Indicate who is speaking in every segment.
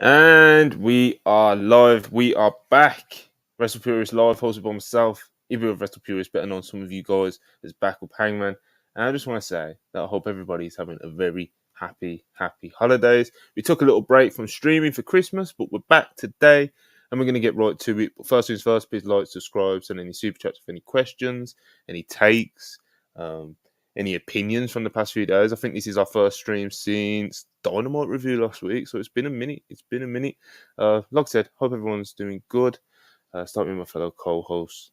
Speaker 1: And we are live. We are back. Wrestle Purist live, hosted by myself. If you're a Wrestle Purist, better known some of you guys as back with Hangman. And I just want to say that I hope everybody's having a very happy holidays. We took a little break from streaming for Christmas, but we're back today and we're going to get right to it. But first things first, please like, subscribe, send any super chats with any questions, any takes, any opinions from the past few days. I think this is our first stream since Dynamite review last week, so it's been a minute. Like I said, hope everyone's doing good. Starting with my fellow co-host.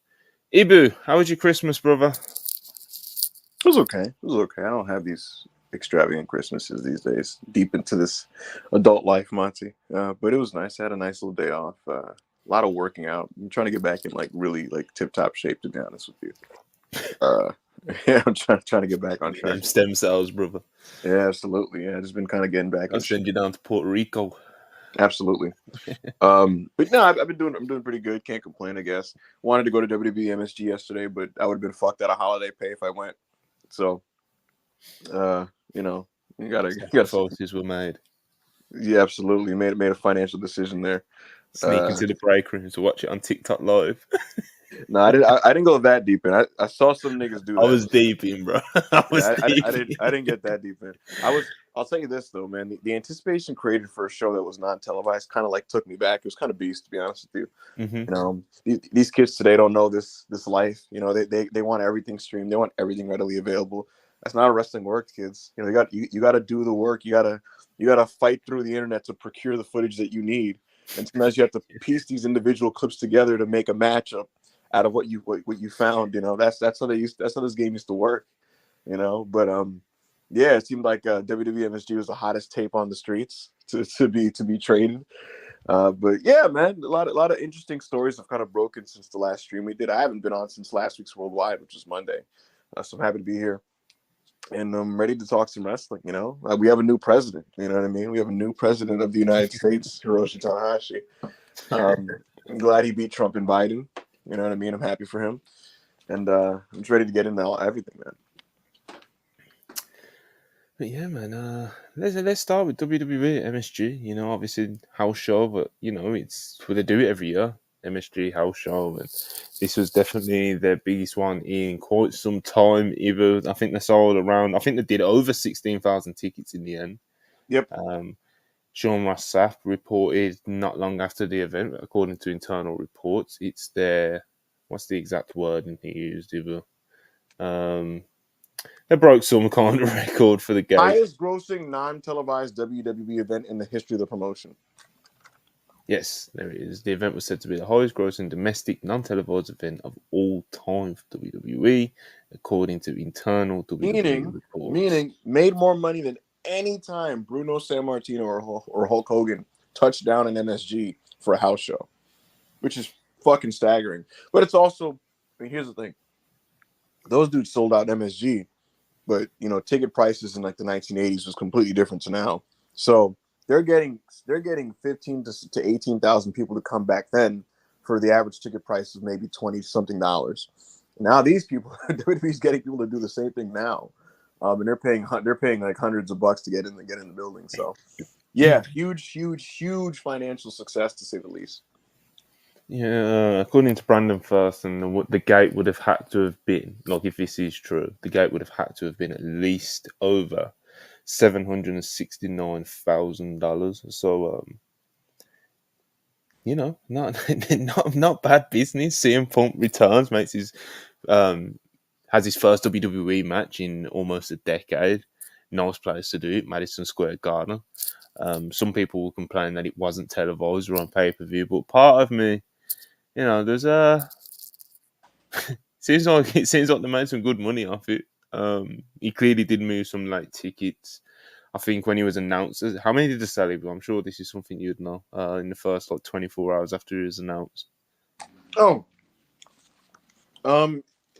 Speaker 1: Ibu, how was your Christmas, brother?
Speaker 2: It was okay. I don't have these extravagant Christmases these days, deep into this adult life, Monty. But it was nice. I had a nice little day off. A lot of working out. I'm trying to get back in really tip-top shape, to be honest with you. Yeah, I'm trying to get back on track.
Speaker 1: Them stem cells, brother.
Speaker 2: Yeah, absolutely. Yeah, just been kind of getting back.
Speaker 1: I'll send you down to Puerto Rico.
Speaker 2: Absolutely. But no, I'm doing pretty good. Can't complain, I guess. Wanted to go to WWE MSG yesterday, but I would have been fucked out of holiday pay if I went. So, you gotta
Speaker 1: Photos were made.
Speaker 2: Yeah, absolutely. Made a financial decision there.
Speaker 1: Sneak into the break room to watch it on TikTok live.
Speaker 2: No, I didn't go that deep in. I saw some niggas do that.
Speaker 1: I was deep in, bro. I
Speaker 2: didn't get that deep in. I'll tell you this though, man. The anticipation created for a show that was non-televised kind of took me back. It was kind of beast, to be honest with you.
Speaker 1: Mm-hmm.
Speaker 2: These kids today don't know this life. They want everything streamed. They want everything readily available. That's not how wrestling works, kids. You got to do the work. You gotta fight through the internet to procure the footage that you need. And sometimes you have to piece these individual clips together to make a matchup out of what you found. That's how this game used to work. But yeah, it seemed like WWE MSG was the hottest tape on the streets to be traded. But yeah, man, a lot of interesting stories have kind of broken since the last stream we did. I haven't been on since last week's Worldwide, which was Monday, so I'm happy to be here. And I'm ready to talk some wrestling. We have a new president. You know what I mean? We have a new president of the United States, Hiroshi Tanahashi. I'm glad he beat Trump and Biden. You know what I mean? I'm happy for him, and I'm just ready to get into everything, man.
Speaker 1: But yeah, man. Let's start with WWE MSG. Obviously house show, but it's they do it every year. MSG house show, and this was definitely their biggest one in quite some time. I think they sold around. I think they did over 16,000 tickets in the end.
Speaker 2: Yep.
Speaker 1: Sean Ross Sapp reported not long after the event, according to internal reports, it's their what's the exact wording he used? They broke some kind of record for the game.
Speaker 2: Highest grossing non-televised WWE event in the history of the promotion.
Speaker 1: Yes, there it is. The event was said to be the highest grossing domestic non-televised event of all time for WWE, according to internal WWE reports.
Speaker 2: Meaning, made more money than any time Bruno Sammartino or Hulk Hogan touched down in MSG for a house show, which is fucking staggering. But it's also, here's the thing. Those dudes sold out MSG, but, ticket prices in the 1980s was completely different to now. So they're getting 15 to 18,000 people to come back then for the average ticket price of maybe $20-something. Now these people, WWE's getting people to do the same thing now, and they're paying like hundreds of bucks to get in the building. So yeah, huge financial success, to say the least.
Speaker 1: Yeah, according to Brandon Thurston, the gate would have had to have been, if this is true, the gate would have had to have been at least over $769,000. So, not bad business. CM Punk returns, has his first WWE match in almost a decade. Nice place to do it, Madison Square Garden. Some people will complain that it wasn't televised or on pay-per-view, but part of me, there's seems like they made some good money off it. He clearly did move some tickets. I think when he was announced, how many did they sell? I'm sure this is something you'd know. In the first 24 hours after he was announced.
Speaker 2: Oh,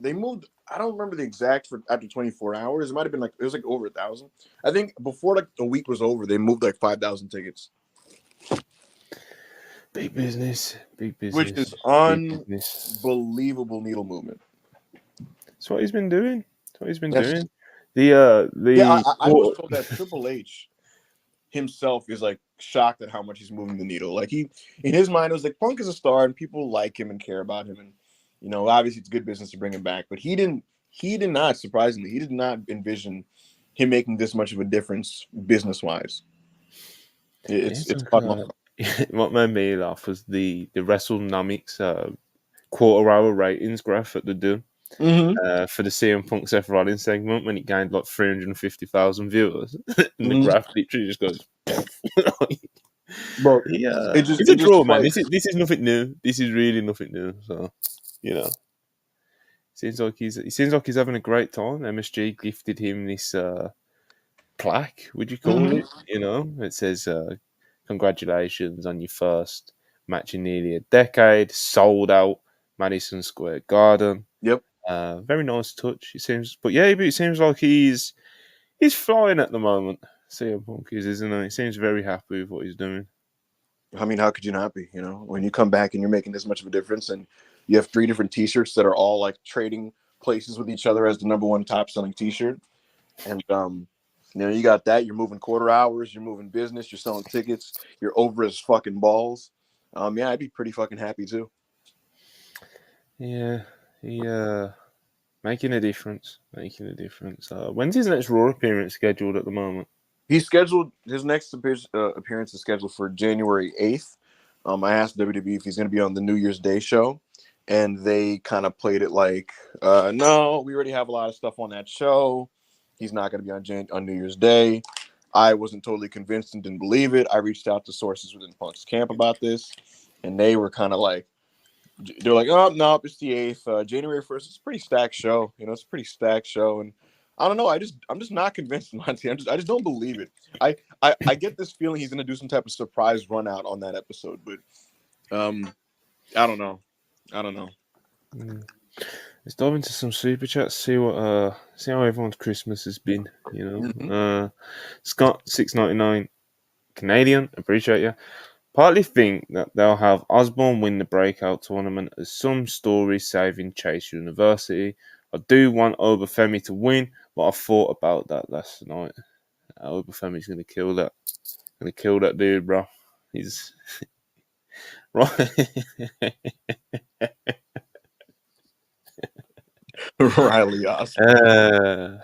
Speaker 2: they moved. I don't remember the exact for after 24 hours. It might have been it was over 1,000. I think before the week was over, they moved 5,000 tickets.
Speaker 1: Big business.
Speaker 2: Which is unbelievable needle movement.
Speaker 1: That's what he's been doing.
Speaker 2: I was told that Triple H himself is like shocked at how much he's moving the needle. Like in his mind, it was like Punk is a star and people like him and care about him, and obviously it's good business to bring him back. But he did not, surprisingly, he did not envision him making this much of a difference business wise.
Speaker 1: Yeah,
Speaker 2: It's caught my
Speaker 1: what made me laugh was the WrestleNomics quarter-hour ratings graph that they do
Speaker 2: mm-hmm.
Speaker 1: for the CM Punk Seth Rollins segment when it gained like 350,000 viewers, and the
Speaker 2: Mm-hmm.
Speaker 1: graph literally just goes.
Speaker 2: Bro,
Speaker 1: Yeah, it's
Speaker 2: it
Speaker 1: a
Speaker 2: just
Speaker 1: draw, man.
Speaker 2: spikes.
Speaker 1: This is nothing new. This is really nothing new. So, you know, he seems like he's having a great time. MSG gifted him this plaque. Would you call
Speaker 2: Mm-hmm.
Speaker 1: it? It says congratulations on your first match in nearly a decade, sold out Madison Square Garden.
Speaker 2: Yep.
Speaker 1: Very nice touch. It seems, but yeah, it seems like he's flying at the moment. CM Punk is, isn't he? He seems very happy with what he's doing.
Speaker 2: I mean, how could you not be? When you come back and you're making this much of a difference, and you have 3 different T-shirts that are all like trading places with each other as the number one top selling T-shirt, and you got that. You're moving quarter hours. You're moving business. You're selling tickets. You're over as fucking balls. Yeah, I'd be pretty fucking happy too.
Speaker 1: Yeah, he making a difference. Making a difference. When's his next Raw appearance scheduled at the moment?
Speaker 2: He's scheduled. His next appearance is scheduled for January 8th. I asked WWE if he's going to be on the New Year's Day show, and they kind of played it like, no, we already have a lot of stuff on that show. He's not going to be on New Year's Day. I wasn't totally convinced and didn't believe it. I reached out to sources within Punk's camp about this, and they were kind of like, they're like, oh no, it's the 8th, January 1st. It's a pretty stacked show. It's a pretty stacked show, and I don't know. I'm just not convinced, Monty. I just don't believe it. I get this feeling he's gonna do some type of surprise run out on that episode, but I don't know.
Speaker 1: Let's dive into some super chats. See how everyone's Christmas has been. Scott 699 Canadian. Appreciate you. Partly think that they'll have Osborne win the breakout tournament as some stories saving Chase University. I do want Obafemi to win, but I thought about that last night. Obafemi's going to kill that. Going to kill that dude, bro. He's right.
Speaker 2: Riley Osborne.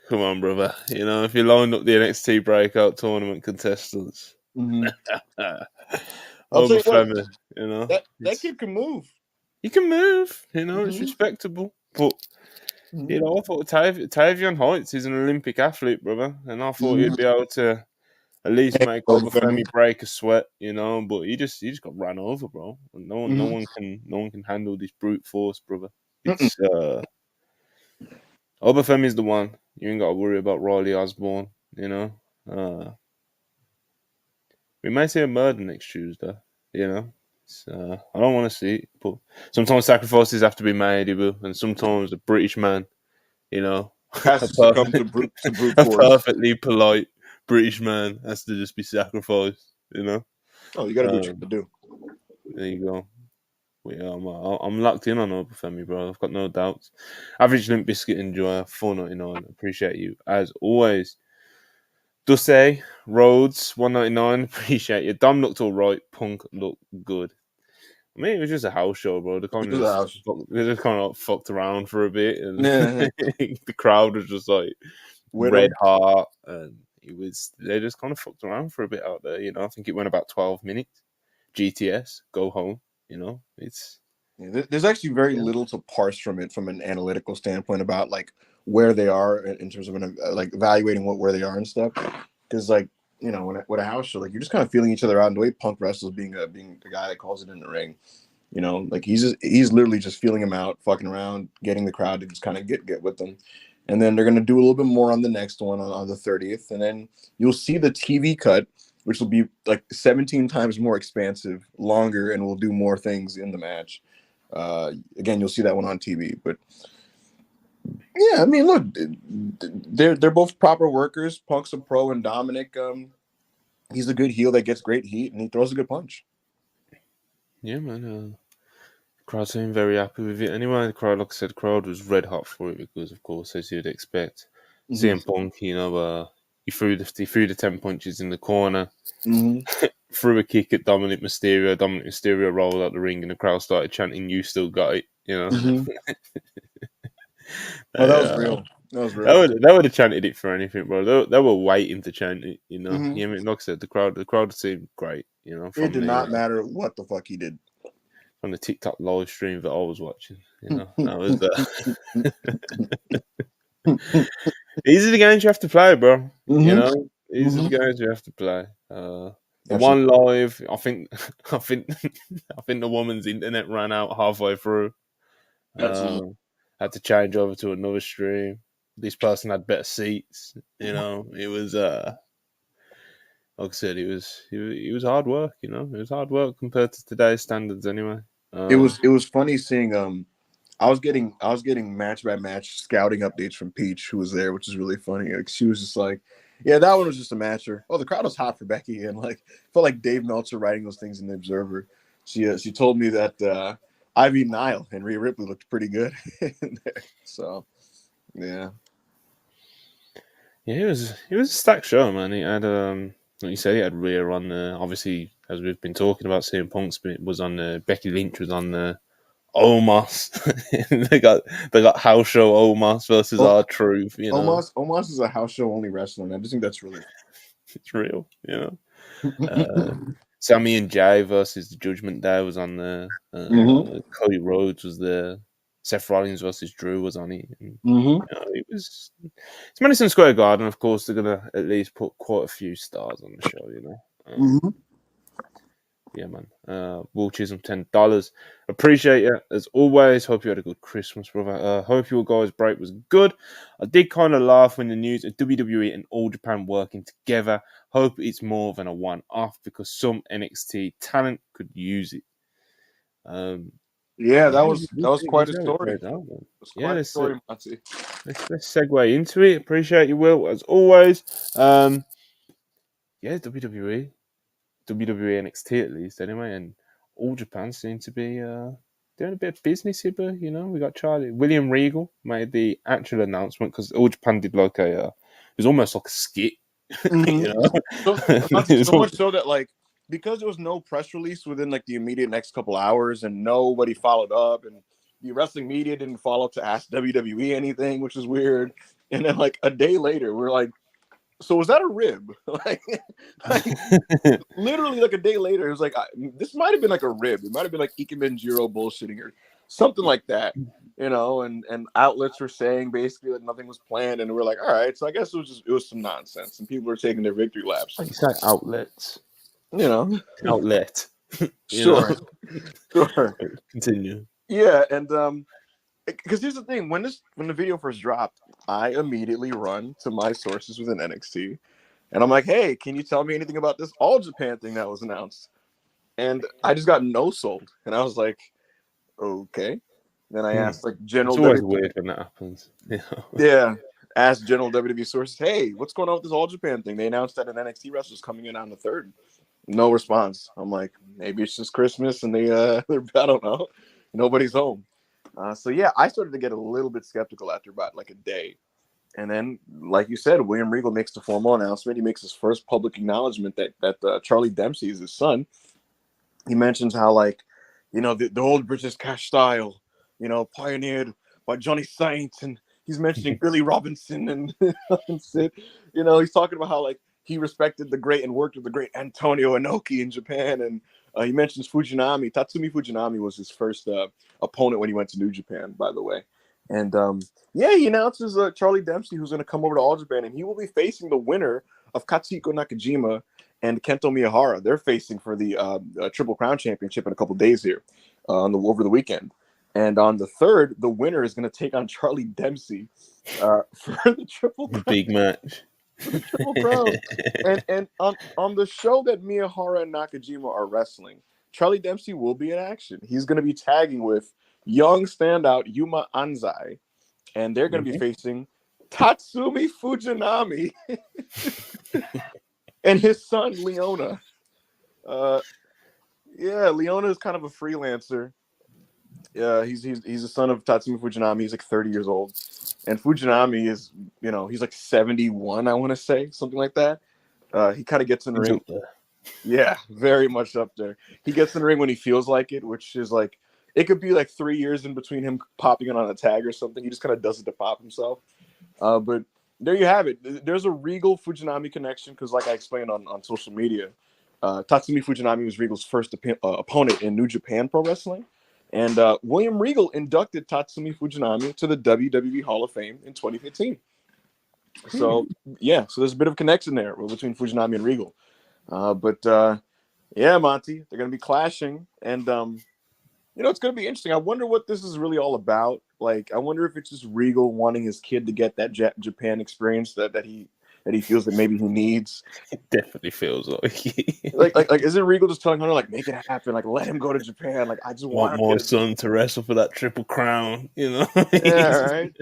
Speaker 1: Come on, brother. If you lined up the NXT breakout tournament contestants,
Speaker 2: I'll tell you what.
Speaker 1: Obafemi,
Speaker 2: That kid can move.
Speaker 1: He can move. It's respectable, but. I thought Tavion Heights is an Olympic athlete, brother, and I thought he'd be able to at least make Obafemi break a sweat, But he just got ran over, bro. No one can handle this brute force, brother. It's Obafemi's the one. You ain't got to worry about Riley Osborne, We may see a murder next Tuesday, I don't want to see it, but sometimes sacrifices have to be made, and sometimes a British man,
Speaker 2: has to succumb to brute
Speaker 1: a
Speaker 2: force.
Speaker 1: perfectly polite British man has to just be sacrificed,
Speaker 2: Oh, you got to do what you got to do.
Speaker 1: There you go. Yeah, I'm locked in on Obafemi, bro. I've got no doubts. Average Limp Biscuit Enjoyer, 4.99. Appreciate you as always. Dussey, Rhodes, 1.99. Appreciate you. Dom looked all right. Punk looked good. I mean, it was just a house show, bro. They just kind of fucked around for a bit, and the crowd was just like red hot, and they just kind of fucked around for a bit out there. I think it went about 12 minutes. GTS, go home.
Speaker 2: There's actually very little to parse from it from an analytical standpoint about like where they are in terms of like evaluating where they are and stuff. Because like when a house show, like you're just kind of feeling each other out, and the way Punk wrestles, being the guy that calls it in the ring, like he's literally just feeling him out, fucking around, getting the crowd to just kind of get with them. And then they're gonna do a little bit more on the next one on the 30th, and then you'll see the TV cut, which will be like 17 times more expansive, longer, and will do more things in the match. Again, you'll see that one on TV, but yeah, I mean, look, they're both proper workers. Punk's a pro, and Dominic, he's a good heel that gets great heat, and he throws a good punch.
Speaker 1: Yeah, man. Crowd seemed very happy with it. Anyway, the crowd, like I said, was red hot for it because, of course, as you'd expect, CM Punk, he threw the 10 punches in the corner,
Speaker 2: Mm-hmm.
Speaker 1: threw a kick at Dominic Mysterio. Dominic Mysterio rolled out the ring, and the crowd started chanting, "You still got it," you know.
Speaker 2: Mm-hmm. Oh, that was real. That was real.
Speaker 1: They would have chanted it for anything, bro. They were waiting to chant it, you know.
Speaker 2: Mm-hmm.
Speaker 1: Yeah, I mean, like I said, the crowd seemed great, you know,
Speaker 2: It did not matter what the fuck he did.
Speaker 1: from the TikTok live stream that I was watching, you know. That was these are the games you have to play, bro. You
Speaker 2: Mm-hmm.
Speaker 1: know, these are
Speaker 2: Mm-hmm.
Speaker 1: the games you have to play. The
Speaker 2: Absolutely.
Speaker 1: one live, I think, I think, I think the woman's internet ran out halfway through.
Speaker 2: Absolutely.
Speaker 1: Had to change over to another stream. This person had better seats. You know, it was like I said, it was hard work. You know, it was hard work compared to today's standards. Anyway,
Speaker 2: It was funny seeing I was getting match by match scouting updates from Peach, who was there, which is really funny. Like, she was just like, "Yeah, that one was just a matcher." Oh, the crowd was hot for Becky, and like felt like Dave Meltzer writing those things in the Observer. She told me that Ivy Nile and Rhea Ripley looked pretty good in there. So yeah,
Speaker 1: yeah, it was a stacked show, man. He had like you said, he had Rhea on there. Obviously, as we've been talking about, CM Punk's was on there. Becky Lynch was on there. Omos, they got house show Omos versus
Speaker 2: oh,
Speaker 1: R-Truth. You know,
Speaker 2: Omos is a house show only wrestling. I just think that's really.
Speaker 1: it's real. You know. Sammy and Jay versus the Judgment Day was on there.
Speaker 2: Mm-hmm.
Speaker 1: Cody Rhodes was there. Seth Rollins versus Drew was on it. And,
Speaker 2: Mm-hmm.
Speaker 1: you know, it's Madison Square Garden. Of course, they're gonna at least put quite a few stars on the show. You know.
Speaker 2: Mm-hmm.
Speaker 1: Yeah, man. Will Chisholm, $10. Appreciate it as always. Hope you had a good Christmas, brother. Hope your guys' break was good. I did kind of laugh when the news of WWE and All Japan working together. Hope it's more than a one-off because some NXT talent could use it.
Speaker 2: Yeah,
Speaker 1: Yeah,
Speaker 2: that was
Speaker 1: we'll
Speaker 2: quite a
Speaker 1: see how it
Speaker 2: story.
Speaker 1: plays out, man.
Speaker 2: It's
Speaker 1: Yeah,
Speaker 2: quite a story, Matty.
Speaker 1: let's segue into it. Appreciate you, Will, as always. Yeah, WWE NXT at least anyway, and All Japan seem to be doing a bit of business here, but you know, we got William Regal made the actual announcement because All Japan did like it was almost like a skit,
Speaker 2: Mm-hmm.
Speaker 1: you know.
Speaker 2: So,
Speaker 1: It was
Speaker 2: so
Speaker 1: all-
Speaker 2: much so that like because there was no press release within like the immediate next couple hours, and nobody followed up, and the wrestling media didn't follow up to ask WWE anything, which is weird. And then like a day later, we're like, "So was that a rib?" like literally like a day later, it was like this might have been like a rib. It might have been like Ikemen Jiro bullshitting or something like that, you know. And outlets were saying basically that nothing was planned, and we're like, all right, so I guess it was some nonsense, and people were taking their victory laps,
Speaker 1: you say outlets,
Speaker 2: you know.
Speaker 1: outlet, you know.
Speaker 2: Sure, sure,
Speaker 1: Continue.
Speaker 2: yeah, and because here's the thing: when the video first dropped, I immediately run to my sources within NXT, and I'm like, hey, can you tell me anything about this All Japan thing that was announced? And I just got no sold, and I was like, okay. Then I asked like
Speaker 1: It's
Speaker 2: general
Speaker 1: always
Speaker 2: W,
Speaker 1: weird when that happens. You know?
Speaker 2: yeah, asked general WWE sources, hey, what's going on with this All Japan thing? They announced that an NXT wrestler's coming in on the 3rd. No response. I'm like, maybe it's just Christmas and they're I don't know, nobody's home. So yeah, I started to get a little bit skeptical after about like a day. And then, like you said, William Regal makes the formal announcement. He makes his first public acknowledgement that Charlie Dempsey is his son. He mentions how like, you know, the old British cash style, you know, pioneered by Johnny Saint, and he's mentioning Billy Robinson and, and Sid. You know, he's talking about how like he respected the great and worked with the great Antonio Inoki in Japan, and he mentions Fujinami. Tatsumi Fujinami was his first opponent when he went to New Japan, by the way. And yeah, he announces Charlie Dempsey, who's going to come over to All Japan, and he will be facing the winner of Katsuhiko Nakajima and Kento Miyahara. They're facing for the Triple Crown Championship in a couple days here over the weekend. And on the 3rd, the winner is going to take on Charlie Dempsey for the Triple Crown.
Speaker 1: Big match.
Speaker 2: For the Triple Crown. And on the show that Miyahara and Nakajima are wrestling, Charlie Dempsey will be in action. He's going to be tagging with young standout Yuma Anzai, and they're going to be facing Tatsumi Fujinami and his son Leona. Yeah, Leona is kind of a freelancer. Yeah, he's the son of Tatsumi Fujinami. He's like 30 years old, And Fujinami is, he's like 71, I want to say, something like that. He kind of gets in the
Speaker 1: He's
Speaker 2: ring.
Speaker 1: up there.
Speaker 2: Yeah, very much up there. He gets in the ring when he feels like it, which is like, it could be like 3 years in between him popping it on a tag or something. He just kind of does it to pop himself. But there you have it. There's a Regal Fujinami connection because, like I explained on social media, Tatsumi Fujinami was Regal's first opponent in New Japan Pro Wrestling. And William Regal inducted Tatsumi Fujinami to the WWE Hall of Fame in 2015. So, yeah, so there's a bit of connection there between Fujinami and Regal. Yeah, Monty, they're going to be clashing. And, it's going to be interesting. I wonder what this is really all about. Like, I wonder if it's just Regal wanting his kid to get that Japan experience that he feels that maybe he needs.
Speaker 1: It definitely feels like
Speaker 2: Like, is it Regal just telling Hunter, like, make it happen? Like, let him go to Japan. Like, I just want
Speaker 1: want
Speaker 2: him
Speaker 1: my
Speaker 2: to get
Speaker 1: son to wrestle for that triple crown,
Speaker 2: Yeah, right.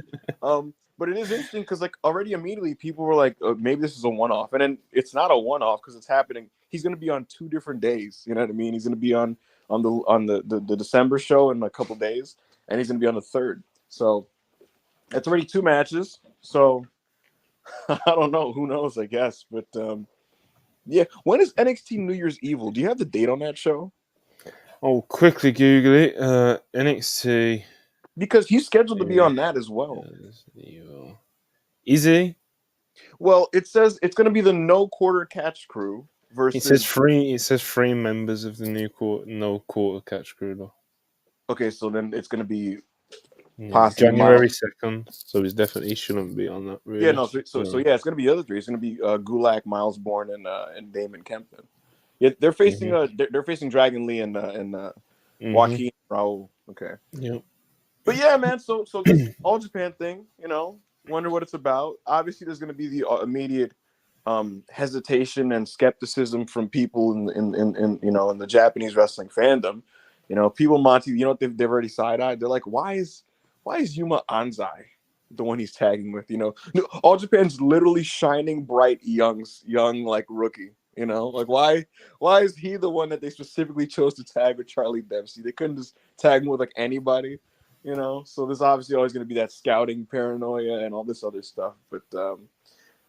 Speaker 2: But it is interesting because like already immediately people were like, maybe this is a one-off, and then it's not a one-off because it's happening. He's going to be on 2 different days. You know what I mean? He's going to be on the December show in a couple days, and he's going to be on the 3rd. So that's already 2 matches. So I don't know. Who knows? I guess. But yeah, when is NXT New Year's Evil? Do you have the date on that show?
Speaker 1: I'll quickly Google it. NXT.
Speaker 2: Because he's scheduled to be on that as well.
Speaker 1: Is he?
Speaker 2: Well, it says it's going to be the No Quarter Catch Crew
Speaker 1: It says
Speaker 2: versus.
Speaker 1: three. It says 3 members of the no quarter catch crew. Though.
Speaker 2: Okay, so then it's going to be
Speaker 1: Yeah.
Speaker 2: possibly
Speaker 1: January
Speaker 2: Miles.
Speaker 1: 2nd. So he shouldn't be on that.
Speaker 2: Yeah,
Speaker 1: Really.
Speaker 2: no. So yeah, it's going to be the other three. It's going to be Gulak, Miles Bourne, and Damon Kempton. Yeah, they're facing they're facing Dragon Lee and Joaquin Raul. Okay.
Speaker 1: Yep.
Speaker 2: But yeah, man. So this All Japan thing, wonder what it's about. Obviously, there's going to be the immediate hesitation and skepticism from people in the Japanese wrestling fandom. People, Monty, what they've already side-eyed. They're like, why is Yuma Anzai the one he's tagging with? All Japan's literally shining bright young like rookie. Like why is he the one that they specifically chose to tag with Charlie Dempsey? They couldn't just tag him with like anybody. So there's obviously always going to be that scouting paranoia and all this other stuff. But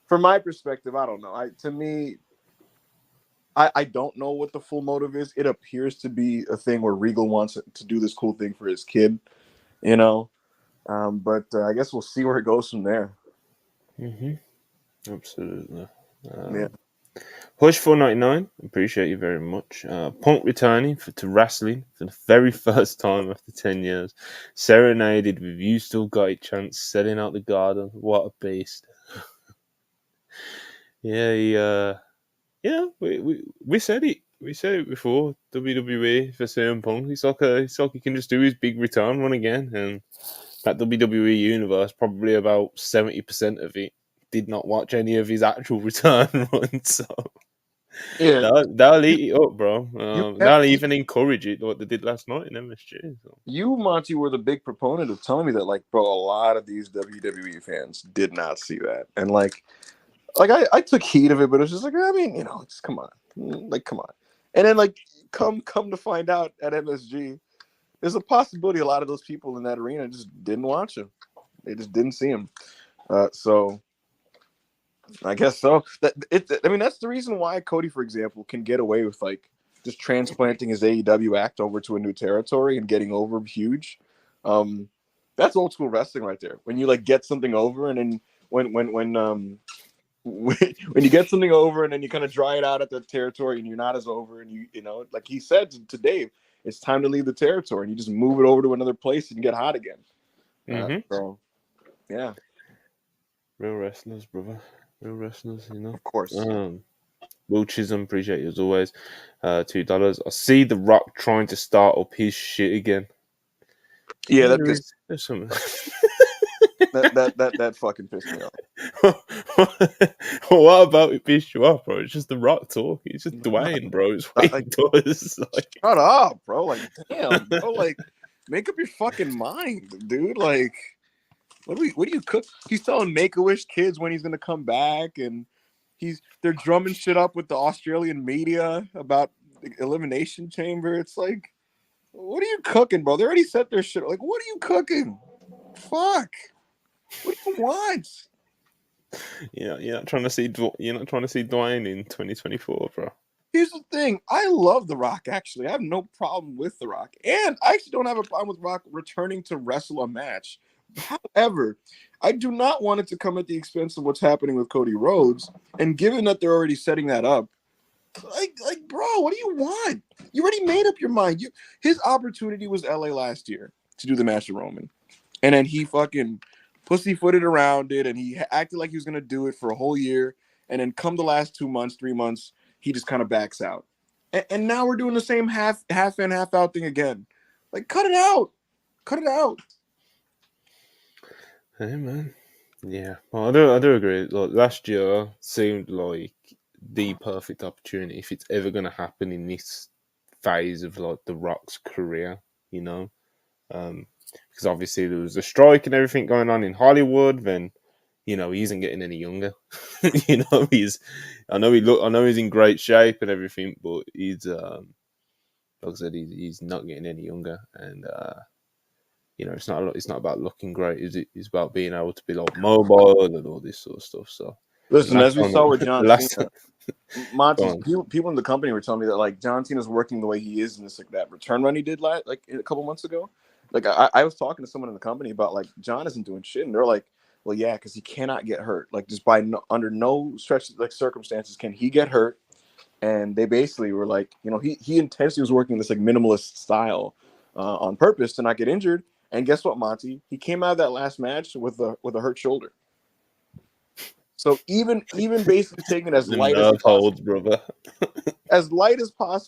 Speaker 2: from my perspective, I don't know. I don't know what the full motive is. It appears to be a thing where Regal wants to do this cool thing for his kid, but I guess we'll see where it goes from there.
Speaker 1: Absolutely.
Speaker 2: Yeah.
Speaker 1: Hush 499, appreciate you very much. Punk returning to wrestling for the very first time after 10 years. Serenaded with You Still Got It chance, selling out the garden. What a beast. Yeah, we said it. We said it before. WWE for CM Punk. It's like he can just do his big return run again. And that WWE universe, probably about 70% of it, did not watch any of his actual return runs. So
Speaker 2: Yeah.
Speaker 1: they'll eat it up, bro.
Speaker 2: Have,
Speaker 1: They'll even encourage it, what they did last night in MSG. So.
Speaker 2: you, Monty, were the big proponent of telling me that, like, bro, a lot of these WWE fans did not see that. And, like I took heed of it, but it was just like, I mean, just come on. Like, come on. And then, like, come to find out at MSG, there's a possibility a lot of those people in that arena just didn't watch him. They just didn't see him. So I guess so. That's the reason why Cody, for example, can get away with like just transplanting his AEW act over to a new territory and getting over huge. That's old school wrestling right there. When you like get something over, and then when you get something over, and then you kind of dry it out at the territory, and you're not as over, and like he said to Dave, it's time to leave the territory, and you just move it over to another place and get hot again. So yeah,
Speaker 1: real wrestlers, brother. Real wrestlers,
Speaker 2: of course.
Speaker 1: Will Chisholm, appreciate you as always. $2. I see The Rock trying to start up his shit again.
Speaker 2: Yeah,
Speaker 1: there's some.
Speaker 2: that fucking pissed me off.
Speaker 1: What about it pissed you off, bro? It's just The Rock talk. It's just Dwayne, bro. It's what he does.
Speaker 2: Shut up, bro. Like, damn, bro. Like, make up your fucking mind, dude. Like, what do you cook? He's telling Make-A-Wish kids when he's gonna come back, and they're drumming shit up with the Australian media about the Elimination Chamber. It's like, what are you cooking, bro? They already set their shit. Like, what are you cooking? Fuck. What do you want?
Speaker 1: You're not trying to see Dwayne in 2024, bro.
Speaker 2: Here's the thing. I love The Rock, actually. I have no problem with The Rock. And I actually don't have a problem with Rock returning to wrestle a match. However, I do not want it to come at the expense of what's happening with Cody Rhodes. And given that they're already setting that up, bro, what do you want? You already made up your mind. His opportunity was LA last year to do the match with Roman. And then he fucking pussyfooted around it, and he acted like he was going to do it for a whole year. And then come the last 2 months, 3 months, he just kind of backs out. And now we're doing the same half in, half out thing again. Like, cut it out. Cut it out.
Speaker 1: Hey, man. Yeah, well, I do agree. Like, last year seemed like the perfect opportunity if it's ever going to happen in this phase of like The Rock's career, you know. Because obviously there was a strike and everything going on in Hollywood. Then, he isn't getting any younger. I know he's in great shape and everything, but he's like I said, he's not getting any younger, and it's not about looking great. It's about being able to be like mobile and all this sort of stuff. So,
Speaker 2: Listen, as we saw with
Speaker 1: the
Speaker 2: John
Speaker 1: last
Speaker 2: Cena,
Speaker 1: time,
Speaker 2: Monty's people in the company were telling me that like John Cena's working the way he is in this like that return run he did like a couple months ago. Like I was talking to someone in the company about like John isn't doing shit, and they're like, well, yeah, because he cannot get hurt. Like just under no stretch like circumstances can he get hurt. And they basically were like, he intentionally was working this like minimalist style on purpose to not get injured. And guess what, Monty? He came out of that last match with a hurt shoulder. So even basically taking it as
Speaker 1: the
Speaker 2: light as
Speaker 1: nerve
Speaker 2: possible,
Speaker 1: holds, brother.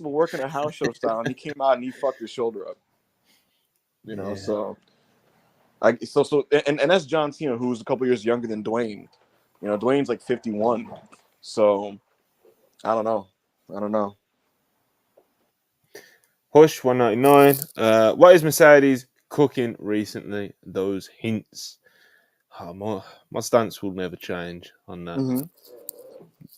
Speaker 2: working a house show style, and he came out and he fucked his shoulder up.
Speaker 1: Yeah.
Speaker 2: So and that's John Cena, who's a couple years younger than Dwayne. Dwayne's like 51. So I don't know.
Speaker 1: Hush 199. What is Mercedes cooking recently? Those hints. Oh, my stance will never change on that.
Speaker 2: Mm-hmm.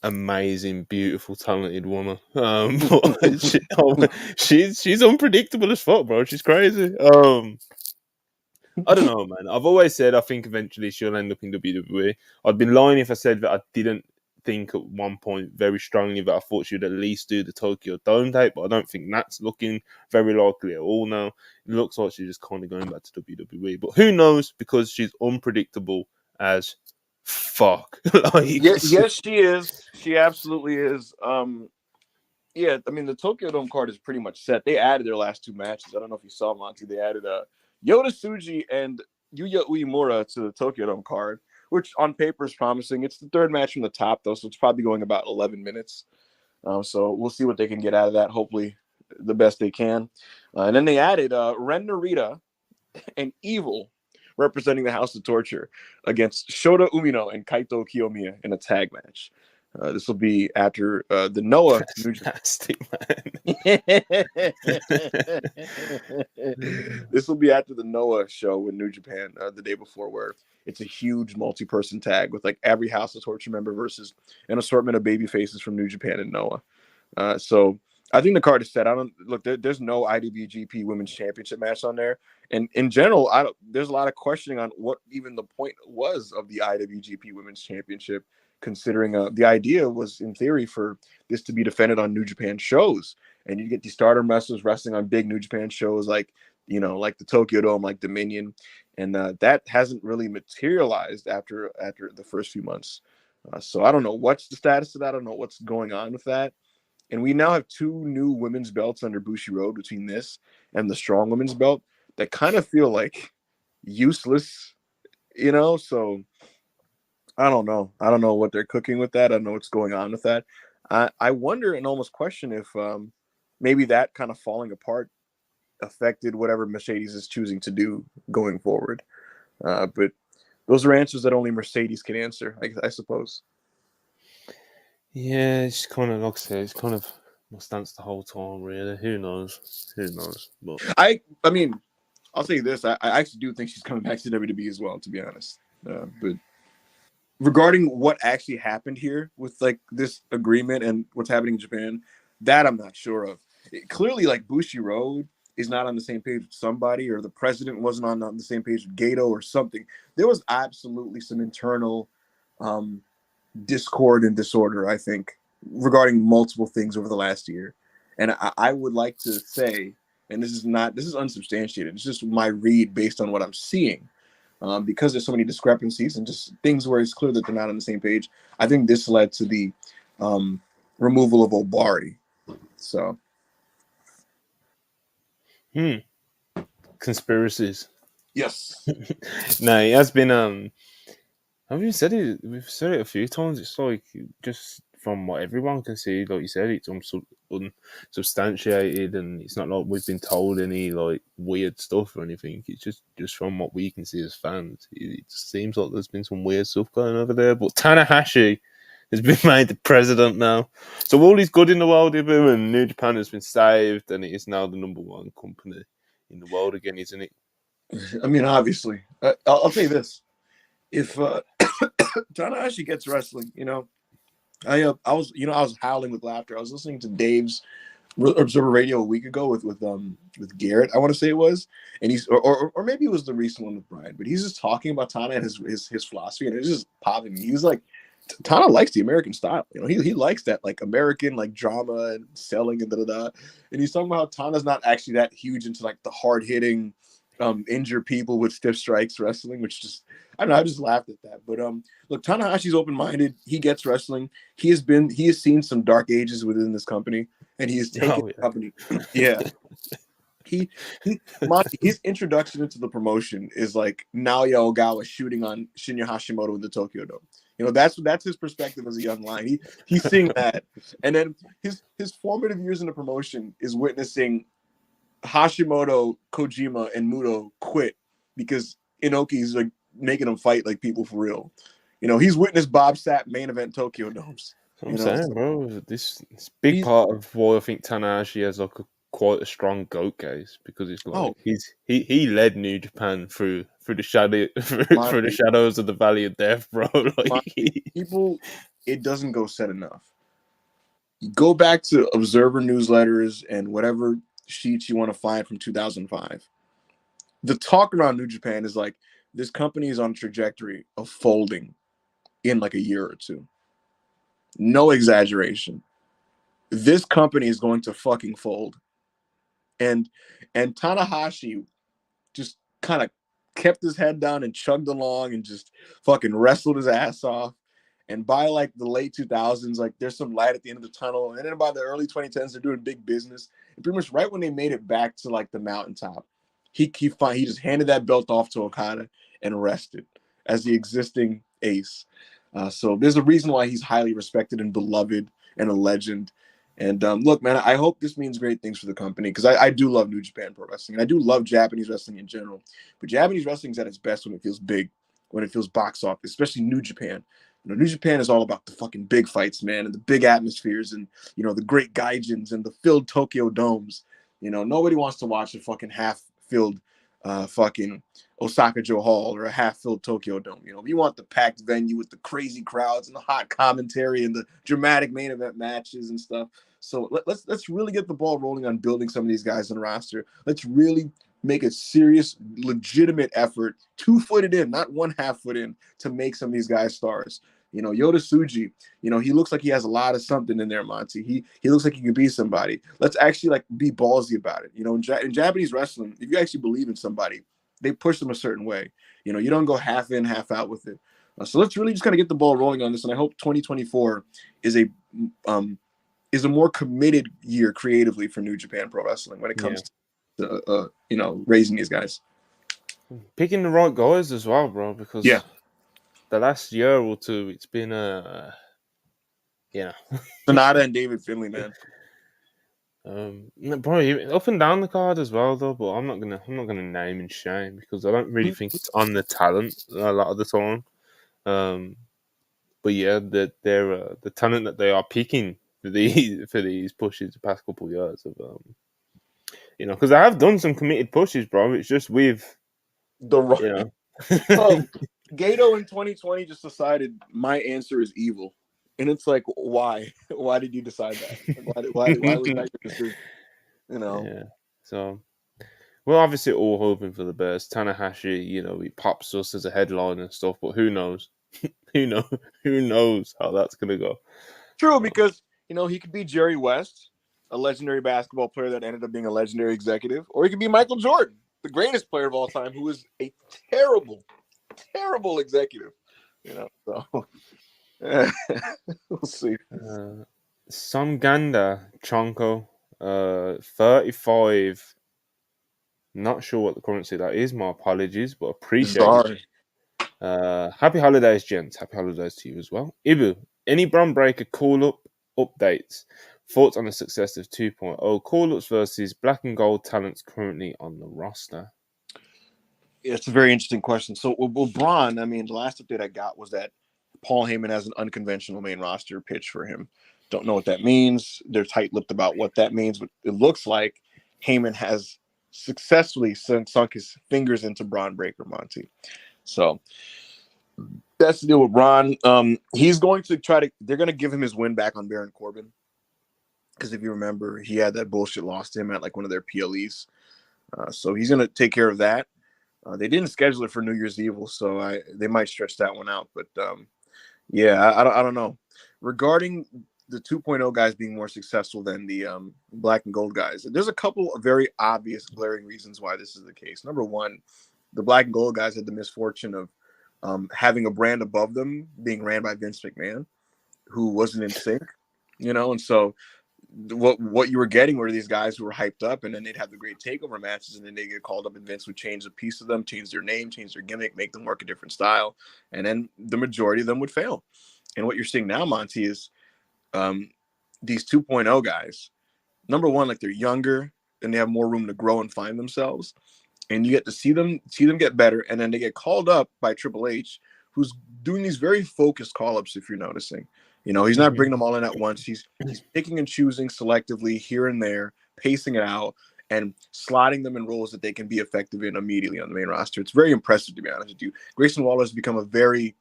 Speaker 1: Amazing, beautiful, talented woman. But she's unpredictable as fuck, bro. She's crazy. I don't know, man. I've always said I think eventually she'll end up in WWE. I'd be lying if I said that I didn't think at one point very strongly that I thought she'd at least do the Tokyo Dome date, but I don't think that's looking very likely at all now. It looks like she's just kind of going back to WWE, but who knows, because she's unpredictable as fuck.
Speaker 2: Yes, she is. She absolutely is. Yeah, I mean the Tokyo Dome card is pretty much set. They added their last 2 matches. I don't know if you saw, Monty. They added Yota Tsuji and Yuya Uemura to the Tokyo Dome card, which on paper is promising. It's the 3rd match from the top though, so it's probably going about 11 minutes. So we'll see what they can get out of that. Hopefully, the best they can. And then they added Ren Narita and Evil representing the House of Torture against Shota Umino and Kaito Kiyomiya in a tag match. This will be after the Noah New
Speaker 1: Fantastic, man.
Speaker 2: This will be after the Noah show in New Japan the day before, where it's a huge multi-person tag with like every House of Torture member versus an assortment of baby faces from New Japan and Noah. So I think the card is set. There's no IWGP Women's Championship match on there, and in general, there's a lot of questioning on what even the point was of the IWGP Women's Championship, considering the idea was in theory for this to be defended on New Japan shows, and you get these stardom wrestlers wrestling on big New Japan shows like like the Tokyo Dome, like Dominion, and that hasn't really materialized after the first few months. So I don't know what's the status of that. I don't know what's going on with that. And we now have 2 new women's belts under Bushiroad between this and the strong women's belt that kind of feel like useless, So I don't know. I don't know what they're cooking with that. I don't know what's going on with that. I wonder and almost question if maybe that kind of falling apart affected whatever Mercedes is choosing to do going forward. But those are answers that only Mercedes can answer, I suppose.
Speaker 1: Yeah, it's kind of like I said, it's kind of my stance the whole time, really. Who knows? But
Speaker 2: I mean, I'll say this: I actually do think she's coming back to WWE as well, to be honest. But regarding what actually happened here with like this agreement and what's happening in Japan, that I'm not sure of. Clearly, like Bushiroad is not on the same page with somebody, or the president wasn't on the same page with Gato or something. There was absolutely some internal discord and disorder, I think, regarding multiple things over the last year. And I would like to say, and this is unsubstantiated, it's just my read based on what I'm seeing. Because there's so many discrepancies and just things where it's clear that they're not on the same page. I think this led to the removal of Obari. So,
Speaker 1: Conspiracies.
Speaker 2: yes.
Speaker 1: No, it has been. Have you said it? We've said it a few times. It's like just from what everyone can see, like you said, it's unsubstantiated, and it's not like we've been told any like weird stuff or anything. It's just from what we can see as fans. It just seems like there's been some weird stuff going over there. But Tanahashi has been made the president now, so all is good in the world, Ibu, and New Japan has been saved, and it is now the #1 company in the world again, isn't it?
Speaker 2: I mean, obviously, I'll tell you this: if Tanahashi gets wrestling, I was howling with laughter. I was listening to Dave's Observer Radio a week ago with Garrett, I want to say it was, and he's or maybe it was the recent one with Brian, but he's just talking about Tana and his philosophy, and it's just popping me. He was like, Tana likes the American style, he likes that like American like drama and selling and and he's talking about how Tana's not actually that huge into like the hard hitting, injure people with stiff strikes wrestling, which just I don't know, I just laughed at that. But look, Tanahashi's open minded. He gets wrestling. He has seen some dark ages within this company, and he has taken the company. Yeah. Monty, his introduction into the promotion is like Naoya Ogawa shooting on Shinya Hashimoto in the Tokyo Dome. That's his perspective as a young lion. He's seeing that, and then his formative years in the promotion is witnessing Hashimoto, Kojima, and Muto quit because Inoki's like making them fight like people for real. He's witnessed Bob Sapp main event Tokyo Domes.
Speaker 1: I'm saying, bro, this big part of why I think Tanahashi has like quite a strong goat case, because it's like he led New Japan through the shadow through the shadows of the Valley of Death, bro.
Speaker 2: People, it doesn't go said enough. You go back to Observer newsletters and whatever sheets you want to find from 2005. The talk around New Japan is like, this company is on a trajectory of folding in like a year or two. No exaggeration. This company is going to fucking fold. And Tanahashi just kind of kept his head down and chugged along and just fucking wrestled his ass off. And by like the late 2000s, like there's some light at the end of the tunnel. And then by the early 2010s, they're doing big business. And pretty much right when they made it back to like the mountaintop, he just handed that belt off to Okada and rested as the existing ace. So there's a reason why he's highly respected and beloved and a legend. And look, man, I hope this means great things for the company, because I do love New Japan Pro Wrestling. And I do love Japanese wrestling in general. But Japanese wrestling is at its best when it feels big, when it feels box office, especially New Japan. New Japan is all about the fucking big fights, man, and the big atmospheres, and the great gaijins and the filled Tokyo domes. Nobody wants to watch a fucking half-filled fucking Osaka-jo Hall or a half-filled Tokyo Dome. You want the packed venue with the crazy crowds and the hot commentary and the dramatic main event matches and stuff. So let's really get the ball rolling on building some of these guys on the roster. Let's really make a serious, legitimate effort, 2 foot in, not 1/2 foot in, to make some of these guys stars. Yota Tsuji, he looks like he has a lot of something in there, Monty. He looks like he could be somebody. Let's actually like be ballsy about it. In Japanese wrestling, if you actually believe in somebody, they push them a certain way. You don't go half in, half out with it. So let's really just kind of get the ball rolling on this. And I hope 2024 is a more committed year creatively for New Japan Pro Wrestling when it comes to raising these guys.
Speaker 1: Picking the right guys as well, bro, because the last year or two, it's been
Speaker 2: Sonata and David Finlay, man.
Speaker 1: Probably up and down the card as well, though. But I'm not gonna name and shame, because I don't really think it's on the talent a lot of the time. But yeah, they're the talent that they are picking for these pushes the past couple of years of because I have done some committed pushes, bro. It's just with
Speaker 2: the Gato in 2020 just decided my answer is evil. And it's like, why? Why did you decide that? Why was that your decision?
Speaker 1: Yeah. So We're obviously all hoping for the best. Tanahashi, he pops us as a headline and stuff, but who knows? who know? Who knows how that's gonna go?
Speaker 2: True, because he could be Jerry West, a legendary basketball player that ended up being a legendary executive, or he could be Michael Jordan, the greatest player of all time, who was a terrible, terrible executive. So we'll see.
Speaker 1: Songanda Chonko, 35. Not sure what the currency that is. My apologies, but appreciate it.
Speaker 2: Sorry.
Speaker 1: Happy holidays, gents. Happy holidays to you as well. Ibu, any Bron Breakker call-up updates? Thoughts on the success of 2.0 call-ups versus black and gold talents currently on the roster?
Speaker 2: It's a very interesting question. So, Braun, the last update I got was that Paul Heyman has an unconventional main roster pitch for him. Don't know what that means. They're tight-lipped about what that means, but it looks like Heyman has successfully sunk his fingers into Bron Breakker, Monty. So that's the deal with Braun. He's going to they're going to give him his win back on Baron Corbin. Because if you remember, he had that bullshit loss to him at like one of their PLEs. So he's going to take care of that. They didn't schedule it for New Year's Evil, so they might stretch that one out. But yeah, I don't know. Regarding the 2.0 guys being more successful than the black and gold guys, there's a couple of very obvious, glaring reasons why this is the case. Number one, the black and gold guys had the misfortune of having a brand above them being ran by Vince McMahon, who wasn't in sync, and so what you were getting were these guys who were hyped up, and then they'd have the great takeover matches, and then they get called up, and Vince would change a piece of them, change their name, change their gimmick, make them work a different style, and then the majority of them would fail. And what you're seeing now, Monty, is these 2.0 guys. Number one, like they're younger and they have more room to grow and find themselves, and you get to see them get better, and then they get called up by Triple H, who's doing these very focused call-ups. If you're noticing. He's not bringing them all in at once. He's picking and choosing selectively here and there, pacing it out, and slotting them in roles that they can be effective in immediately on the main roster. It's very impressive, to be honest with you. Grayson Waller has become a very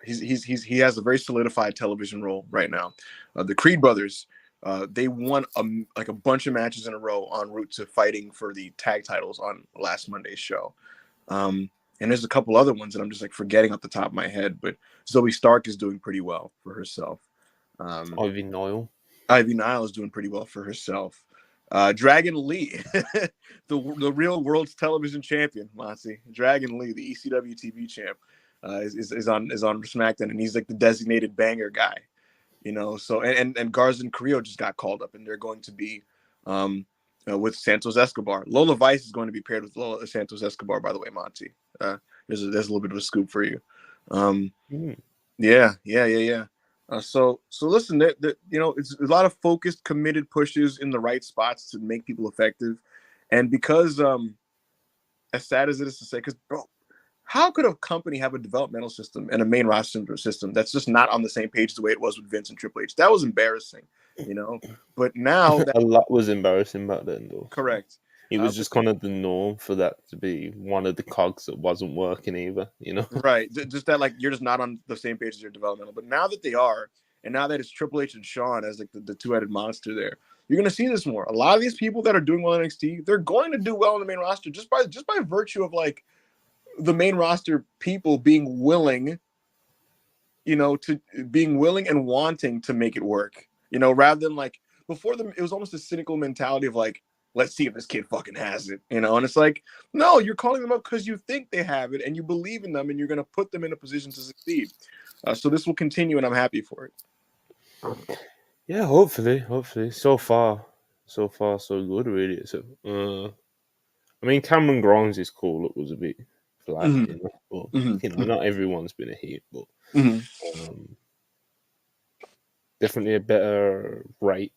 Speaker 2: he has a very solidified television role right now. The Creed brothers, they won a bunch of matches in a row en route to fighting for the tag titles on last Monday's show. And there's a couple other ones that I'm just like forgetting off the top of my head, but Zoe Stark is doing pretty well for herself.
Speaker 1: Ivy Nile
Speaker 2: is doing pretty well for herself. Dragon Lee, the real world's television champion, Monty. Dragon Lee, the ECW TV champ, is on SmackDown, and he's like the designated banger guy, So and Garza and Carrillo just got called up, and they're going to be with Santos Escobar. Lola Vice is going to be paired with Santos Escobar, by the way, Monty. There's a little bit of a scoop for you. Yeah. So listen, it's a lot of focused, committed pushes in the right spots to make people effective. And because, as sad as it is to say, because, bro, how could a company have a developmental system and a main roster system that's just not on the same page the way it was with Vince and Triple H? That was embarrassing, But now
Speaker 1: a lot was embarrassing back then, though.
Speaker 2: Correct.
Speaker 1: It was just kind of the norm for that to be one of the cogs that wasn't working either,
Speaker 2: Right. Just that, like, you're just not on the same page as your developmental. But now that they are, and now that it's Triple H and Shawn as like the two-headed monster there, you're going to see this more. A lot of these people that are doing well in NXT, they're going to do well in the main roster just by virtue of like the main roster people being willing, to being willing and wanting to make it work, rather than like before them, it was almost a cynical mentality of like, let's see if this kid fucking has it, and it's like, no, you're calling them up because you think they have it and you believe in them and you're going to put them in a position to succeed. So this will continue, and I'm happy for it.
Speaker 1: Yeah, hopefully. So far, so good, really. So, Cameron Grimes' call up was a bit flat, but not everyone's been a hit, but definitely a better rate,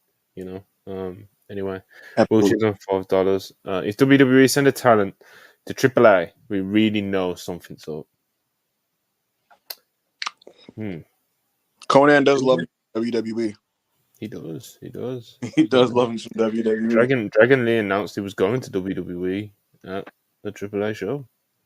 Speaker 1: Anyway, bullshit on $5. If WWE send a talent to AAA, we really know something's up.
Speaker 2: Conan does love WWE.
Speaker 1: He does.
Speaker 2: He does love him some WWE.
Speaker 1: Dragon Lee announced he was going to WWE at the AAA show.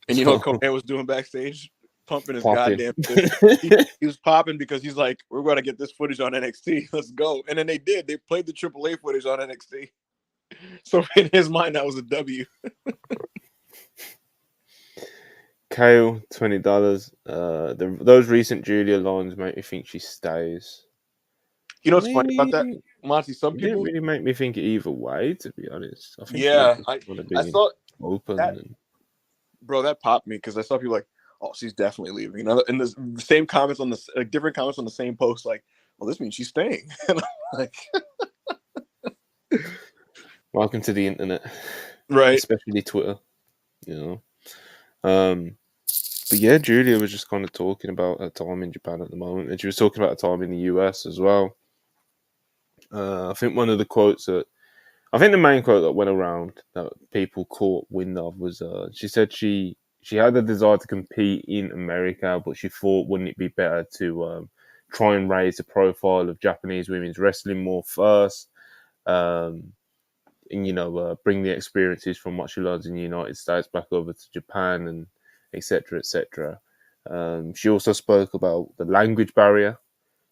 Speaker 2: And you know what Conan was doing backstage? Pumping his goddamn fist. He was popping because he's like, we're going to get this footage on NXT. Let's go. And then they did. They played the AAA footage on NXT. So in his mind, that was a W.
Speaker 1: Kale, $20. Those recent Julia lines make me think she stays.
Speaker 2: You know
Speaker 1: I
Speaker 2: what's funny about that,
Speaker 1: mean,
Speaker 2: Monty? Some
Speaker 1: it didn't
Speaker 2: people,
Speaker 1: really make me think either way, to be honest. I think she was
Speaker 2: yeah,
Speaker 1: just
Speaker 2: I
Speaker 1: want to
Speaker 2: I
Speaker 1: be
Speaker 2: saw
Speaker 1: open
Speaker 2: that,
Speaker 1: and
Speaker 2: bro. That popped me because I saw people like, oh, she's definitely leaving. You know, and the same comments on the different comments on the same post, like, well, this means she's staying. And I'm like,
Speaker 1: welcome to the internet,
Speaker 2: right.
Speaker 1: especially Twitter. You know. But yeah, Julia was just kind of talking about her time in Japan at the moment, and she was talking about her time in the US as well. I think one of the quotes that I think the main quote that went around that people caught wind of was she said she had a desire to compete in America, but she thought wouldn't it be better to try and raise the profile of Japanese women's wrestling more first, um, and bring the experiences from what she learns in the United States back over to Japan and etc. etc. She also spoke about the language barrier.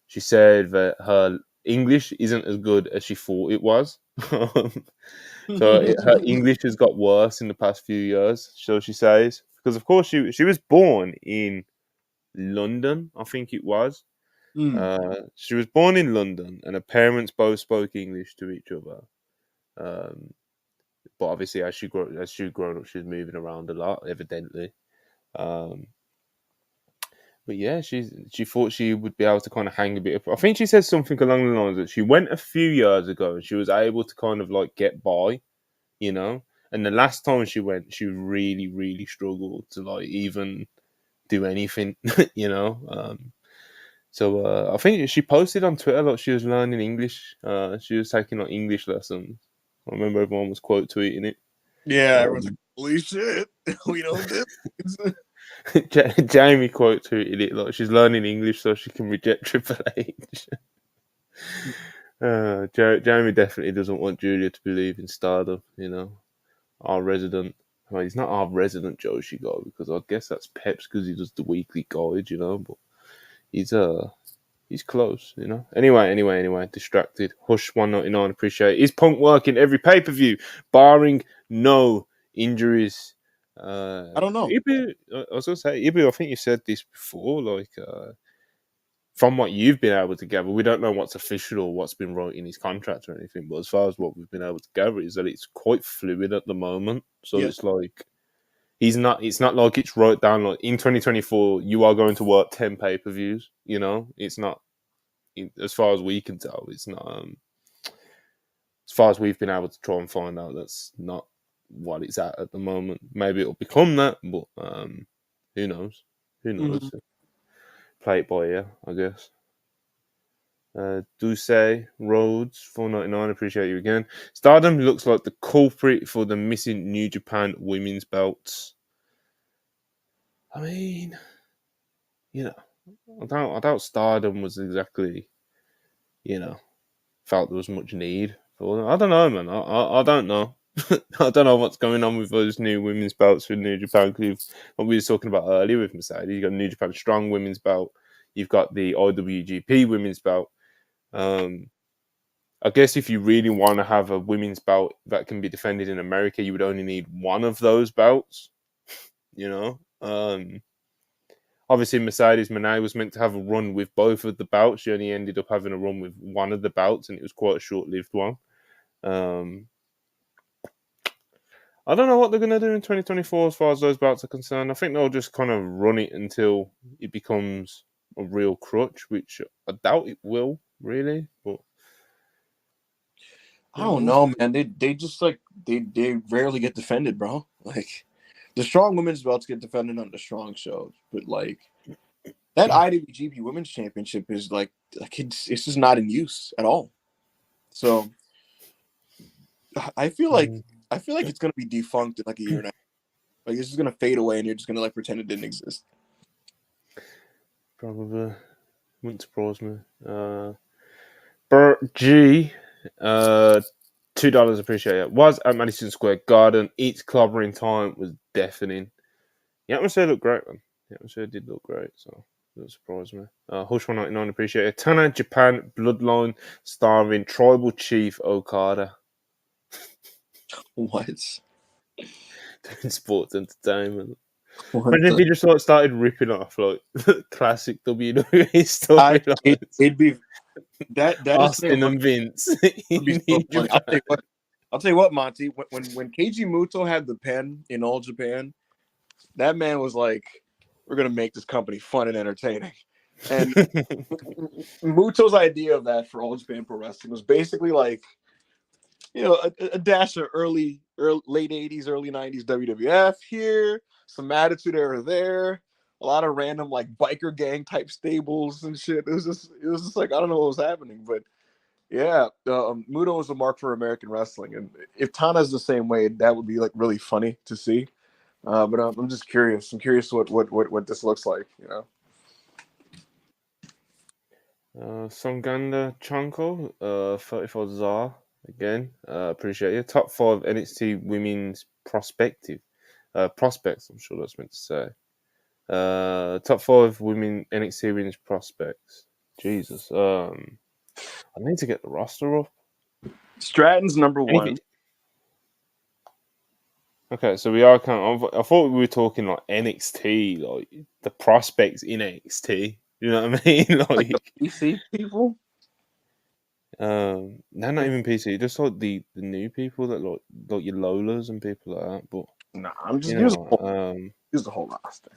Speaker 1: She said that her English isn't as good as she thought it was. Her English has got worse in the past few years, so she says, because of course she was born in London, I think it was.
Speaker 2: Mm,
Speaker 1: She was born in London, and her parents both spoke English to each other. Um, but obviously, as she grown up, she was moving around a lot, evidently. Um, but yeah, she thought she would be able to kind of hang a bit. I think she said something along the lines that she went a few years ago and she was able to kind of like get by, you know. And the last time she went, she really, really struggled to like even do anything, you know. So I think she posted on Twitter like she was learning English. She was taking like English lessons. I remember everyone was quote tweeting it.
Speaker 2: yeah, everyone's like,
Speaker 1: Um,
Speaker 2: holy shit, we don't do this.
Speaker 1: Jamie quote tweeted it like she's learning English so she can reject Triple H. Jamie definitely doesn't want Julia to believe in Stardom. You know, our resident. Well, he's not our resident Joshi guy because I guess that's Peps because he does the weekly guide. You know, but he's he's close. You know. Anyway. Distracted. Hush 199. Appreciate it. Is Punk working every pay per view, barring no injuries?
Speaker 2: I don't know.
Speaker 1: Ibu, I was gonna say Ibu. I think you said this before. Like from what you've been able to gather, we don't know what's official or what's been wrote in his contract or anything. But as far as what we've been able to gather, is that it's quite fluid at the moment. So
Speaker 2: Yeah.
Speaker 1: it's like he's not. It's not like it's wrote down like in 2024 you are going to work 10 pay-per-views. You know, it's not. As far as we can tell, it's not. As far as we've been able to try and find out, that's not what it's at the moment. Maybe it'll become that, but who knows? Who
Speaker 2: Mhm.
Speaker 1: knows? Play it by ear, I guess. Duce Rhodes 499. Appreciate you again. Stardom looks like the culprit for the missing New Japan women's belts. I mean, you know, I doubt Stardom was exactly, you know, felt there was much need for them. I don't know, man. I don't know. I don't know what's going on with those new women's belts for New Japan. Cause what we were talking about earlier with Mercedes, you got New Japan Strong women's belt. You've got the IWGP women's belt. Um, I guess if you really want to have a women's belt that can be defended in America, you would only need one of those belts. You know, obviously Mercedes Moné was meant to have a run with both of the belts. She only ended up having a run with one of the belts, and it was quite a short-lived one. Um, I don't know what they're going to do in 2024 as far as those belts are concerned. I think they'll just kind of run it until it becomes a real crutch, which I doubt it will really. But
Speaker 2: I
Speaker 1: yeah,
Speaker 2: don't
Speaker 1: we'll
Speaker 2: know,
Speaker 1: see.
Speaker 2: man. They just like they rarely get defended, bro. Like the strong women's belts get defended on the strong shows, but like that IWGP Women's Championship is like it's just not in use at all. So I feel like
Speaker 1: Mm,
Speaker 2: I feel like it's gonna be defunct in like a year and a half. Like it's just gonna fade away, and you're just gonna like pretend it didn't exist.
Speaker 1: Probably wouldn't surprise me. Bert G, $2. Appreciate it. Was at Madison Square Garden. Its clobbering time was deafening. The atmosphere looked great, man. The atmosphere did look great, so it doesn't surprise me. Hush 199, appreciate it. Tana Japan Bloodline starring Tribal Chief Okada.
Speaker 2: What?
Speaker 1: Doing sports entertainment.
Speaker 2: What
Speaker 1: Imagine if
Speaker 2: the?
Speaker 1: he just like started ripping off like classic WWE storylines.
Speaker 2: It'd be that is
Speaker 1: Austin and Vince
Speaker 2: would
Speaker 1: in
Speaker 2: be so
Speaker 1: New
Speaker 2: funny. I'll tell you
Speaker 1: Japan.
Speaker 2: what. I'll tell you what, Monty. When Keiji Muto had the pen in All Japan, that man was like, "We're gonna make this company fun and entertaining." And Muto's idea of that for All Japan Pro Wrestling was basically like, a dash of late '80s, early '90s WWF here, some Attitude Era there, a lot of random like biker gang type stables and shit. It was just like I don't know what was happening, but yeah, Muto was a mark for American wrestling, and if Tana's the same way, that would be like really funny to see. But I'm just curious. I'm curious what this looks like.
Speaker 1: Songanda Chanko, 34 Zar again. Appreciate you. Top 5 NXT women's prospects. I'm sure that's meant to say. Top 5 women NXT women's prospects. Jesus. I need to get the roster up.
Speaker 2: Stratton's number
Speaker 1: Anything.
Speaker 2: one.
Speaker 1: Okay, so we are kind of. I thought we were talking like NXT, like the prospects in NXT. You know what I mean?
Speaker 2: Like the
Speaker 1: Like,
Speaker 2: PC people.
Speaker 1: they're not even PC. Just like the new people that like your Lolas and people like that. But
Speaker 2: Nah, I'm just
Speaker 1: you
Speaker 2: use
Speaker 1: know, um,
Speaker 2: the whole roster.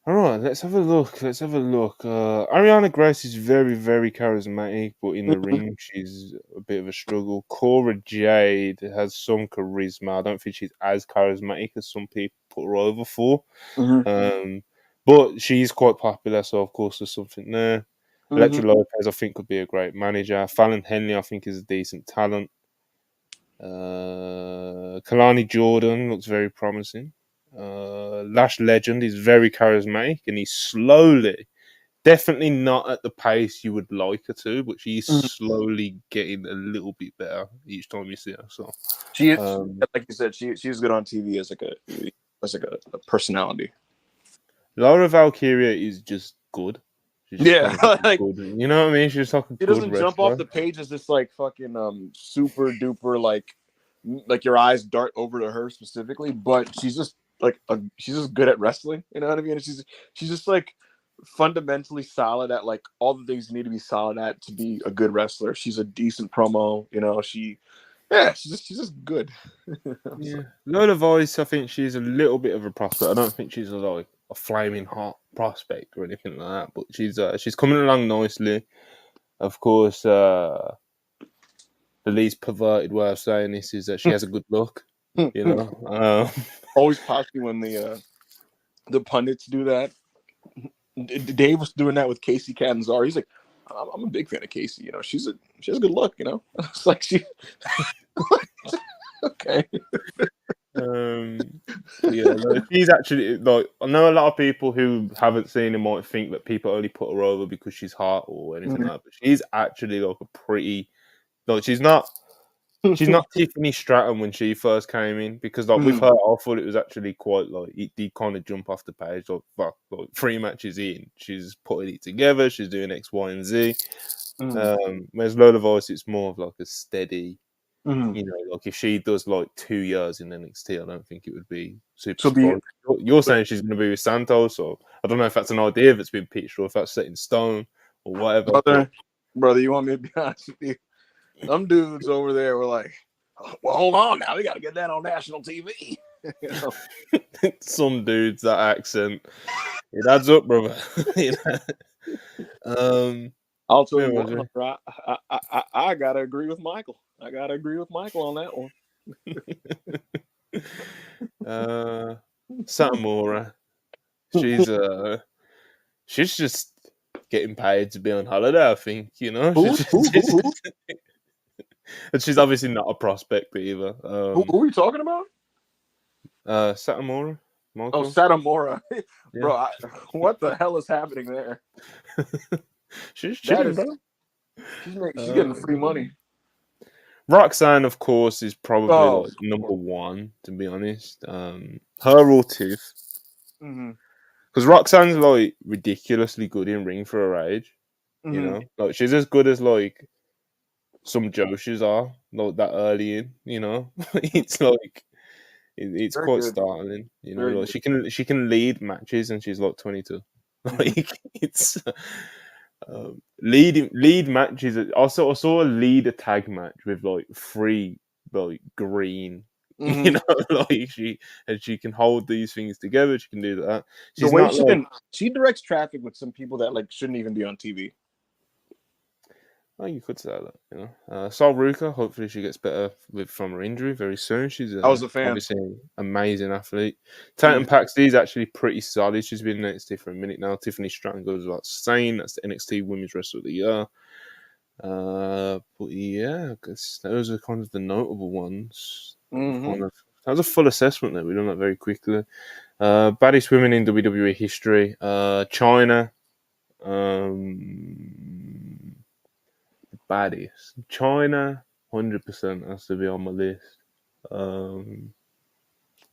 Speaker 1: all right, let's have a look. Ariana Grace is very, very charismatic, but in the ring, she's a bit of a struggle. Cora Jade has some charisma. I don't think she's as charismatic as some people put her over for.
Speaker 2: Mm-hmm.
Speaker 1: But she's quite popular, so of course there's something there.
Speaker 2: Mm-hmm.
Speaker 1: Electra Lopez, I think, could be a great manager. Fallon Henley, I think, is a decent talent. Kalani Jordan looks very promising. Lash Legend is very charismatic, and he's slowly, definitely not at the pace you would like her to, but she's
Speaker 2: Mm-hmm.
Speaker 1: slowly getting a little bit better each time you see her. So,
Speaker 2: She is,
Speaker 1: um,
Speaker 2: like you said, she's good on TV as like a personality.
Speaker 1: Laura Valkyria is just good. She's just
Speaker 2: Yeah,
Speaker 1: kind of like a
Speaker 2: like
Speaker 1: good, you know what I mean? She's just like a
Speaker 2: she
Speaker 1: good
Speaker 2: doesn't jump off
Speaker 1: wrestler.
Speaker 2: the page as this like fucking super duper like your eyes dart over to her specifically, but she's just she's just good at wrestling. You know what I mean? And she's just like fundamentally solid at like all the things you need to be solid at to be a good wrestler. She's a decent promo. She's just good. So,
Speaker 1: Yeah, Lola Voice, I think she's a little bit of a prospect. I don't think she's like a flaming hot prospect or anything like that, but she's coming along nicely. Of course, the least perverted way of saying this is that she has a good look. You know,
Speaker 2: always pops me when the pundits do that. Dave was doing that with Casey Catanzaro. He's like, I'm a big fan of Casey. She has a good look. It's like she okay.
Speaker 1: yeah, like, she's actually like I know a lot of people who haven't seen her might think that people only put her over because she's hot or anything like that, but she's actually like a pretty like she's not Tiffany Stratton when she first came in because like with her I thought it was actually quite like it did kind of jump off the page like fuck like 3 matches in she's putting it together, she's doing X, Y, and Z. Whereas Lola Voice it's more of like a steady. You know, like if she does like 2 years in NXT, I don't think it would be super
Speaker 2: So be
Speaker 1: surprising. You're saying she's going to be with Santos, or I don't know if that's an idea that's been pitched or if that's set in stone or whatever.
Speaker 2: brother, you want me to be honest with you? Some dudes over there were like, well, hold on now, we got to get that on national TV.
Speaker 1: But some dudes, that accent, it adds up, brother. You know?
Speaker 2: I'll tell
Speaker 1: Where
Speaker 2: you
Speaker 1: was
Speaker 2: what, Hunter, I gotta agree with Michael. I gotta agree with Michael on that one.
Speaker 1: Satamura. She's she's just getting paid to be on holiday. I think you know.
Speaker 2: Who?
Speaker 1: And she's obviously not a prospect either.
Speaker 2: Who are you talking about?
Speaker 1: Satamura,
Speaker 2: Oh,
Speaker 1: Michael.
Speaker 2: Satamura.
Speaker 1: Yeah.
Speaker 2: Bro, what the hell is happening there?
Speaker 1: She's
Speaker 2: That
Speaker 1: chilling,
Speaker 2: is,
Speaker 1: bro.
Speaker 2: she's getting free money.
Speaker 1: Roxanne, of course, is probably
Speaker 2: Oh,
Speaker 1: like number one, to be honest. Her or Tiff.
Speaker 2: mm-hmm.
Speaker 1: Because Roxanne's like ridiculously good in ring for her age. You
Speaker 2: Mm-hmm.
Speaker 1: know? Like she's as good as like some Joshis are like that early in. It's like it's
Speaker 2: Very
Speaker 1: quite
Speaker 2: good.
Speaker 1: startling.
Speaker 2: Very
Speaker 1: Like
Speaker 2: good.
Speaker 1: she can lead matches and she's like 22.
Speaker 2: Mhm.
Speaker 1: Like it's lead matches. I saw a lead a tag match with like three like green.
Speaker 2: Mhm.
Speaker 1: Like she can hold these things together. She can do that.
Speaker 2: The
Speaker 1: She's
Speaker 2: way
Speaker 1: not like
Speaker 2: she directs traffic with some people that like shouldn't even be on TV.
Speaker 1: oh, you could say that. Sol Ruka, hopefully she gets better from her injury very soon. She's
Speaker 2: I was a fan.
Speaker 1: obviously an amazing athlete.
Speaker 2: Yeah.
Speaker 1: Tatum Paxley is actually pretty solid. She's been in NXT for a minute now. Tiffany Stratton goes without saying. That's the NXT Women's Wrestler of the Year. But yeah, I guess those are kind of the notable ones.
Speaker 2: Mm-hmm.
Speaker 1: That was a full assessment there. We've done that very quickly. Baddest women in WWE history. China. Baddest. China, 100% has to be on my list. Ibu,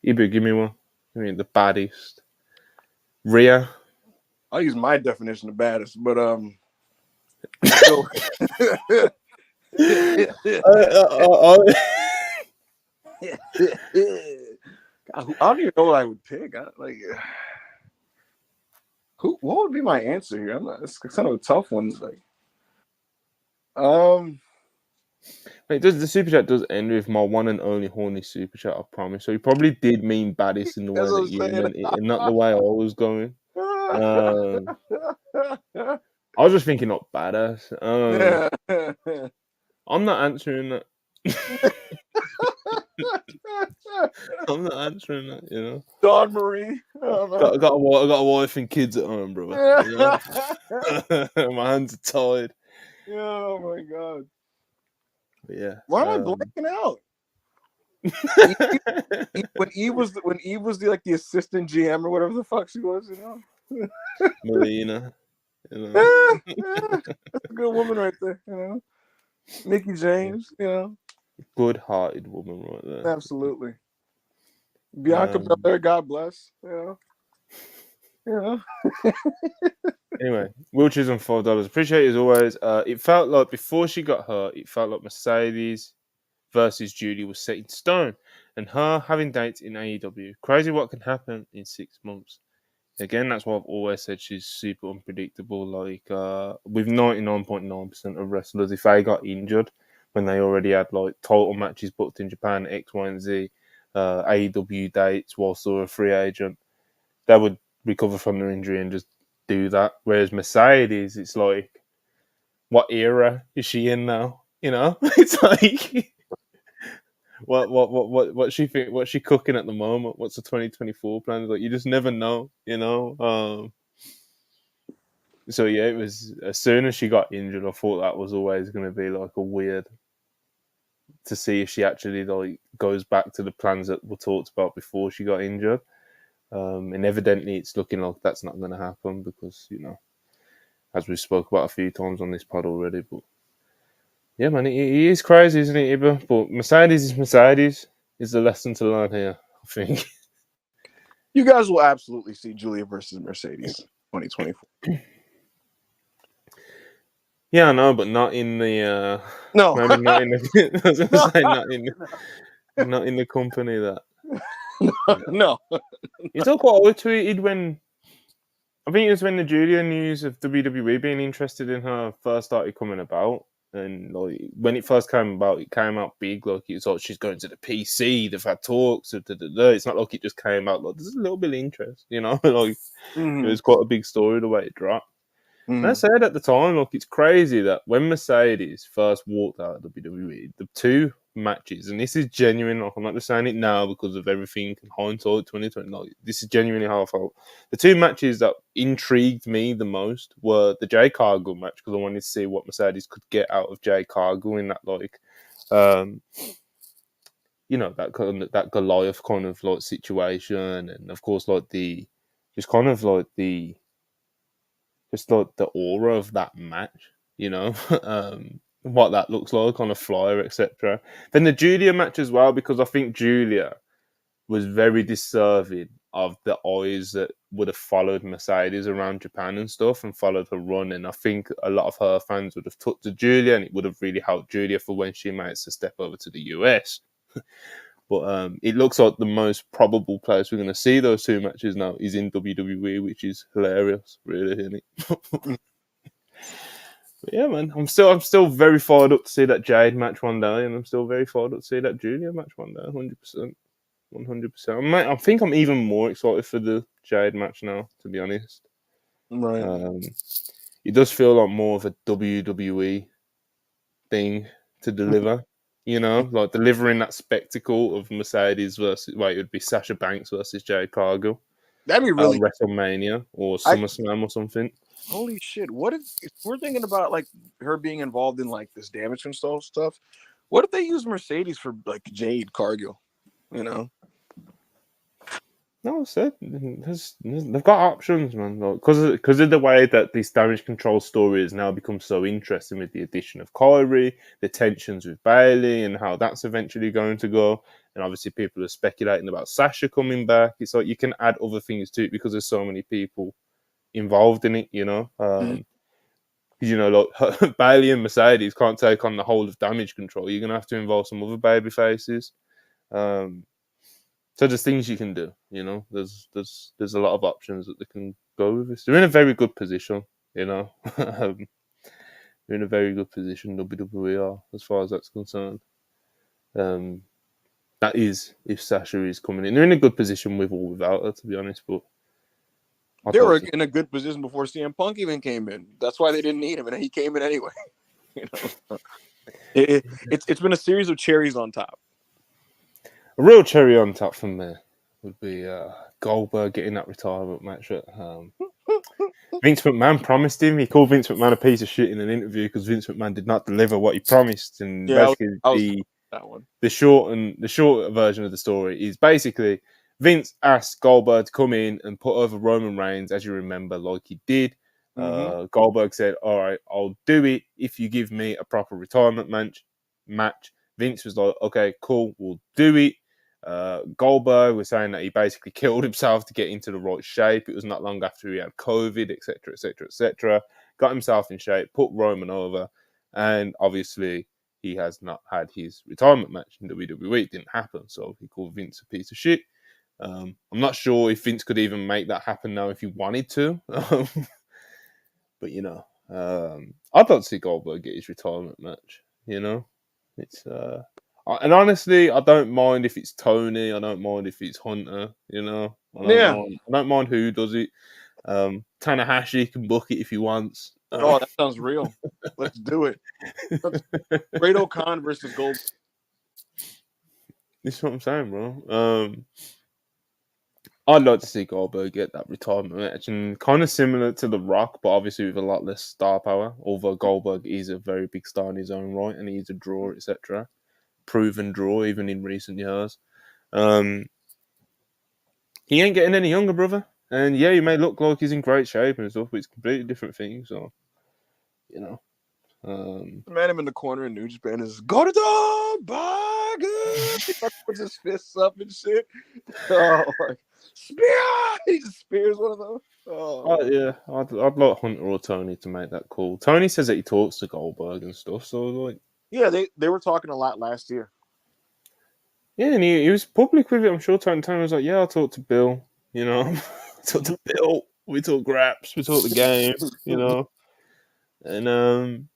Speaker 1: give me one. I mean, the baddest. Rhea.
Speaker 2: I'll use my definition of baddest, but let's go. I don't even know what I would pick. What would be my answer here? It's kind of a tough one.
Speaker 1: Wait, the super chat does end with my one and only horny super chat, I promise. So he probably did mean baddest in the way
Speaker 2: That's what
Speaker 1: that
Speaker 2: I'm
Speaker 1: you
Speaker 2: saying.
Speaker 1: meant it, and not the way I was going. I was just thinking not badass. I'm not answering that. I'm not answering that.
Speaker 2: Dawn Marie.
Speaker 1: I got a wife and kids at home, brother. My hands are tied.
Speaker 2: Oh my god.
Speaker 1: But yeah.
Speaker 2: Why am I blanking out? When Eve was the the assistant GM or whatever the fuck she was,
Speaker 1: Melina.
Speaker 2: That's a good woman right there, Mickey James,
Speaker 1: Good-hearted woman right there.
Speaker 2: Absolutely. Bianca Belair, God bless,
Speaker 1: Anyway, wheelchairs on $5. Appreciate it as always. It felt like before she got hurt, it felt like Mercedes versus Judy was set in stone, and her having dates in AEW. Crazy what can happen in 6 months. Again, that's what I've always said. She's super unpredictable. Like with 99.9% of wrestlers, if they got injured when they already had like total matches booked in Japan, X, Y, and Z, AEW dates whilst they were a free agent, they would recover from their injury and just do that. Whereas Mercedes, it's like, what era is she in now? It's like, what she think? What's she cooking at the moment? What's the 2024 plans? Like, you just never know. So yeah, it was as soon as she got injured, I thought that was always going to be like a weird to see if she actually like goes back to the plans that were talked about before she got injured. And evidently, it's looking like that's not going to happen because as we spoke about a few times on this pod already. But yeah, man, he is crazy, isn't he, Iba? But Mercedes is Mercedes. Is the lesson to learn here, I think.
Speaker 2: You guys will absolutely see Julia versus Mercedes 2024.
Speaker 1: Yeah, I know, but not in the.
Speaker 2: No,
Speaker 1: maybe not in the. I was going to say
Speaker 2: no.
Speaker 1: not in the company that.
Speaker 2: No.
Speaker 1: You talk what I tweeted when. I think it was when the Julia news of WWE being interested in her first started coming about. And like when it first came about, it came out big. Like it's like she's going to the PC. They've had talks. It's not like it just came out like there's a little bit of interest, like it was quite a big story the way it dropped. And I said at the time, look, it's crazy that when Mercedes first walked out of WWE, the two matches, and this is genuine, like I'm not just saying it now because of everything in hindsight 2020, like this is genuinely how I felt. The two matches that intrigued me the most were the Jay Cargill match because I wanted to see what Mercedes could get out of Jay Cargill in that that Goliath kind of like situation, and of course like the aura of that match, what that looks like on a flyer, etc. Then the Julia match as well, because I think Julia was very deserving of the eyes that would have followed Mercedes around Japan and stuff and followed her run. And I think a lot of her fans would have took to Julia, and it would have really helped Julia for when she makes a step over to the US. But it looks like the most probable place we're going to see those two matches now is in WWE, which is hilarious, really, isn't it? But yeah, man, I'm still very fired up to see that Jade match one day, and I'm still very fired up to see that Julia match one day, 100%. 100%. I think I'm even more excited for the Jade match now, to be honest.
Speaker 2: Right.
Speaker 1: It does feel like more of a WWE thing to deliver, like delivering that spectacle of Mercedes versus, it would be Sasha Banks versus Jade Cargill
Speaker 2: That'd be
Speaker 1: at
Speaker 2: really.
Speaker 1: WrestleMania or SummerSlam or something.
Speaker 2: Holy shit! What if we're thinking about like her being involved in like this damage control stuff? What if they use Mercedes for like Jade Cargill? You know?
Speaker 1: No, I said they've got options, man. Because of the way that this damage control story has now become so interesting with the addition of Kyrie, the tensions with Bailey, and how that's eventually going to go. And obviously, people are speculating about Sasha coming back. It's like you can add other things to it because there's so many people involved in it. Like Bailey and Mercedes can't take on the whole of damage control. You're gonna have to involve some other baby faces. So there's things you can do, There's a lot of options that they can go with this. They're in a very good position, They're in a very good position, WWE are, as far as that's concerned. That is, if Sasha is coming in. They're in a good position with or without her, to be honest, but
Speaker 2: They were in a good position before CM Punk even came in. That's why they didn't need him, and he came in anyway. It's been a series of cherries on top.
Speaker 1: A real cherry on top for me would be Goldberg getting that retirement match at Vince McMahon promised him. He called Vince McMahon a piece of shit in an interview because Vince McMahon did not deliver what he promised. And basically, the short version of the story is basically Vince asked Goldberg to come in and put over Roman Reigns, as you remember, like he did. Goldberg said, "All right, I'll do it if you give me a proper retirement match." Vince was like, "Okay, cool, we'll do it." Goldberg was saying that he basically killed himself to get into the right shape. It was not long after he had COVID, etc., etc., etc. Got himself in shape, put Roman over, and obviously he has not had his retirement match in WWE. It didn't happen, so he called Vince a piece of shit. I'm not sure if Vince could even make that happen now if he wanted to. But I'd like to see Goldberg get his retirement match. It's and honestly, I don't mind if it's Tony. I don't mind if it's Hunter. I don't mind who does it. Tanahashi can book it if he wants.
Speaker 2: Oh, that sounds real. Let's do it. Great O'Con versus Gold.
Speaker 1: That's what I'm saying, bro. I'd like to see Goldberg get that retirement match, and kind of similar to The Rock, but obviously with a lot less star power. Although Goldberg is a very big star in his own right, and he's a draw, etc. Proven draw, even in recent years. He ain't getting any younger, brother. And yeah, he may look like he's in great shape and stuff, but it's a completely different thing. So,
Speaker 2: Man, him in the corner in New Japan is go to the bag. He puts his fists up and shit. Oh, like, spear! He just spears one of them. Oh
Speaker 1: yeah, I'd like Hunter or Tony to make that call. Tony says that he talks to Goldberg and stuff, so like,
Speaker 2: yeah, they were talking a lot last year.
Speaker 1: Yeah, and he was public with it. I'm sure Tony was like, "Yeah, I talked to Bill. I talked to Bill. We talk graps. We talk the game. And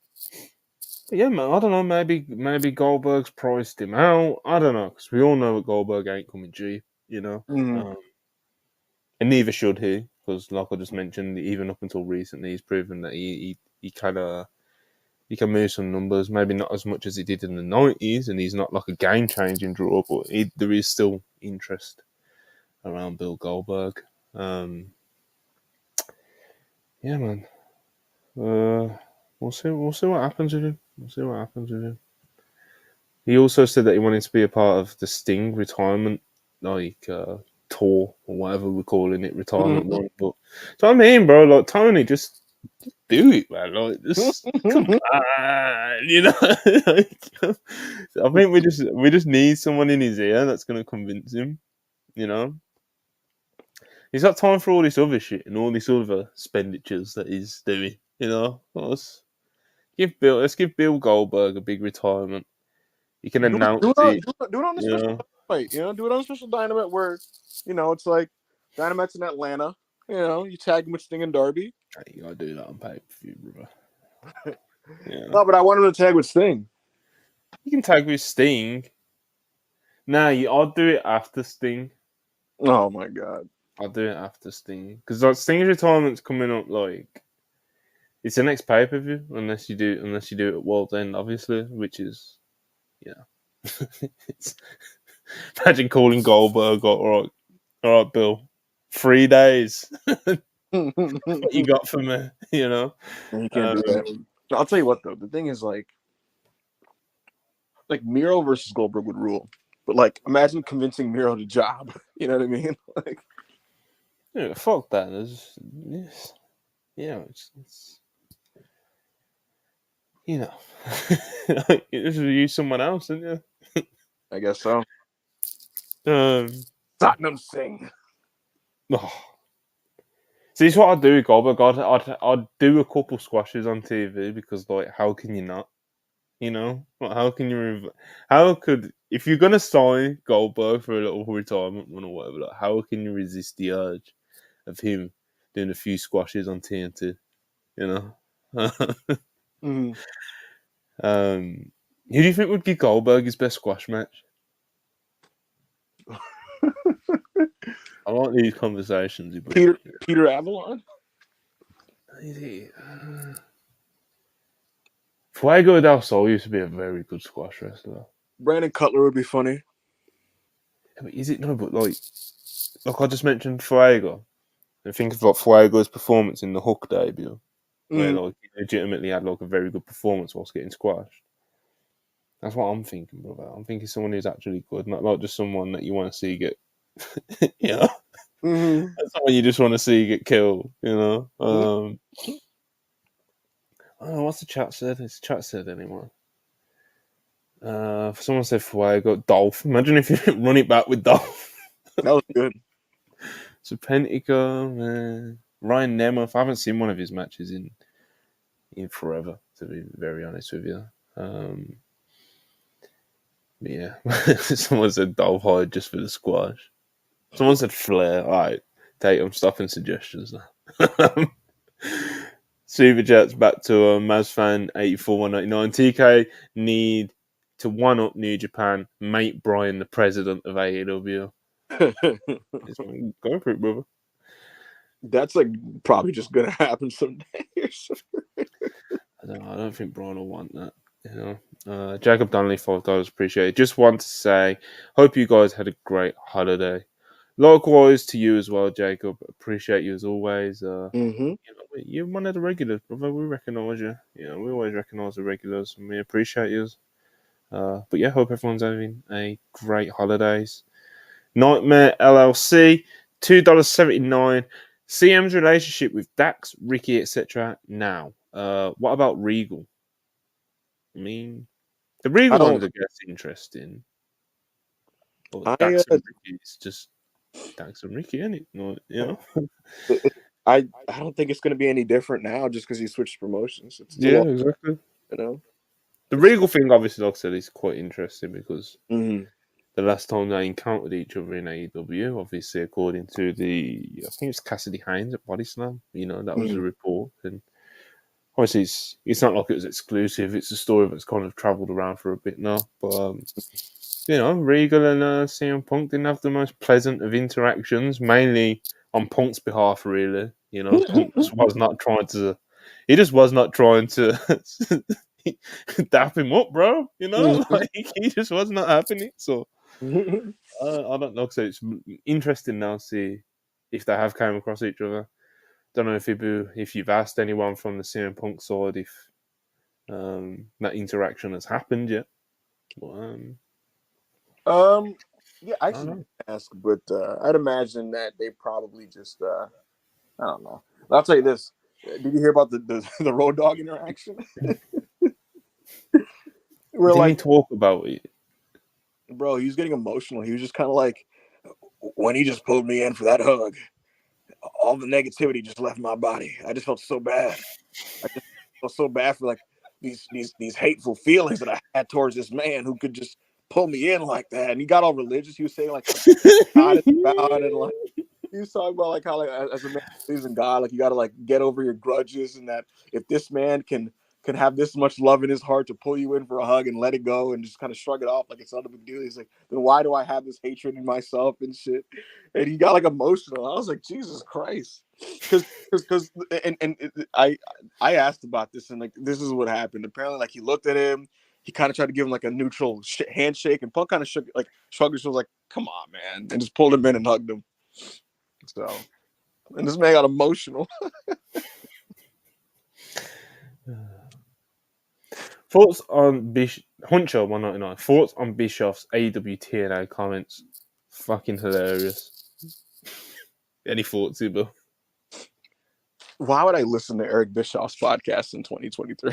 Speaker 1: yeah, man. I don't know. Maybe Goldberg's priced him out. I don't know, because we all know that Goldberg ain't coming cheap. And neither should he, because like I just mentioned, even up until recently, he's proven that he can move some numbers. Maybe not as much as he did in the 90s, and he's not like a game changing draw, but there is still interest around Bill Goldberg. Yeah, man. We'll see what happens with him. He also said that he wanted to be a part of the Sting retirement, tour or whatever we're calling it, retirement run. But so I mean, bro, like Tony, just do it, man. Like, just come on, I think we just need someone in his ear that's gonna convince him, He's got time for all this other shit and all this other expenditures that he's doing. Let's give Bill Goldberg a big retirement. He can announce it.
Speaker 2: Do it on the special fight. Do it on a special Dynamite where, it's like Dynamite's in Atlanta. You tag him with Sting and Darby.
Speaker 1: You gotta do that on pay per view, brother.
Speaker 2: No, but I want him to tag with Sting.
Speaker 1: You can tag with Sting. Nah, I'll do it after Sting.
Speaker 2: Oh my god.
Speaker 1: I'll do it after Sting because Sting's retirement's coming up. It's the next pay per view unless you do it at World's End, obviously, which is imagine calling Goldberg. All right, Bill. 3 days. What you got for me?
Speaker 2: You can't do that. I'll tell you what though. The thing is like Miro versus Goldberg would rule. But imagine convincing Miro to job. You know what I mean?
Speaker 1: Fuck that. It's you just use someone else, didn't you?
Speaker 2: I guess so. Satnam Singh.
Speaker 1: Oh. See, it's what I'd do with Goldberg. I'd do a couple squashes on TV because, how can you not? How can you? If you're gonna sign Goldberg for a little retirement run or whatever, how can you resist the urge of him doing a few squashes on TNT?
Speaker 2: Mm-hmm.
Speaker 1: Who do you think would give Goldberg his best squash match? I like these conversations.
Speaker 2: Peter Avalon?
Speaker 1: Fuego del Sol used to be a very good squash wrestler.
Speaker 2: Brandon Cutler would be funny.
Speaker 1: Yeah, but is it? No, but like I just mentioned Fuego. And think of Fuego's performance in the Hook debut, where he legitimately had a very good performance whilst getting squashed. That's what I'm thinking, brother. I'm thinking someone who's actually good, not just someone that you want to see get,
Speaker 2: Mm-hmm.
Speaker 1: That's someone you just want to see get killed, I don't know, what's the chat said? Is the chat said anymore? Someone said Fuego, Dolph. Imagine if you run it back with Dolph.
Speaker 2: That was good.
Speaker 1: So Pentico, Ryan Nemeth. I haven't seen one of his matches in forever, to be very honest with you. Yeah. Someone said Dolph Hyde just for the squash. Someone said Flair. All right, I'm stopping suggestions now. Super Jets back to Mazfan 84-199. TK need to one up New Japan. Mate Brian, the president of AEW. Go for it, brother.
Speaker 2: That's probably just gonna happen someday.
Speaker 1: I don't think Brian will want that. Jacob Donnelly, $5, appreciate it. Just want to say, hope you guys had a great holiday. Likewise to you as well, Jacob. Appreciate you as always. You're one of the regulars, brother. We recognise you. We always recognise the regulars, and we appreciate you. But yeah, hope everyone's having a great holidays. Nightmare LLC, $2.79. CM's relationship with Dax, Ricky, etc. Now, what about Regal? I mean, the Regal ones, I guess, interesting. But Dax and Ricky is just Dax and Ricky, isn't it?
Speaker 2: I don't think it's going to be any different now just because he switched promotions.
Speaker 1: Exactly. The Regal thing, obviously, like I said, is quite interesting because the last time they encountered each other in AEW, obviously, according to I think it's Cassidy Haynes at Body Slam, that was the report. And obviously, it's not like it was exclusive. It's a story that's kind of travelled around for a bit now. But, Regal and CM Punk didn't have the most pleasant of interactions, mainly on Punk's behalf, really. Punk just was not trying to... He just was not trying to dap him up, bro. He just was not having it. So, I don't know. So it's interesting now to see if they have come across each other. Don't know if you've asked anyone from the CM Punk side if that interaction has happened yet. But,
Speaker 2: yeah, I should ask, but I'd imagine that they probably just I don't know. I'll tell you this: did you hear about the Road Dogg interaction?
Speaker 1: Didn't he talk about it?
Speaker 2: Bro, he was getting emotional. He was just kind of like, when he just pulled me in for that hug. all the negativity just left my body. I just felt so bad. I just felt so bad for like these hateful feelings that I had towards this man who could just pull me in like that. And he got all religious. He was saying like God is about, and like he was talking about like how like as a man believes in God, like you got to like get over your grudges, and that if this man can have this much love in his heart to pull you in for a hug and let it go and just kind of shrug it off like it's not a big deal. He's like, then why do I have this hatred in myself and shit? And he got like emotional. I was like, Jesus Christ, because and I asked about this, and like this is what happened. Apparently, like he looked at him. He kind of tried to give him like a neutral handshake, and Punk kind of shrugged his shoulders, like, "Come on, man," and just pulled him in and hugged him. So, and this man got emotional.
Speaker 1: Thoughts on Huncho 199. Thoughts on Bischoff's AEW TNA comments? Fucking hilarious. Any thoughts, Ubo?
Speaker 2: Why would I listen to Eric Bischoff's podcast in 2023?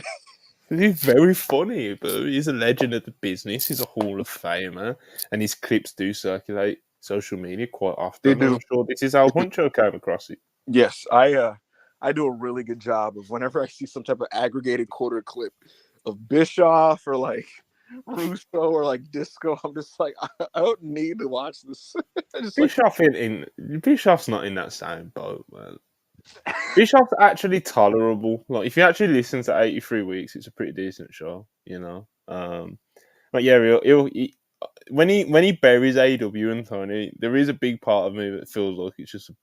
Speaker 1: He's very funny, but he's a legend of the business. He's a Hall of Famer, and his clips do circulate social media quite often.
Speaker 2: They do.
Speaker 1: I'm sure this is how Huncho came across it.
Speaker 2: Yes, I do a really good job of whenever I see some type of aggregated quarter clip of Bischoff or like Russo or like Disco, I'm just like, I don't need to watch this.
Speaker 1: Bischoff Bischoff's not in that same boat, man. Bischoff's actually tolerable. Like if you actually listen to 83 Weeks, it's a pretty decent show, you know. But yeah, when he buries AEW and Tony, there is a big part of me that feels like it's just a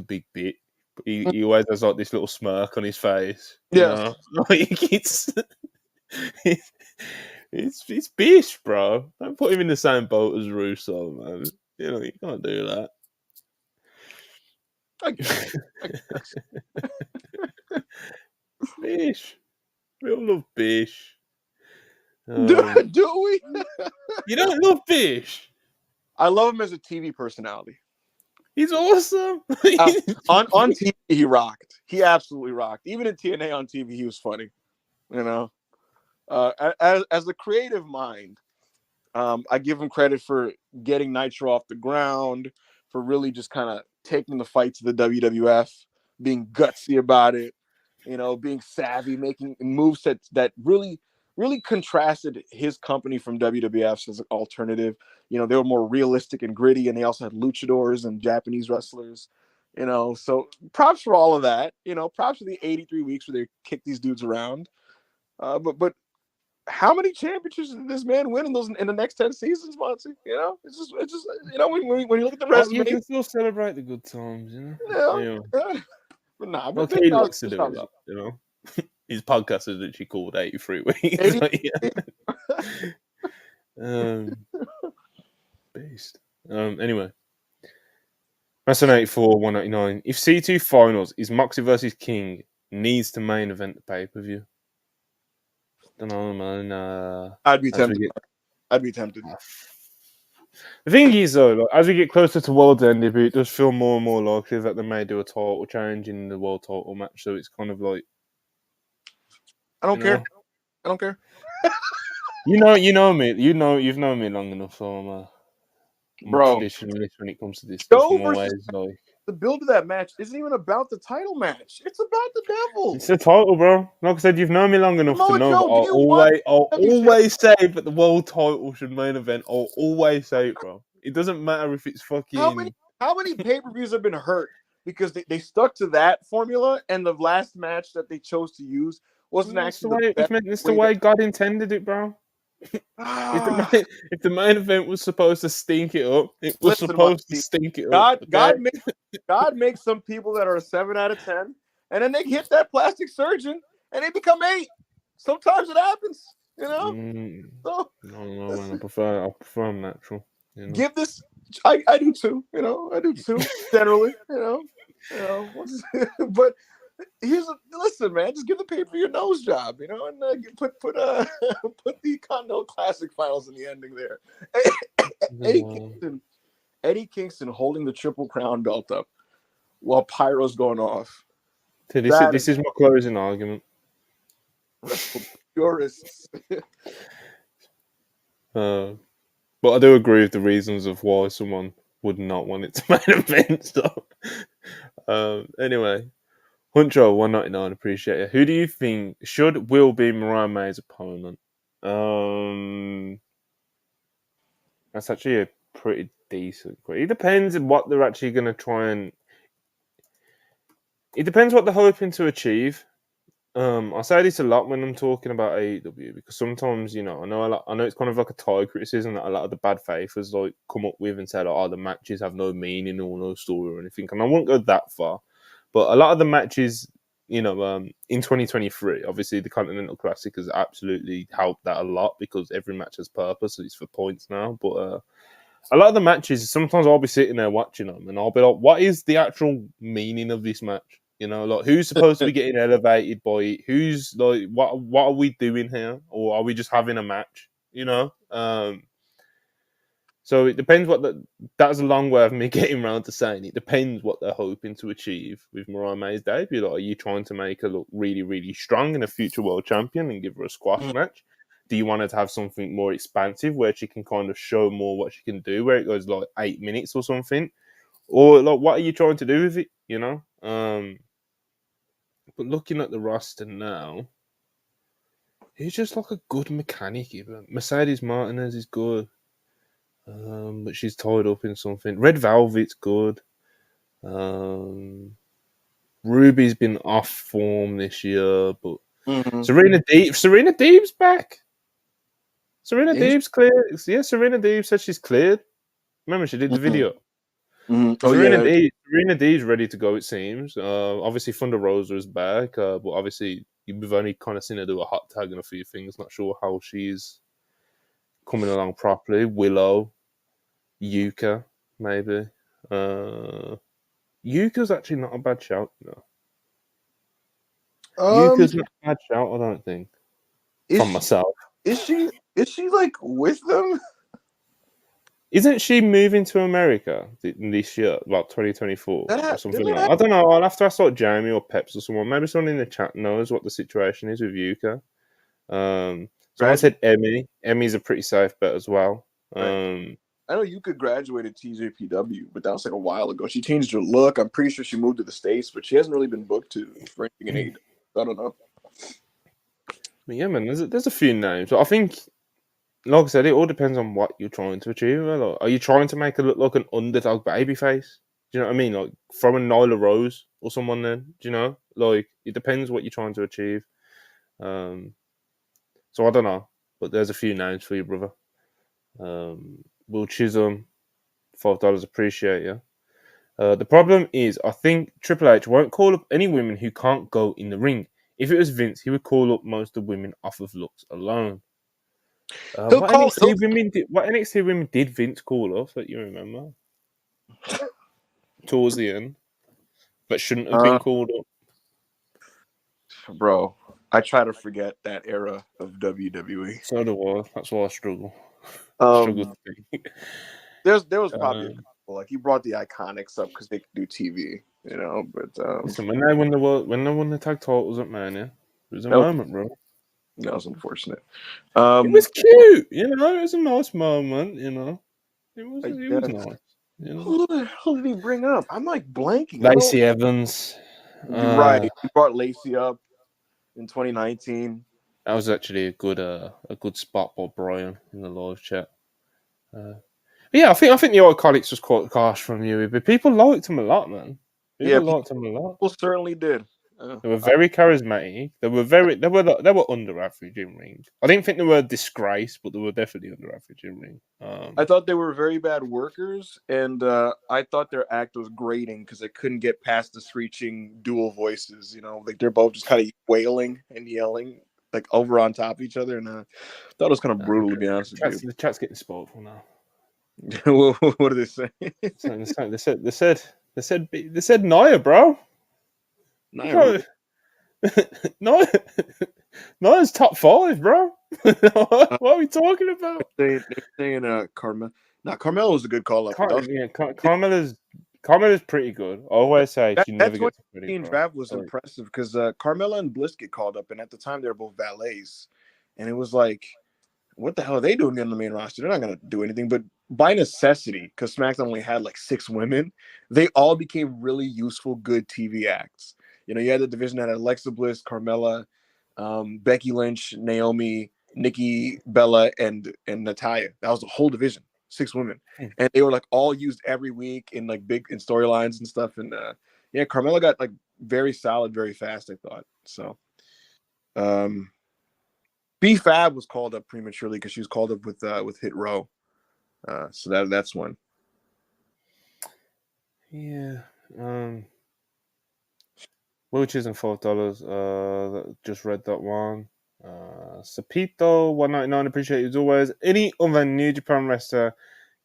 Speaker 1: big bit. But he always has like this little smirk on his face, you
Speaker 2: Yes.
Speaker 1: know. Like it's Bish, bro. Don't put him in the same boat as Russo, man. You know, you can't do that.
Speaker 2: I guess.
Speaker 1: Bish. We all love Bish.
Speaker 2: Do we?
Speaker 1: You don't love Bish?
Speaker 2: I love him as a TV personality.
Speaker 1: He's awesome.
Speaker 2: On TV, he rocked. He absolutely rocked. Even in TNA on TV, he was funny. You know, as a creative mind, I give him credit for getting Nitro off the ground, for really just kind of taking the fight to the WWF, being gutsy about it, you know, being savvy, making moves that really, really contrasted his company from WWF's as an alternative. You know, they were more realistic and gritty, and they also had luchadors and Japanese wrestlers, you know. So props for all of that. You know, props for the 83 weeks where they kicked these dudes around. But how many championships did this man win in the next 10 seasons, Monty? You know, it's just you know when you look at the resume,
Speaker 1: you can still celebrate the good times, you know.
Speaker 2: Yeah. But nah,
Speaker 1: Well,
Speaker 2: but
Speaker 1: he likes to do it, you know. His podcast is literally called 83 Weeks. Beast. Anyway, WrestleMania 84 199. If C2 Finals is Moxley versus King, needs to main event the pay per view. Don't know, man.
Speaker 2: I'd be tempted.
Speaker 1: The thing is, though, like, as we get closer to World's End, it does feel more and more likely that they may do a title change in the world title match. So it's kind of like,
Speaker 2: I don't care. I don't care.
Speaker 1: You know me. You've known me long enough, so I'm a traditionalist when it comes to this stuff. I'm always like,
Speaker 2: the build of that match isn't even about the title match. It's about the devil.
Speaker 1: It's the title, bro. Like I said, you've known me long enough to know. I'll always say that the world title should main event. I'll always say it, bro. It doesn't matter if it's fucking.
Speaker 2: How many pay-per-views have been hurt because they stuck to that formula, and the last match that they chose to use wasn't actually
Speaker 1: it's the way God intended it, bro. If the main event was supposed to stink it up, it was supposed to stink it up.
Speaker 2: Okay? God makes some people that are a 7 out of 10, and then they hit that plastic surgeon and they become 8. Sometimes it happens, you know. So
Speaker 1: no, man. I prefer natural. You know?
Speaker 2: Give this. I do too. You know, I do too. Generally, you know. But listen, man. Just give the pay-per-view nose job, you know, and put the Continental Classic finals in the ending there. Eddie Kingston holding the Triple Crown belt up while Pyro's going off.
Speaker 1: This is my closing argument.
Speaker 2: Purists.
Speaker 1: But I do agree with the reasons of why someone would not want it to main event. So, anyway, Huncho 199, appreciate it. Who do you think will be Mariah May's opponent? That's actually a pretty decent question. It depends on what they're actually going to try and. It depends what they're hoping to achieve. I say this a lot when I'm talking about AEW because sometimes, I know a lot, I know it's kind of like a tie criticism that a lot of the bad faithers like come up with and say, like, "Oh, the matches have no meaning or no story or anything," and I won't go that far. But a lot of the matches, in 2023, obviously the Continental Classic has absolutely helped that a lot because every match has purpose. So it's for points now, but. A lot of the matches, sometimes I'll be sitting there watching them, and I'll be like, "What is the actual meaning of this match?" Like who's supposed to be getting elevated by it? Who's like, what are we doing here, or are we just having a match? So it depends that's a long way of me getting around to saying it depends what they're hoping to achieve with Mariah May's debut. Like, are you trying to make her look really, really strong and a future world champion and give her a squash match? Do you want her to have something more expansive where she can kind of show more what she can do, where it goes like 8 minutes or something? Or like, what are you trying to do with it? But looking at the roster now, he's just like a good mechanic. Even Mercedes Martinez is good. But she's tied up in something. Red Velvet's good. Ruby's been off form this year, but Serena Deeb's back. Serena Deeb's cleared. Yeah, Serena Deeb said she's cleared. Remember, she did the video.
Speaker 2: Oh,
Speaker 1: Serena Deeb's ready to go, it seems. Obviously, Thunder Rosa is back, but obviously, we've only kind of seen her do a hot tag and a few things. Not sure how she's coming along properly. Willow. Yuka, maybe. Yuka's actually not a bad shout, no. Yuka's not a bad shout, I don't think. From myself.
Speaker 2: Is she like with them?
Speaker 1: Isn't she moving to America this year, like 2024 or something like that? I don't know. I'll have to ask like Jamie or Peps or someone. Maybe someone in the chat knows what the situation is with Yuka. Someone said Emmy. Emmy's a pretty safe bet as well.
Speaker 2: Right. I know Yuka graduated TJPW, but that was like a while ago. She changed her look. I'm pretty sure she moved to the States, but she hasn't really been booked for anything in AEW. I don't know.
Speaker 1: But yeah, man, there's a few names. But I think, like I said, it all depends on what you're trying to achieve. Like, are you trying to make her look like an underdog babyface? Do you know what I mean? Like from a Nyla Rose or someone then? Do you know? Like, it depends what you're trying to achieve. So I don't know. But there's a few names for you, brother. Will Chisholm, $5, appreciate you. The problem is, I think Triple H won't call up any women who can't go in the ring. If it was Vince, he would call up most of the women off of looks alone. What NXT women did Vince call up that you remember? Towards the end. That shouldn't have been called up.
Speaker 2: Bro, I try to forget that era of WWE.
Speaker 1: So do I. That's why I struggle.
Speaker 2: To think. There was probably a couple. Like, you brought the Iconics up because they could do TV, but
Speaker 1: listen, when they won the tag titles at Mania, it was a moment, bro.
Speaker 2: That was unfortunate.
Speaker 1: It was cute, it was a nice moment, It was nice.
Speaker 2: Who the hell did he bring up? I'm like blanking.
Speaker 1: Lacey Evans.
Speaker 2: Right. He brought Lacey up in 2019.
Speaker 1: That was actually a good spot by Brian in the live chat. Yeah, I think the Iconics was quite harsh from you, but people liked him a lot, man. People liked him a lot.
Speaker 2: People certainly did.
Speaker 1: They were very charismatic. They were under average in ring. I didn't think they were a disgrace, but they were definitely under average in ring.
Speaker 2: I thought they were very bad workers, and I thought their act was grating because they couldn't get past the screeching dual voices. Like they're both just kind of wailing and yelling like over on top of each other, and I thought it was kind of brutal, to be honest with you.
Speaker 1: The chat's getting spiteful now.
Speaker 2: What do they say?
Speaker 1: They said Nia, bro.
Speaker 2: Nia.
Speaker 1: Nia's top 5, bro. What are we talking about?
Speaker 2: They're saying Carmella. Carmella was a good call up.
Speaker 1: Carmella's pretty good. I always say she never gets a pretty
Speaker 2: draft was impressive because Carmella and Bliss get called up, and at the time they were both valets, and it was like, what the hell are they doing on the main roster? They're not going to do anything. But by necessity, because SmackDown only had like 6 women, they all became really useful, good TV acts. You know, you had the division that had Alexa Bliss, Carmella, Becky Lynch, Naomi, Nikki, Bella, and Natalya. That was the whole division, 6 women. And they were like all used every week in like big in storylines and stuff. And yeah, Carmella got like very solid, very fast, I thought. So B Fab was called up prematurely because she was called up with Hit Row. So that's one.
Speaker 1: Yeah. Wheelchairs and $5. Just read that one. Sapito 199. Appreciate it as always. Any other New Japan wrestler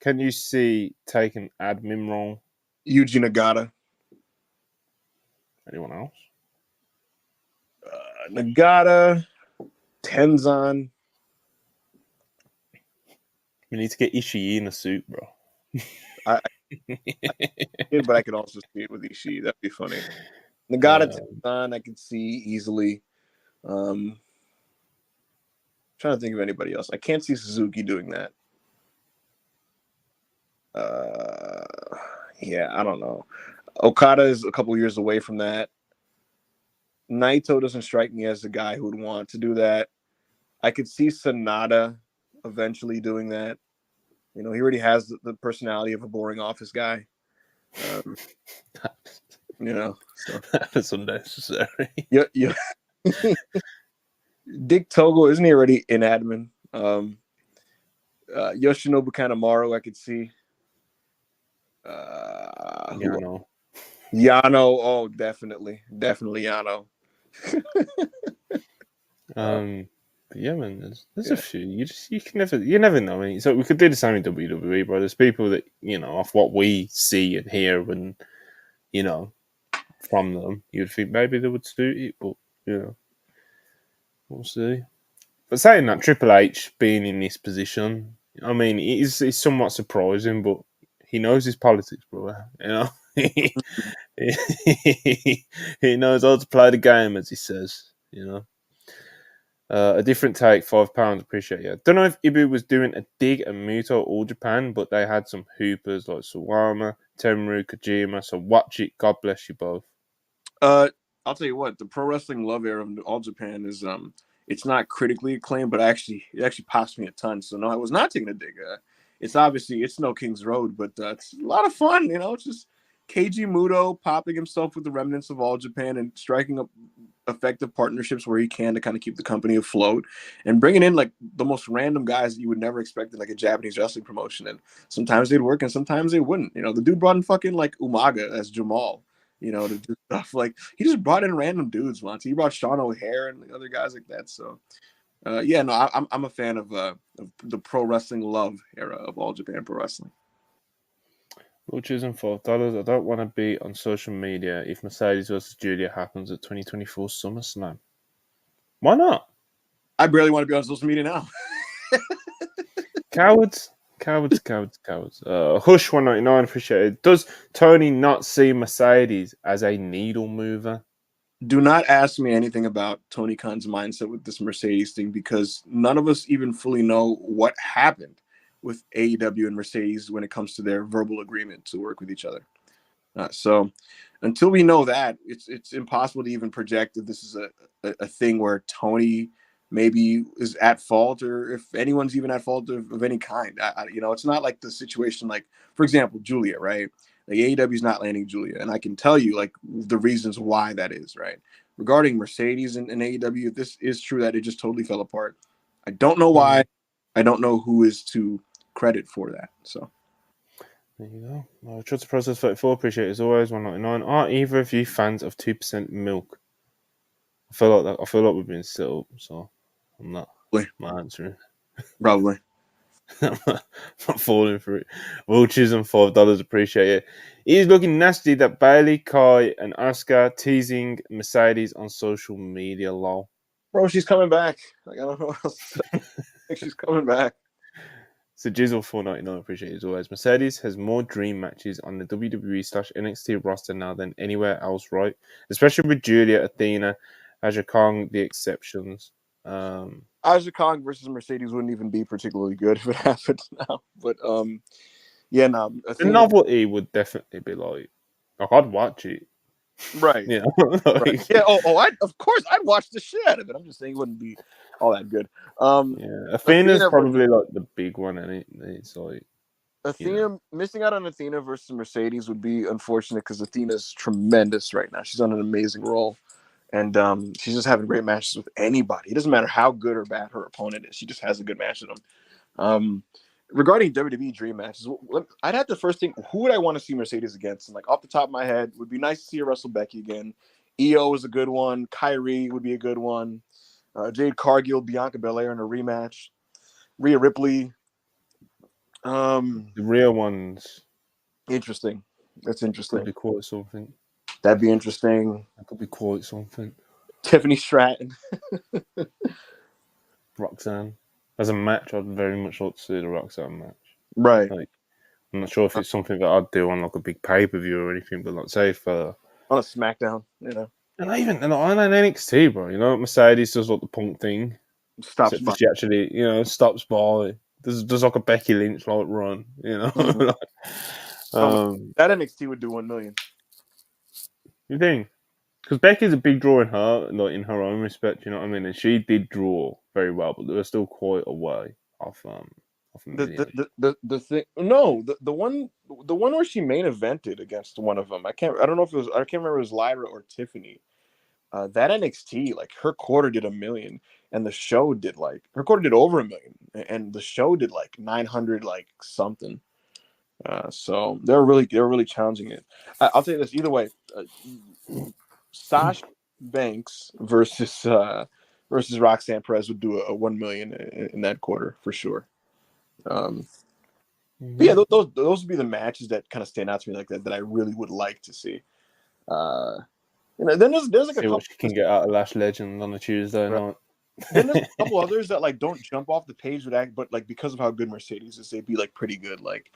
Speaker 1: can you see taking admin role?
Speaker 2: Yuji Nagata.
Speaker 1: Anyone else?
Speaker 2: Nagata, Tenzan.
Speaker 1: We need to get Ishii in a suit, bro.
Speaker 2: I did, but I could also see it with Ishii. That'd be funny. Nagata, Tenzan, I could see easily. Trying to think of anybody else. I can't see Suzuki doing that. Yeah, I don't know. Okada is a couple years away from that. Naito doesn't strike me as the guy who would want to do that. I could see Sonata eventually doing that. You know, he already has the personality of a boring office guy. You know, so
Speaker 1: that's unnecessary.
Speaker 2: Yeah. Dick Togo, isn't he already in admin? Yoshinobu Kanemaru, I could see.
Speaker 1: Yano.
Speaker 2: Oh, definitely Yano.
Speaker 1: But yeah, man, there's a few. You never know. I mean, so we could do the same in WWE, bro. There's people that off what we see and hear, and from them, you'd think maybe they would suit it, but we'll see. But saying that, Triple H being in this position, I mean, it's somewhat surprising, but he knows his politics, bro. He knows how to play the game, as he says. A different take, £5. Appreciate it. Don't know if Ibu was doing a dig at Muto or Japan, but they had some hoopers like Sawama, Temuru, Kojima. So watch it. God bless you both.
Speaker 2: I'll tell you what, the pro wrestling love era of All Japan is it's not critically acclaimed, but it actually pops me a ton. So no, I was not taking a dig. It's no King's Road, but it's a lot of fun. It's just Keiji Muto popping himself with the remnants of All Japan and striking up effective partnerships where he can to kind of keep the company afloat, and bringing in like the most random guys that you would never expect in like a Japanese wrestling promotion. And sometimes they'd work and sometimes they wouldn't. The dude brought in fucking like Umaga as Jamal. To do stuff like he just brought in random dudes once. He brought Sean O'Hare and other guys like that. So, I'm a fan of the pro wrestling love era of All Japan Pro Wrestling.
Speaker 1: Wheelchairs and $5. I don't want to be on social media if Mercedes versus Julia happens at 2024 SummerSlam. Why not?
Speaker 2: I barely want to be on social media now.
Speaker 1: Cowards. Hush 199, appreciate it. Does Tony not see Mercedes as a needle mover?
Speaker 2: Do not ask me anything about Tony Khan's mindset with this Mercedes thing, because none of us even fully know what happened with AEW and Mercedes when it comes to their verbal agreement to work with each other. So until we know that, it's impossible to even project if this is a thing where Tony maybe is at fault, or if anyone's even at fault of any kind. It's not like the situation, like, for example, Julia, right? Like AEW is not landing Julia, and I can tell you like the reasons why that is, right? Regarding Mercedes and AEW, if this is true that it just totally fell apart, I don't know why. I don't know who is to credit for that. So
Speaker 1: there you go. Trust the Process 34, appreciate it as always. 199. Are either of you fans of 2% milk? I feel like we've been set up, so I'm not answering.
Speaker 2: Probably.
Speaker 1: I'm not falling for it. Vultures and $5, appreciate it. It is looking nasty that Bailey, Kai, and Asuka teasing Mercedes on social media. Lol.
Speaker 2: Bro, she's coming back. Like, I don't know what else to say. I think she's coming back.
Speaker 1: So Jizzle 499, appreciate it as always. Mercedes has more dream matches on the WWE/NXT roster now than anywhere else, right? Especially with Julia, Athena, Aja Kong, the exceptions.
Speaker 2: Aja Kong versus Mercedes wouldn't even be particularly good if it happened now. But yeah, no,
Speaker 1: The
Speaker 2: Athena,
Speaker 1: novelty would definitely be like I'd watch it.
Speaker 2: right,
Speaker 1: You know,
Speaker 2: right,
Speaker 1: like,
Speaker 2: yeah. Of course, I'd watch the shit out of it. I'm just saying it wouldn't be all that good.
Speaker 1: yeah. Athena's
Speaker 2: Athena versus
Speaker 1: probably like the big one, and it's like, you know,
Speaker 2: Athena missing out on Athena versus Mercedes would be unfortunate because Athena's tremendous right now. She's on an amazing roll. And she's just having great matches with anybody. It doesn't matter how good or bad her opponent is. She just has a good match with them. Regarding WWE dream matches, I'd have to first think, who would I want to see Mercedes against? And like off the top of my head, would be nice to see her wrestle Becky again. Io is a good one. Kyrie would be a good one. Jade Cargill, Bianca Belair in a rematch. Rhea Ripley.
Speaker 1: the real ones
Speaker 2: Interesting. That's
Speaker 1: could
Speaker 2: interesting.
Speaker 1: be quite something.
Speaker 2: That'd be interesting.
Speaker 1: That could be quite something.
Speaker 2: Tiffany Stratton.
Speaker 1: Roxanne. As a match, I'd very much like to see the Roxanne match.
Speaker 2: Right.
Speaker 1: Like, I'm not sure if it's something that I'd do on like a big pay per view or anything, but like say for
Speaker 2: On a SmackDown, you know.
Speaker 1: and on an NXT, bro. You know, Mercedes does like the punk thing,
Speaker 2: Stops
Speaker 1: except for
Speaker 2: by.
Speaker 1: she actually, stops by. Does like a Becky Lynch like run, you know.
Speaker 2: Mhm. Oh,
Speaker 1: um,
Speaker 2: that NXT would do 1 million.
Speaker 1: you think? Because Becky's a big draw in her, like in her own respect, you know what I mean. And she did draw very well, but they were still quite a way off a
Speaker 2: The
Speaker 1: million.
Speaker 2: the thing, no, the one where she main evented against one of them. I don't know if it was, I can't remember if it was Lyra or Tiffany. That NXT, like her quarter did 1 million, and the show did like her quarter did over 1 million, and the show did like 900 like something. So they're really challenging it. I'll tell you this either way. Sasha Banks versus Roxanne Perez would do a 1 million in that quarter for sure. But yeah,
Speaker 1: Mm-hmm.
Speaker 2: those would be the matches that kind of stand out to me like that I really would like to see. Uh, then there's like a
Speaker 1: See what
Speaker 2: couple.
Speaker 1: she can get out of Lash Legend on a Tuesday
Speaker 2: Right.
Speaker 1: night.
Speaker 2: Then there's a couple others that like don't jump off the page with act, but like because of how good Mercedes is, they'd be like pretty good. Like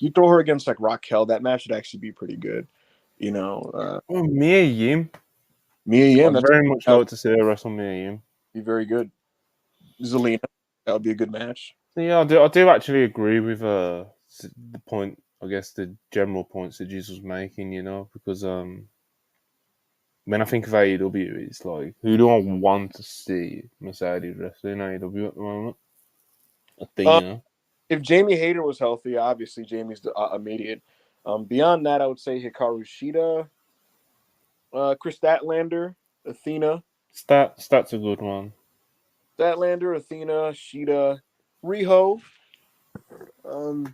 Speaker 2: you throw her against like Raquel, that match would actually be pretty good. You know,
Speaker 1: Oh, Mia Yim.
Speaker 2: Mia Yim,
Speaker 1: I'd
Speaker 2: that's
Speaker 1: very much
Speaker 2: that would
Speaker 1: like to see her wrestle Mia Yim.
Speaker 2: be very good. Zelina, that would be a good match.
Speaker 1: So yeah, I do actually agree with the point. I guess the general points that Jesus was making. You know, because when I think of AEW, it's like who do I want to see Mercedes wrestling AEW at the moment?
Speaker 2: Um,
Speaker 1: Athena.
Speaker 2: if Jamie Hayter was healthy, obviously Jamie's the immediate. Beyond that, I would say Hikaru Shida, Chris Statlander, Athena,
Speaker 1: That's a good one.
Speaker 2: Statlander, Athena, Shida, Riho. Um,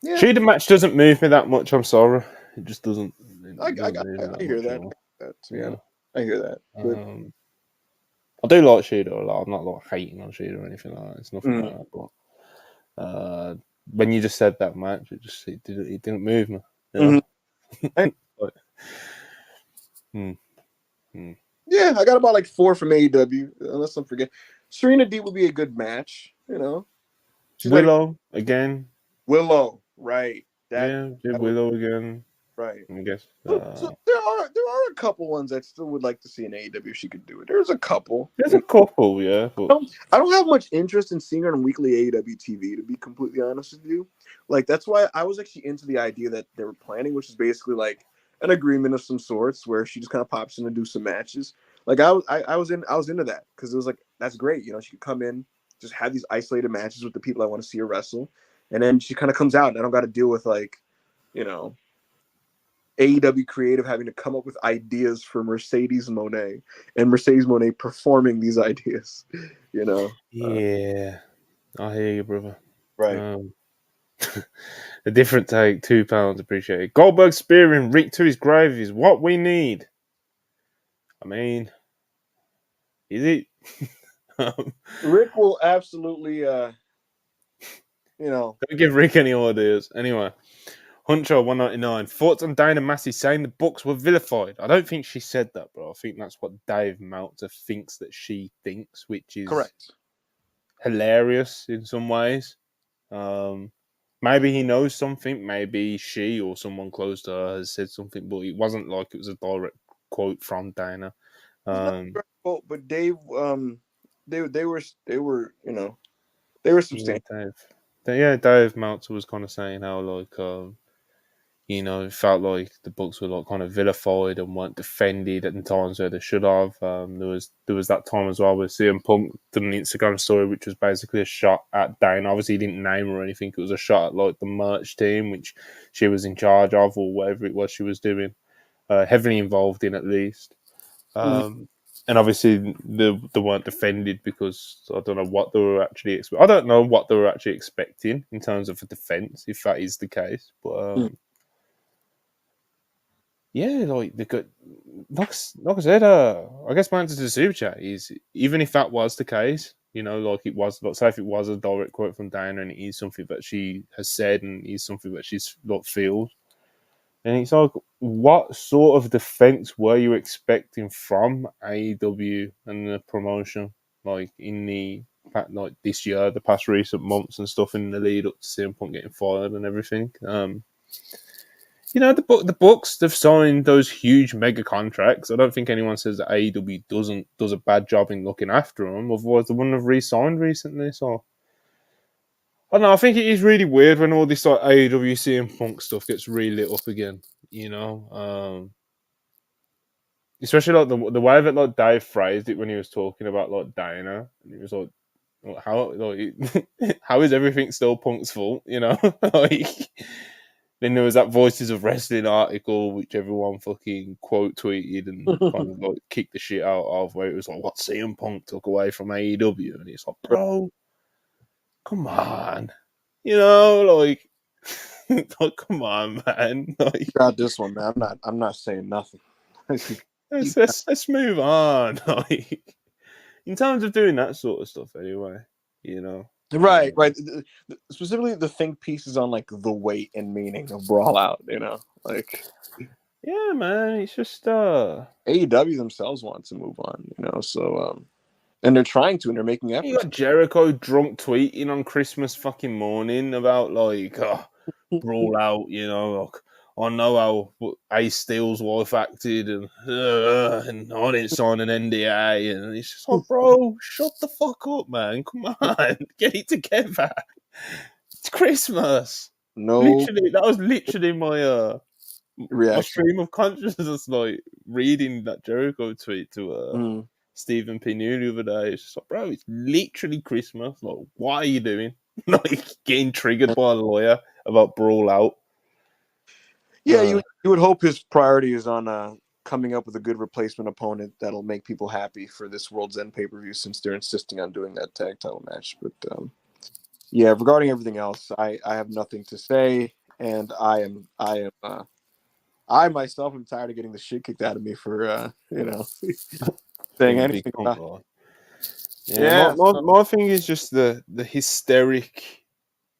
Speaker 2: yeah,
Speaker 1: She the match doesn't move me that much. I'm sorry, it just doesn't.
Speaker 2: I,
Speaker 1: It
Speaker 2: I,
Speaker 1: doesn't move me
Speaker 2: I
Speaker 1: that
Speaker 2: hear
Speaker 1: much at
Speaker 2: that.
Speaker 1: all.
Speaker 2: To be
Speaker 1: Yeah.
Speaker 2: honest, I hear that. But
Speaker 1: I do like Shida a lot. I'm not like hating on Shida or anything like that. It's nothing
Speaker 2: mm,
Speaker 1: like that. But when you just said that match, it didn't move me. You know.
Speaker 2: mhm. I,
Speaker 1: Like, hmm, hmm.
Speaker 2: yeah, I got about like 4 from AEW, unless I'm forgetting. Serena D would be a good match. You know, she's not even
Speaker 1: Willow again.
Speaker 2: Willow, right?
Speaker 1: Yeah, did
Speaker 2: That would
Speaker 1: Willow again.
Speaker 2: right.
Speaker 1: I guess.
Speaker 2: So there are a couple ones I still would like to see in AEW if she could do it. There's a couple.
Speaker 1: There's a couple, yeah, but
Speaker 2: I don't have much interest in seeing her on weekly AEW TV, to be completely honest with you. Like that's why I was actually into the idea that they were planning, which is basically like an agreement of some sorts where she just kind of pops in and do some matches. Like I was into that because it was like that's great. You know, she could come in, just have these isolated matches with the people I want to see her wrestle, and then she kind of comes out and I don't got to deal with like, you know, AEW creative having to come up with ideas for Mercedes Monet and Mercedes Monet performing these ideas, you know.
Speaker 1: yeah, I hear you, brother.
Speaker 2: Right.
Speaker 1: Um, a different take, £2 appreciated. Goldberg spearing Rick to his grave is what we need. I mean, is it? Don't
Speaker 2: Rick will absolutely, you know,
Speaker 1: give Rick any ideas. Anyway, Huncho199 thoughts on Dana Massey saying the books were vilified. I don't think she said that, bro. I think that's what Dave Meltzer thinks that she thinks, which is
Speaker 2: correct.
Speaker 1: hilarious in some ways. Maybe he knows something. Maybe she or someone close to her has said something, but it wasn't like it was a direct quote from Dana.
Speaker 2: It's not a
Speaker 1: Um,
Speaker 2: direct quote, but Dave, they were they were
Speaker 1: Yeah,
Speaker 2: substantial.
Speaker 1: Dave Meltzer was kind of saying how like it felt like the books were like kind of vilified and weren't defended at the times where they should have. There was that time as well where CM Punk did an Instagram story which was basically a shot at Dane. Obviously, he didn't name her or anything. It was a shot at like the merch team which she was in charge of or whatever it was she was doing, heavily involved in at least.
Speaker 2: Mhm.
Speaker 1: And obviously they weren't defended because I don't know what they were actually. I don't know what they were actually expecting in terms of a defense, if that is the case. But yeah, like they could, like I said, I guess my answer to the super chat is even if that was the case, like it was, like say if it was a direct quote from Diana and it is something that she has said and is something that she's like feels, and it's like, what sort of defense were you expecting from AEW and the promotion, like in the like this year, the past recent months and stuff in the lead up to CM Punk getting fired and everything? The books they've signed those huge mega contracts. I don't think anyone says that AEW does a bad job in looking after them. Otherwise, they wouldn't have re-signed recently. So I don't know. I think it is really weird when all this like AEW CM Punk stuff gets really lit up again. Especially like the way that like Dave phrased it when he was talking about like Dana, and he was like, how like how is everything still Punk's fault? Like. Then there was that Voices of Wrestling article, which everyone fucking quote tweeted and kind of like kicked the shit out of, where it was like, what CM Punk took away from AEW? And it's like, bro, come on. Like, like come on, man. Like,
Speaker 2: Got this one, man. I'm not saying nothing.
Speaker 1: let's, let's, let's move on. Like, in terms of doing that sort of stuff, anyway, you know.
Speaker 2: Right, right. Specifically, the think pieces on like the weight and meaning of Brawl Out. Like
Speaker 1: Yeah, man. It's just
Speaker 2: AEW themselves want to move on. So and they're trying to, and they're making
Speaker 1: you
Speaker 2: efforts.
Speaker 1: got Jericho drunk tweeting on Christmas fucking morning about like brawl out, like I know how Ace Steel's wife acted and I didn't sign an NDA and it's just like, bro, shut the fuck up, man. Come on, get it together. It's Christmas.
Speaker 2: No
Speaker 1: Literally, that was literally my
Speaker 2: reaction.
Speaker 1: stream of consciousness, like reading that Jericho tweet to
Speaker 2: Mm.
Speaker 1: Stephen Pinu the other day. It's just like, bro, it's literally Christmas. Like, what are you doing? Like, getting triggered by a lawyer about Brawl Out.
Speaker 2: Yeah, you would hope his priority is on coming up with a good replacement opponent that'll make people happy for this World's End pay-per-view, since they're insisting on doing that tag title match. But yeah, regarding everything else, I have nothing to say, and I myself am tired of getting the shit kicked out of me for saying
Speaker 1: Being a big
Speaker 2: anything
Speaker 1: punk
Speaker 2: about.
Speaker 1: guy. Yeah, my,
Speaker 2: Yeah,
Speaker 1: my,
Speaker 2: so,
Speaker 1: my thing is just the hysteric,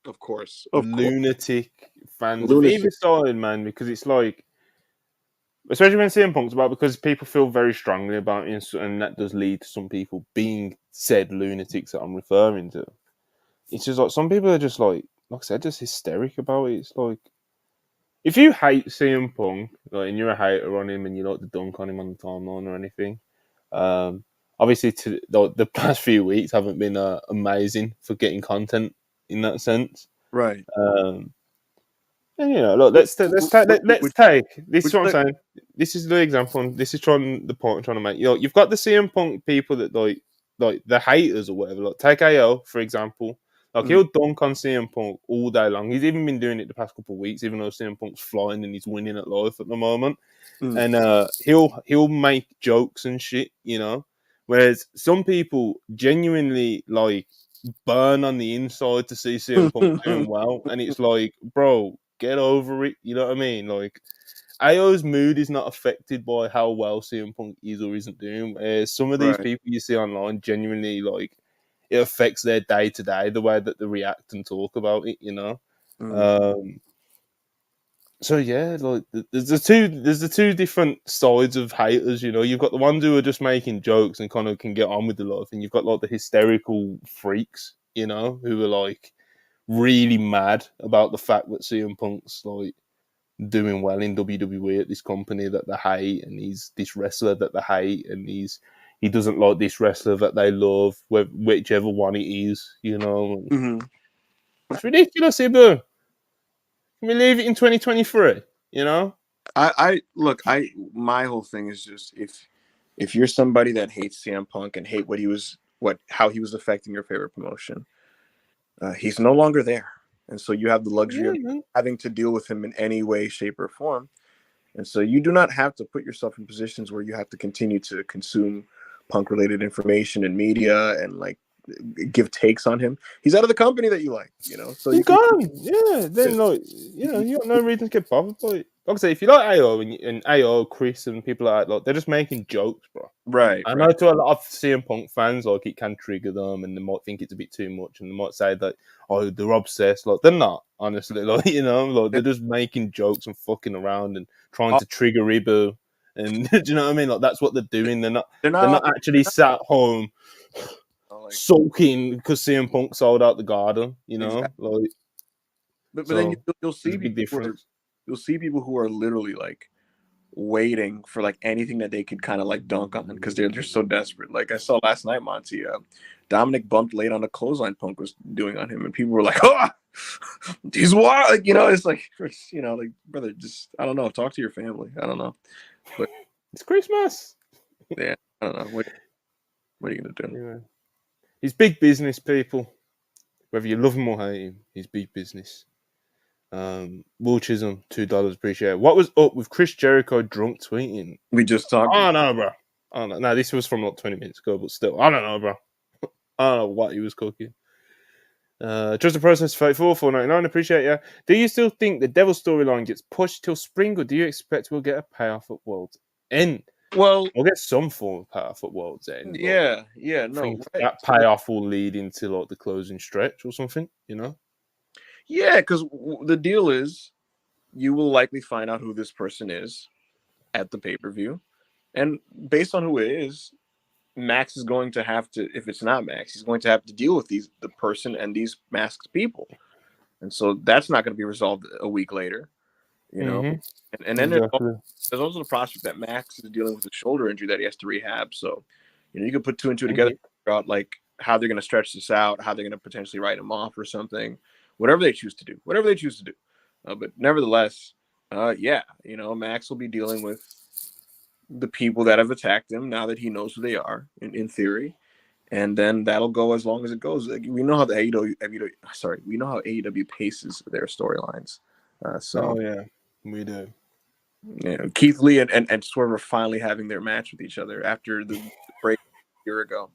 Speaker 2: of course,
Speaker 1: lunatic fans of
Speaker 2: lunacy.
Speaker 1: either side, man, because it's like, especially when CM Punk's about, because people feel very strongly about it, and that does lead to some people being said lunatics that I'm referring to. It's just like some people are just like I said, just hysteric about it. It's like, if you hate CM Punk, like, and you're a hater on him, and you like to dunk on him on the timeline or anything, obviously the past few weeks haven't been amazing for getting content in that sense.
Speaker 2: Right.
Speaker 1: Um, and look,
Speaker 2: Would,
Speaker 1: let's
Speaker 2: would,
Speaker 1: take this. Is
Speaker 2: would you
Speaker 1: what I'm
Speaker 2: like?
Speaker 1: saying. This is the example. And this is the point I'm trying to make. You've got the CM Punk people that like the haters or whatever. Like, take AO for example. Like,
Speaker 2: Mm,
Speaker 1: he'll dunk on CM Punk all day long. He's even been doing it the past couple of weeks, even though CM Punk's flying and he's winning at life at the moment.
Speaker 2: mm,
Speaker 1: And he'll make jokes and shit, Whereas some people genuinely like burn on the inside to see CM Punk doing well, and it's like, bro, get over it. You know what I mean? Like, AO's mood is not affected by how well CM Punk is or isn't doing. Some of these
Speaker 2: right.
Speaker 1: people you see online genuinely like it affects their day to day, the way that they react and talk about it.
Speaker 2: Mm,
Speaker 1: Um, so yeah, like there's the two different sides of haters. You've got the ones who are just making jokes and kind of can get on with the life, and you've got like the hysterical freaks, who are like really mad about the fact that CM Punk's like doing well in WWE at this company that they hate, and he's this wrestler that they hate, and he's he doesn't like this wrestler that they love, whichever one it is.
Speaker 2: Mm-hmm.
Speaker 1: It's ridiculous, Ibu. Can we leave it in 2023?
Speaker 2: I look. My whole thing is just if you're somebody that hates CM Punk and hate how he was affecting your favorite promotion, he's no longer there, and so you have the luxury
Speaker 1: Yeah,
Speaker 2: of
Speaker 1: man.
Speaker 2: having to deal with him in any way, shape, or form. And so you do not have to put yourself in positions where you have to continue to consume punk related information and media and like give takes on him. He's out of the company that you like, so
Speaker 1: He's
Speaker 2: you can
Speaker 1: gone. Yeah. Then, like, you got no reason to get bothered by it. Like I say, if you like AO and AO, Chris, and people like that, like, they're just making jokes, bro.
Speaker 2: right,
Speaker 1: I
Speaker 2: right.
Speaker 1: know to a lot of CM Punk fans, like, it can trigger them, and they might think it's a bit too much, and they might say that, oh, they're obsessed. Like, they're not, honestly. Like, like, they're just making jokes and fucking around and trying
Speaker 2: Oh,
Speaker 1: to trigger Ibu. And do you know what I mean? Like, that's what they're doing. They're not.
Speaker 2: they're
Speaker 1: They're
Speaker 2: not
Speaker 1: not actually sat home
Speaker 2: like
Speaker 1: sulking because CM Punk sold out the Garden.
Speaker 2: exactly.
Speaker 1: Like,
Speaker 2: But then
Speaker 1: so
Speaker 2: you'll
Speaker 1: there's
Speaker 2: see
Speaker 1: a big
Speaker 2: people
Speaker 1: difference.
Speaker 2: you'll see people who are literally like waiting for like anything that they could kind of like dunk on because they're just so desperate. Like I saw last night, Monty, Dominic bumped late on the clothesline Punk was doing on him, and people were like, "Oh, he's wild!" Like, it's like, like brother, just I don't know. Talk to your family. I don't know, but
Speaker 1: It's Christmas.
Speaker 2: yeah, I don't know. What are you gonna do?
Speaker 1: Yeah. He's big business, people. Whether you love him or hate him, he's big business. Will Chisholm, $2, appreciate it. What was up with Chris Jericho drunk tweeting?
Speaker 2: We just talked.
Speaker 1: I don't know, bro. I don't know. No, this was from like 20 minutes ago, but still, I don't know, bro. I don't know what he was cooking. Just the process, faithful, 4.99. Appreciate you. Do you still think the Devil storyline gets pushed till spring, or do you expect we'll get a payoff at World's End?
Speaker 2: Well,
Speaker 1: We'll get some form of payoff at World's End, but
Speaker 2: yeah,
Speaker 1: I
Speaker 2: no,
Speaker 1: think
Speaker 2: right.
Speaker 1: that payoff will lead into like the closing stretch or something.
Speaker 2: Yeah, because the deal is you will likely find out who this person is at the pay per view, and based on who it is, Max is going to have to. If it's not Max, he's going to have to deal with the person and these masked people, and so that's not going to be resolved a week later, you know. And then
Speaker 1: Exactly.
Speaker 2: there's also the prospect that Max is dealing with a shoulder injury that he has to rehab. So, you can put two and two
Speaker 1: And
Speaker 2: together,
Speaker 1: hip.
Speaker 2: figure out like how they're going to stretch this out, how they're going to potentially write him off or something, whatever they choose to do, but nevertheless, yeah, Max will be dealing with the people that have attacked him now that he knows who they are, in theory, and then that'll go as long as it goes. Like, we know how the we know how AEW paces their storylines. So
Speaker 1: Oh yeah, we do.
Speaker 2: Keith Lee and Swerve are finally having their match with each other after the break a year ago.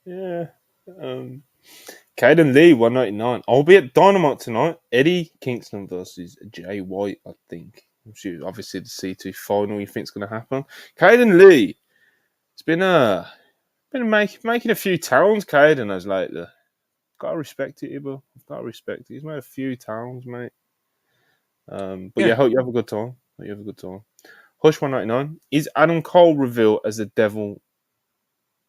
Speaker 1: Yeah. Caden Lee, 199. I'll be at Dynamite tonight. Eddie Kingston versus Jay White, I think. Obviously, the C2 final you think's going to happen. Caden Lee, it's been making a few towns, Caden, as lately. Gotta respect it, Ibo. Gotta respect it. He's made a few towns, mate. But
Speaker 2: Yeah,
Speaker 1: yeah, hope you have a good time. Hush 199. Is Adam Cole revealed as the devil?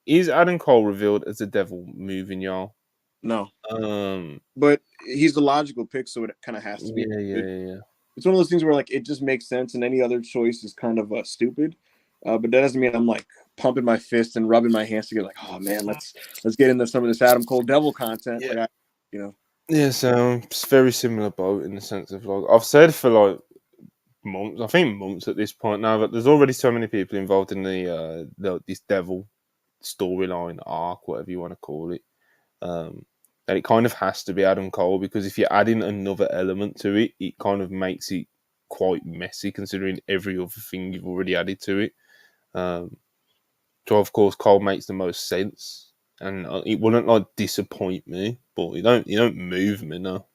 Speaker 1: Is Adam Cole revealed as the devil moving, y'all?
Speaker 2: no,
Speaker 1: Um,
Speaker 2: but he's the logical pick, so it kind of has to be.
Speaker 1: yeah.
Speaker 2: It's one of those things where like it just makes sense, and any other choice is kind of stupid. But that doesn't mean I'm like pumping my fist and rubbing my hands together, like, oh man, let's get into some of this Adam Cole Devil content.
Speaker 1: Yeah.
Speaker 2: Like, you know,
Speaker 1: Yeah, so it's very similar boat in the sense of like I've said for like months, I think months at this point now, but there's already so many people involved in this devil storyline arc, whatever you want to call it. That it kind of has to be Adam Cole because if you're adding another element to it, it kind of makes it quite messy considering every other thing you've already added to it. So of course Cole makes the most sense, and it wouldn't like disappoint me, but you don't move me. No,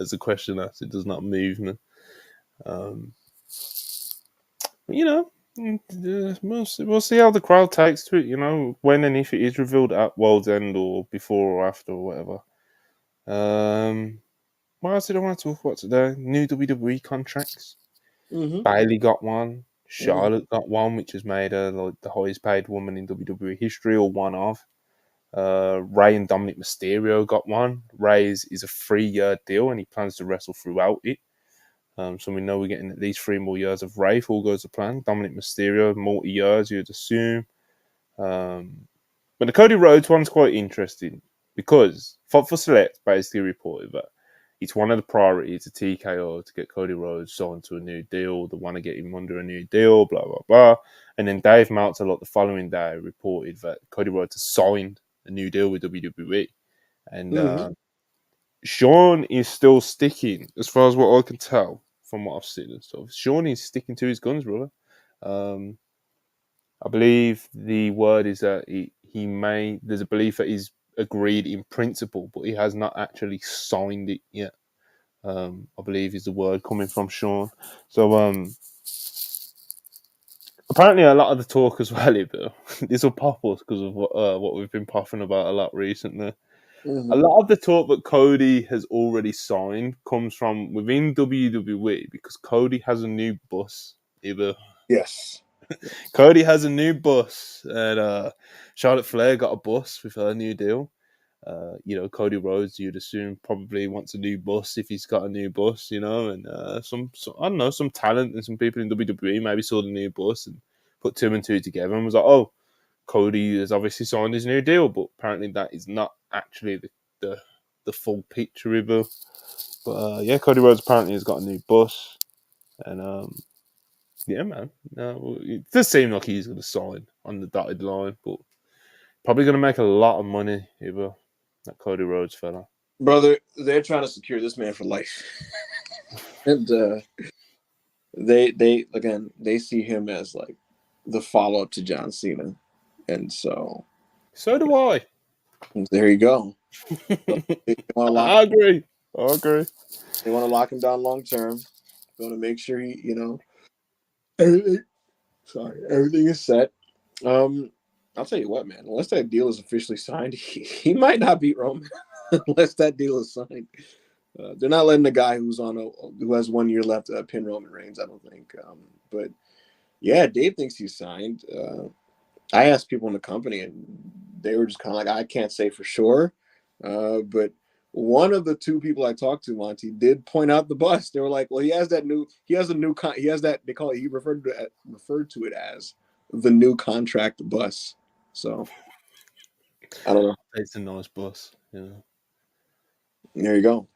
Speaker 1: as a question asked, it does not move me. Um, but, we'll see how the crowd takes to it. When and if it is revealed at World's End or before or after or whatever. What else did I want to talk about today? New WWE contracts.
Speaker 2: mm-hmm.
Speaker 1: Bailey got one.
Speaker 2: Mm-hmm.
Speaker 1: Charlotte got one, which has made her like the highest paid woman in WWE history, or one of. Ray and Dominic Mysterio got one. Ray's is a 3-year deal, and he plans to wrestle throughout it. So we know we're getting at least 3 more years of Ray if all goes to plan. Dominic Mysterio, multi-years, you'd assume. But the Cody Rhodes one's quite interesting because Fight for Select basically reported that it's one of the priorities of TKO to get Cody Rhodes signed to a new deal. They want to get him under a new deal, blah, blah, blah. And then Dave Meltzer, like the following day, reported that Cody Rhodes has signed a new deal with WWE. And
Speaker 2: Mm-hmm.
Speaker 1: Sean is still sticking, as far as what I can tell from what I've seen and stuff. Sean is sticking to his guns, brother. I believe the word is that there's a belief that he's agreed in principle, but he has not actually signed it yet. I believe is the word coming from Sean. So apparently a lot of the talk as well, this will pop us because of what we've been puffing about a lot recently. A
Speaker 2: Mm-hmm.
Speaker 1: lot of the talk that Cody has already signed comes from within WWE because Cody has a new bus. Either
Speaker 2: Yes.
Speaker 1: Cody has a new bus, and Charlotte Flair got a bus with her new deal. Cody Rhodes, you'd assume, probably wants a new bus if he's got a new bus, and I don't know, some talent and some people in WWE maybe saw the new bus and put two and two together and was like, oh, Cody has obviously signed his new deal, but apparently that is not actually the full picture of it. But yeah, Cody Rhodes apparently has got a new bus, and yeah, man, it does seem like he's going to sign on the dotted line, but probably going to make a lot of money, either that Cody Rhodes fella.
Speaker 2: Brother, they're trying to secure this man for life. And they again, they see him as like the follow up to John Cena. And so
Speaker 1: So do I.
Speaker 2: there you go. So they want to lock
Speaker 1: I agree. I agree.
Speaker 2: they want to lock him down long term. They want to make sure he, everything everything is set. I'll tell you what, man. Unless that deal is officially signed, he might not beat Roman unless that deal is signed. They're not letting the guy who has 1 year left pin Roman Reigns. I don't think. But yeah, Dave thinks he's signed. I asked people in the company, and they were just kind of like, I can't say for sure. But one of the two people I talked to, Monty, did point out the bus. They were like, well, he has that new, he has a new, he has that, they call it, he referred to it as the new contract bus. So I don't know.
Speaker 1: It's a nice bus,
Speaker 2: There you go.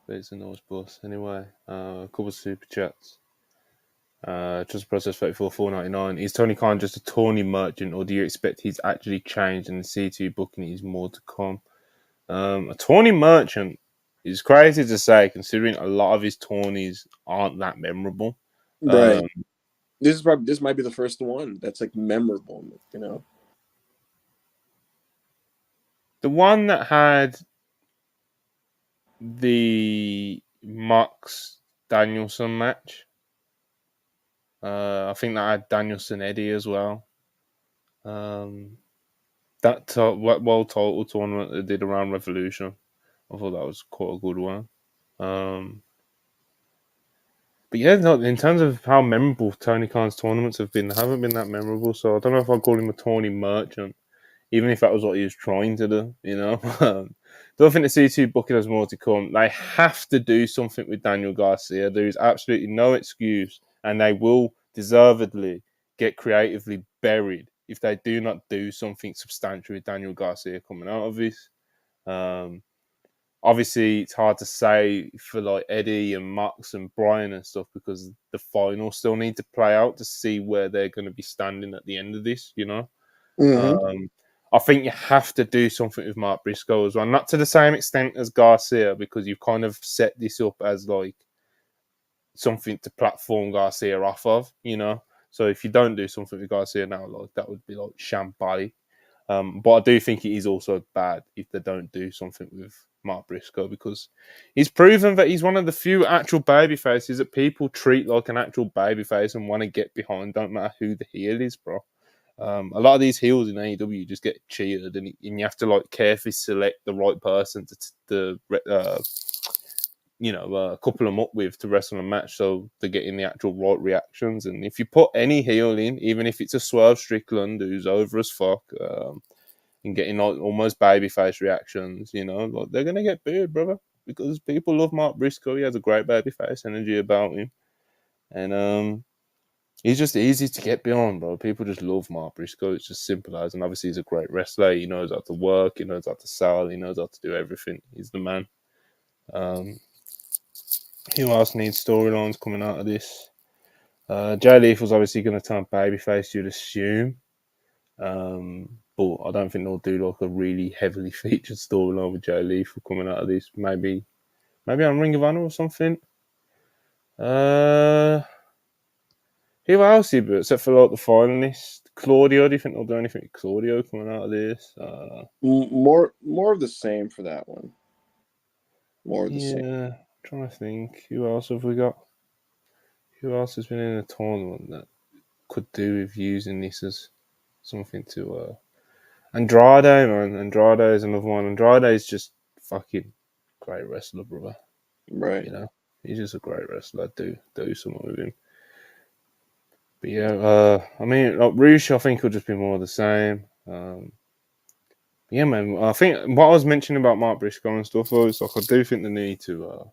Speaker 1: It's a nice bus. Anyway, a couple of super chats. Just process 34,499. Is Tony Khan just a Tawny merchant, or do you expect he's actually changed and the C2 booking is more to come? A Tawny merchant is crazy to say, considering a lot of his Tawnies aren't that memorable.
Speaker 2: Right. This might be the first one that's like memorable,
Speaker 1: The one that had the Mox Danielson match. I think that had Danielson Eddie as well. That World Title tournament they did around Revolution, I thought that was quite a good one. But yeah, no, in terms of how memorable Tony Khan's tournaments have been, they haven't been that memorable. So I don't know if I'd call him a Tawny merchant, even if that was what he was trying to do. Don't think the C2 booking has more to come. They have to do something with Daniel Garcia. There is absolutely no excuse, and they will deservedly get creatively buried if they do not do something substantial with Daniel Garcia coming out of this. Obviously, it's hard to say for like Eddie and Max and Brian and stuff because the final still need to play out to see where they're going to be standing at the end of this.
Speaker 2: Mm-hmm.
Speaker 1: I think you have to do something with Mark Briscoe as well. Not to the same extent as Garcia, because you've kind of set this up as like something to platform Garcia off of. So if you don't do something with Garcia now, like that would be like shambolic. But I do think it is also bad if they don't do something with Mark Briscoe because he's proven that he's one of the few actual baby faces that people treat like an actual baby face and want to get behind, don't matter who the heel is, bro. A lot of these heels in AEW just get cheated, and you have to like carefully select the right person to couple them up with to wrestle a match so they're getting the actual right reactions. And if you put any heel in, even if it's a Swerve Strickland who's over as fuck, and getting like almost babyface reactions, like they're gonna get booed, brother, because people love Mark Briscoe. He has a great babyface energy about him, and He's just easy to get behind, bro. People just love Mark Briscoe. It's just simple as, and obviously he's a great wrestler. He knows how to work. He knows how to sell. He knows how to do everything. He's the man. Um, who else needs storylines coming out of this? Jay Lethal's obviously going to turn babyface, you'd assume. But I don't think they'll do like a really heavily featured storyline with Jay Lethal coming out of this. Maybe on Ring of Honor or something. Uh, who else he but except for like the finalist? Claudio, do you think they'll do anything with Claudio coming out of this?
Speaker 2: More of the same for that one. More of the same.
Speaker 1: Yeah, I'm trying to think. Who else have we got? Who else has been in a tournament that could do with using this as something to Andrade, man. Andrade is another one. Andrade is just fucking great wrestler, brother.
Speaker 2: Right.
Speaker 1: You know, he's just a great wrestler. Do something with him. But yeah, I mean, like Roosh, I think will just be more of the same. Yeah, man. I think what I was mentioning about Mark Briscoe and stuff was like I do think they need to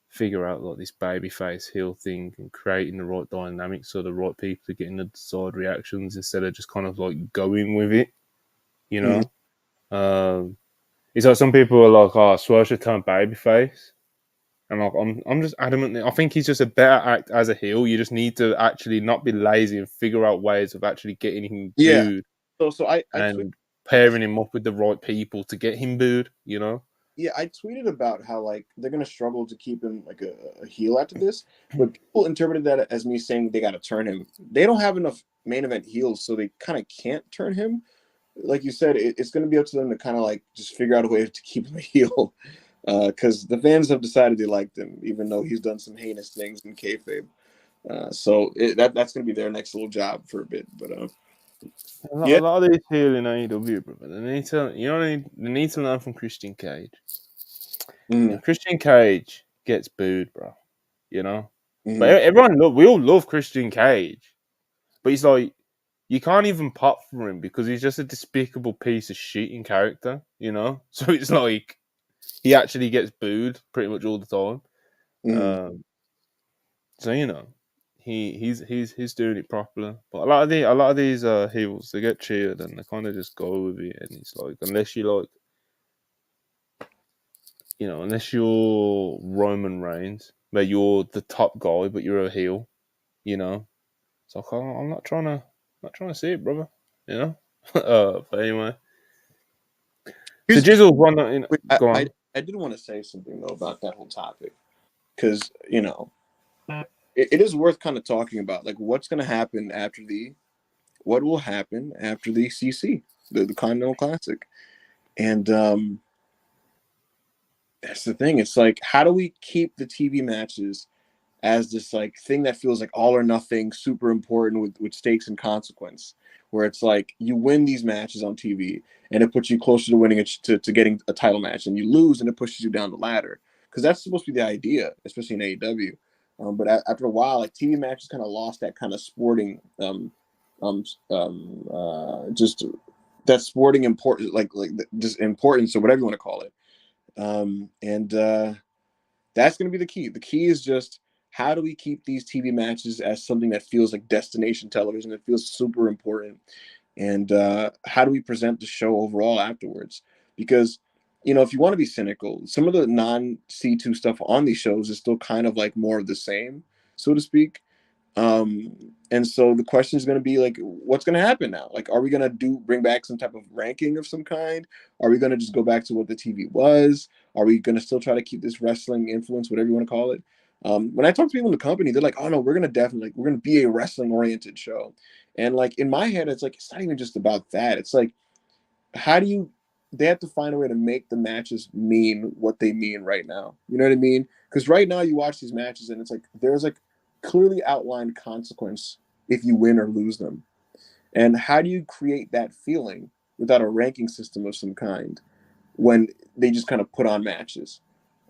Speaker 1: figure out like this babyface heel thing and creating the right dynamics so the right people are getting the desired reactions instead of just kind of like going with it. You
Speaker 2: Mhm.
Speaker 1: know, it's like some people are like, "Oh, Swerve should turn babyface," and like I'm just adamantly, I think he's just a better act as a heel. You just need to actually not be lazy and figure out ways of actually getting him
Speaker 2: Yeah.
Speaker 1: booed
Speaker 2: So I tweet
Speaker 1: and
Speaker 2: I
Speaker 1: pairing him up with the right people to get him booed. You know.
Speaker 2: yeah, I tweeted about how like they're gonna struggle to keep him like a heel after this, but people interpreted that as me saying they got to turn him. They don't have enough main event heels, so they kind of can't turn him. Like you said, it's gonna be up to them to kind of like just figure out a way to keep him a heel, because the fans have decided they liked him, even though he's done some heinous things in kayfabe. That's gonna be their next little job for a bit. But
Speaker 1: A
Speaker 2: yeah,
Speaker 1: lot of these heel in AEW, brother, they need to, they need to learn from Christian Cage. You know,
Speaker 2: mm,
Speaker 1: Christian Cage gets booed, bro. You know, but
Speaker 2: mm,
Speaker 1: we all love Christian Cage, but he's like, you can't even pop for him because he's just a despicable piece of shit in character, you know? So it's like he actually gets booed pretty much all the time.
Speaker 2: mm.
Speaker 1: Um, so you know, he's doing it properly. But a lot of these heels they get cheered and they kind of just go with it, and it's like unless you like, unless you're Roman Reigns, where you're the top guy but you're a heel, you know. So I'm not trying to see it, brother. You know. But anyway. So
Speaker 2: Here's
Speaker 1: Jizzle one that
Speaker 2: wait,
Speaker 1: go on.
Speaker 2: I did want to say something though about that whole topic because it is worth kind of talking about like what's going to happen after the what will happen after the CC, the Continental Classic. And that's the thing. It's like, how do we keep the TV matches as this like thing that feels like all or nothing, super important with stakes and consequence, where it's like you win these matches on TV and it puts you closer to winning to getting a title match, and you lose and it pushes you down the ladder because that's supposed to be the idea, especially in AEW. But after a while, like TV matches kind of lost that kind of sporting, just that sporting important, just importance or whatever you want to call it. And That's going to be the key. The key is just how do we keep these TV matches as something that feels like destination television, that feels super important, and how do we present the show overall afterwards? Because if you want to be cynical, some of the non C2 stuff on these shows is still kind of like more of the same, so to speak. And so the question is going to be like, what's going to happen now? Like, are we going to bring back some type of ranking of some kind? Are we going to just go back to what the TV was? Are we going to still try to keep this wrestling influence, whatever you want to call it? When I talk to people in the company, they're like, oh no, we're going to definitely, we're going to be a wrestling oriented show. And like in my head, it's like, it's not even just about that. It's like, how do you, they have to find a way to make the matches mean what they mean right now. You know what I mean? Because right now you watch these matches and it's like there's like clearly outlined consequence if you win or lose them. And how do you create that feeling without a ranking system of some kind when they just kind of put on matches?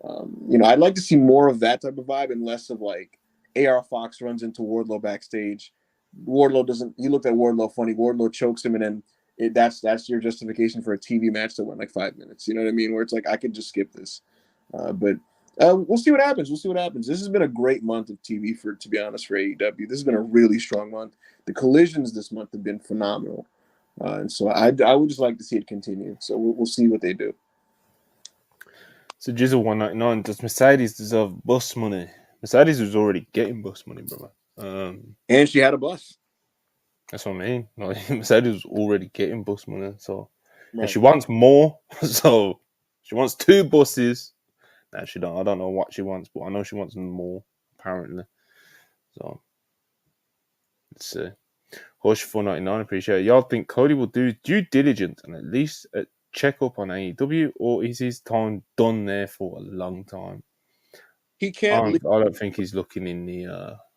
Speaker 2: I'd like to see more of that type of vibe and less of like AR Fox runs into Wardlow backstage. Wardlow doesn't. He looked at Wardlow funny. Wardlow chokes him, and then that's your justification for a TV match that went like 5 minutes. You know what I mean? Where it's like I could just skip this, but We'll see what happens. We'll see what happens. This has been a great month of TV to be honest, for AEW. This has been a really strong month. The collisions this month have been phenomenal, and so I would just like to see it continue. So we'll see what they do.
Speaker 1: So Jizzle 199, does Mercedes deserve bus money? Mercedes was already getting bus money, brother.
Speaker 2: And she had a bus.
Speaker 1: That's what I mean. Like, Mercedes was already getting bus money, so and
Speaker 2: Right.
Speaker 1: she wants more. So she wants 2 buses. No, she don't. I don't know what she wants, but I know she wants more. Apparently, so let's see. Hush 499, appreciate it. Y'all think Cody will do due diligence and at least check up on AEW, or is his time done there for a long time?
Speaker 2: He
Speaker 1: I
Speaker 2: can't.
Speaker 1: don't think he's looking in the.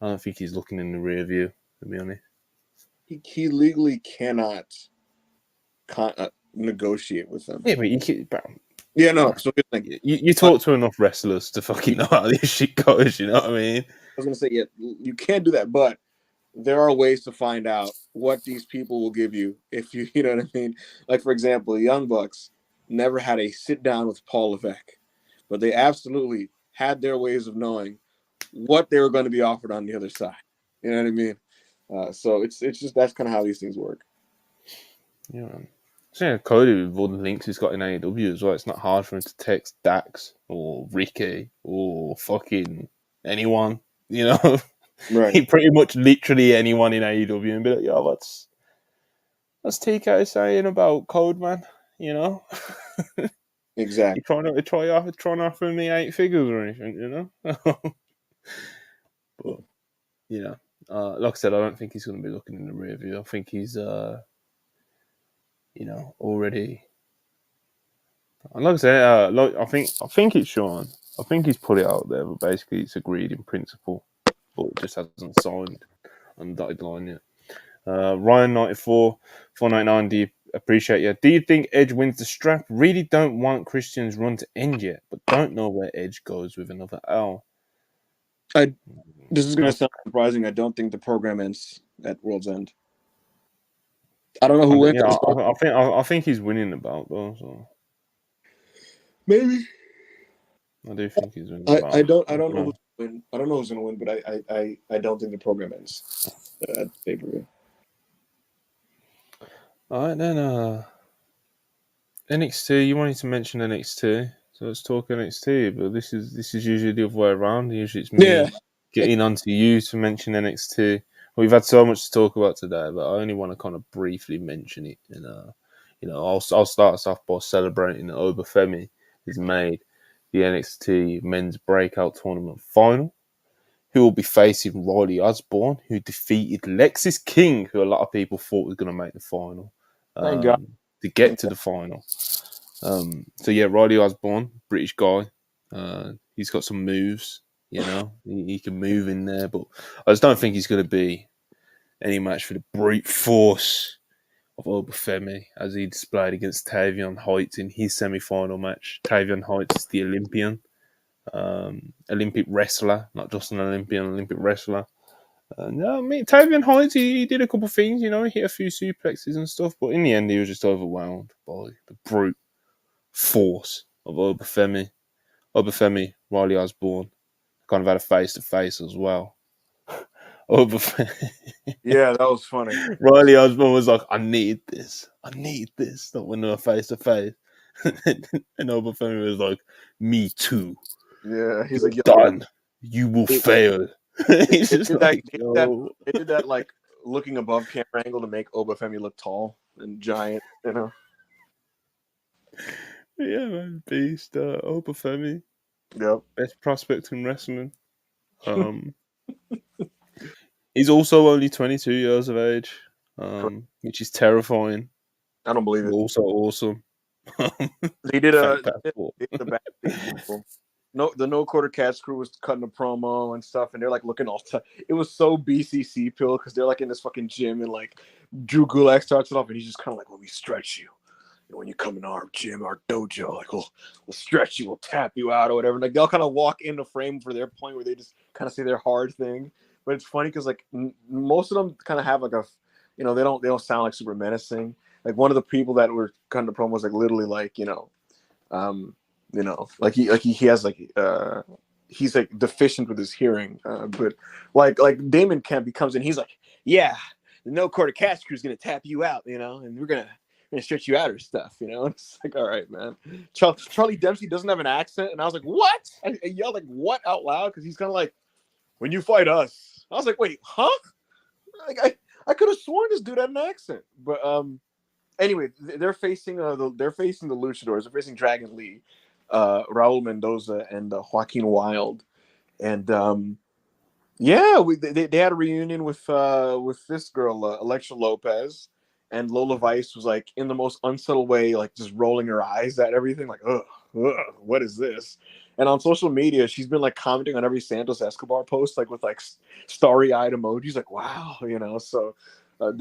Speaker 1: I don't think he's looking in the rear view. To be honest,
Speaker 2: He legally cannot negotiate with them.
Speaker 1: yeah, but you can, bro,
Speaker 2: Yeah, no. So here's the thing.
Speaker 1: you talk to enough wrestlers to fucking know how this shit goes. You know what I mean?
Speaker 2: I was gonna say, yeah, you can't do that, but there are ways to find out what these people will give you if you, you know what I mean. Like for example, the Young Bucks never had a sit down with Paul Levesque, but they absolutely had their ways of knowing what they were going to be offered on the other side. You know what I mean? So it's just that's kind of how these things work.
Speaker 1: Yeah. So yeah, Cody with all the links he's got in AEW as well. It's not hard for him to text Dax or Ricky or fucking anyone. You know,
Speaker 2: Right.
Speaker 1: he pretty much literally anyone in AEW and be like, "Yo, what's TK saying about Code Man?" You know,
Speaker 2: Exactly.
Speaker 1: you trying to offer me 8 figures or anything? You know, but you know, like I said, I don't think he's going to be looking in the rear view. I think he's already. And like I say, I think it's Sean. I think he's put it out there, but basically it's agreed in principle, but it just hasn't signed on the dotted line yet. Ryan 94, 499. Do you appreciate you? Do you think Edge wins the strap? Really don't want Christian's run to end yet, but don't know where Edge goes with another L.
Speaker 2: This is going to sound surprising. I don't think the program ends at World's End. I don't know who wins.
Speaker 1: I think he's winning the belt though. So
Speaker 2: Maybe.
Speaker 1: I do think he's winning the belt.
Speaker 2: I don't know who's going to win. I don't know who's going to win, but I don't think the program ends at pay-per-view.
Speaker 1: All right then. NXT. You wanted to mention NXT, so let's talk NXT. But this is usually the other way around. Usually it's me getting onto you to mention NXT. We've had so much to talk about today, but I only want to kind of briefly mention it. And I'll start us off by celebrating that Obafemi has made the NXT Men's Breakout Tournament final. Who will be facing Riley Osborne, who defeated Lexis King, who a lot of people thought was going to make the final.
Speaker 2: Thank God.
Speaker 1: To get to the final. So yeah, Riley Osborne, British guy. He's got some moves, he can move in there, but I just don't think he's going to be any match for the brute force of Obafemi as he displayed against Tavion Heights in his semi-final match. Tavion Heights is the Olympian, Olympic wrestler, not just an Olympic wrestler. No, I mean, Tavion Heights, he did a couple of things, he hit a few suplexes and stuff, but in the end, he was just overwhelmed by the brute force of Obafemi. Riley Osborne, kind of had a face-to-face as well. Obafemi.
Speaker 2: Yeah, that was funny.
Speaker 1: Riley Osborne was like, I need this. Not when they were face-to-face. And Obafemi was like, me too.
Speaker 2: Yeah, he's
Speaker 1: You're
Speaker 2: like,
Speaker 1: done. You will fail. He's just like, yo.
Speaker 2: They did that like looking above camera angle to make Obafemi look tall and giant,
Speaker 1: Yeah, man, beast. Obafemi,
Speaker 2: Yep.
Speaker 1: best prospect in wrestling. He's also only 22 years of age, which is terrifying.
Speaker 2: I don't believe it.
Speaker 1: Also awesome.
Speaker 2: They did
Speaker 1: Fake
Speaker 2: the
Speaker 1: passport.
Speaker 2: backstage people. No, the No Quarter Cats crew was cutting a promo and stuff, and they're like looking all tough. It was so BCC pill because they're like in this fucking gym, and like Drew Gulak starts it off, and he's just kind of like, "When we stretch you, when you come in our gym, our dojo, like we'll stretch you, we'll tap you out or whatever." Like they'll kind of walk in the frame for their point where they just kind of say their hard thing. But it's funny because like most of them kind of have like a, they don't sound like super menacing. Like one of the people that were cutting the promo was like literally like you know, he has like he's like deficient with his hearing, but like Damon Kemp, he comes in, he's like, yeah, the no quarter cash crew is gonna tap you out, you know, and we're gonna stretch you out or stuff, you know. And it's like, all right, man. Charlie Dempsey doesn't have an accent, and I was like, what? I yelled like what out loud because he's kind of like, when you fight us. I was like, wait, huh? Like I could have sworn this dude had an accent, but anyway, they're facing the Luchadors. They're facing Dragon Lee, Raul Mendoza, and Joaquin Wilde, and yeah, they had a reunion with this girl, Alexa Lopez, and Lola Vice was like in the most unsettled way, like just rolling her eyes at everything, like ugh, what is this? And on social media, she's been like commenting on every Santos Escobar post, like with like starry-eyed emojis, like wow, you know. So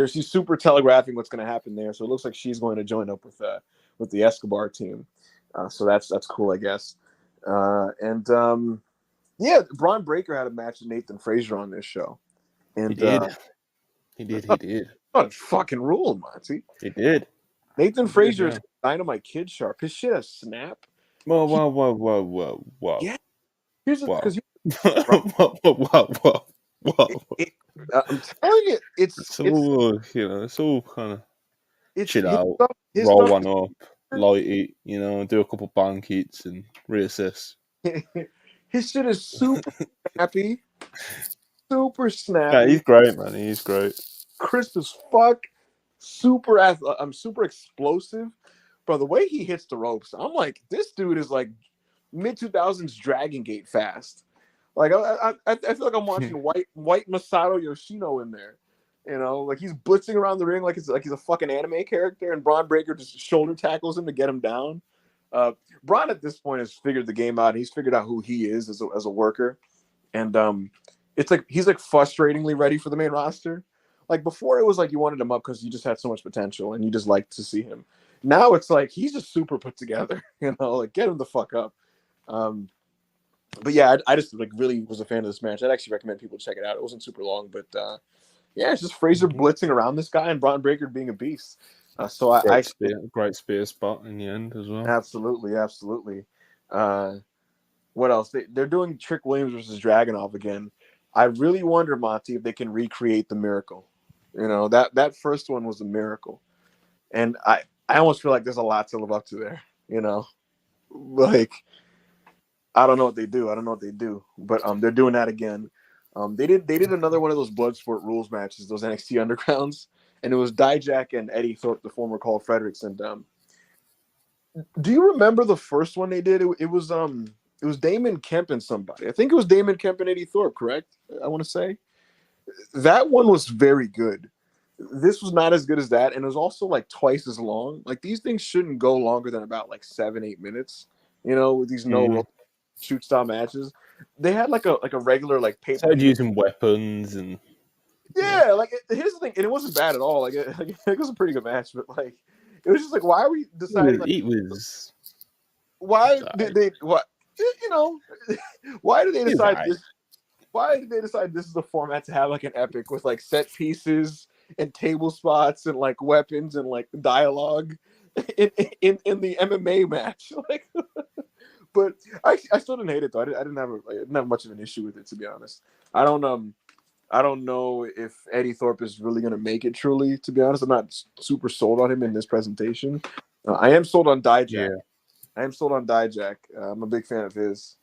Speaker 2: she's super telegraphing what's going to happen there. So it looks like she's going to join up with the Escobar team. So that's cool, I guess. And yeah, Braun Breaker had a match with Nathan Frazier on this show. And
Speaker 1: He did. He did.
Speaker 2: What a fucking rule, Monty.
Speaker 1: He did.
Speaker 2: Nathan Frazier is Dynamite Kid Sharp. His shit has snap.
Speaker 1: Whoa.
Speaker 2: Yeah. Here's the because
Speaker 1: whoa.
Speaker 2: I'm telling you,
Speaker 1: It's all, you know, it's all kind of chill out,
Speaker 2: his
Speaker 1: roll one up, light it, you know, do a couple bank hits and reassess.
Speaker 2: His shit is super snappy. Super snappy.
Speaker 1: Yeah, he's great, man. He's great.
Speaker 2: Crisp as fuck. I'm super explosive. Bro, the way he hits the ropes, I'm like, this dude is like mid-2000s Dragon Gate fast. Like I feel like I'm watching white Masato Yoshino in there. You know, like he's blitzing around the ring like he's a fucking anime character, and Braun Breaker just shoulder tackles him to get him down. Braun at this point has figured the game out. He's figured out who he is as a worker, and it's like he's like frustratingly ready for the main roster. Like before, it was like you wanted him up because you just had so much potential and you just liked to see him. Now it's like he's just super put together. You know, like get him the fuck up. But yeah, I just like really was a fan of this match. I'd actually recommend people check it out. It wasn't super long, but yeah, it's just Frazier blitzing around this guy and Braun Breaker being a beast. So
Speaker 1: great spear spot in the end as well.
Speaker 2: Absolutely. What else? They're doing Trick Williams versus Dragunov again. I really wonder, Monty, if they can recreate the Miracle. You know, that first one was a miracle, and I almost feel like there's a lot to live up to there. You know, like I don't know what they do, but they're doing that again. They did another one of those Bloodsport rules matches, those NXT Undergrounds, and it was Dijak and Eddie Thorpe, the former Carl Fredericks. And do you remember the first one they did? It was Damon Kemp and somebody. I think it was Damon Kemp and Eddie Thorpe, correct? I want to say that one was very good. This was not as good as that, and it was also like twice as long. Like these things shouldn't go longer than about like 7-8 minutes. You know, with these shoot style matches. They had like a regular like paper.
Speaker 1: Started using weapons and
Speaker 2: yeah, like here's the thing, and it wasn't bad at all. Like it was a pretty good match, but like it was just like why are we deciding? Like,
Speaker 1: it was.
Speaker 2: Why did they? What you know? Why did they decide this? Why did they decide this is the format to have like an epic with like set pieces and table spots and like weapons and like dialogue in the MMA match? Like, but I still didn't hate it though. I didn't have much of an issue with it, to be honest. I don't know if Eddie Thorpe is really going to make it truly, to be honest. I'm not super sold on him in this presentation. I am sold on Dijak.
Speaker 1: Yeah.
Speaker 2: I am sold on Dijak. I'm a big fan of his.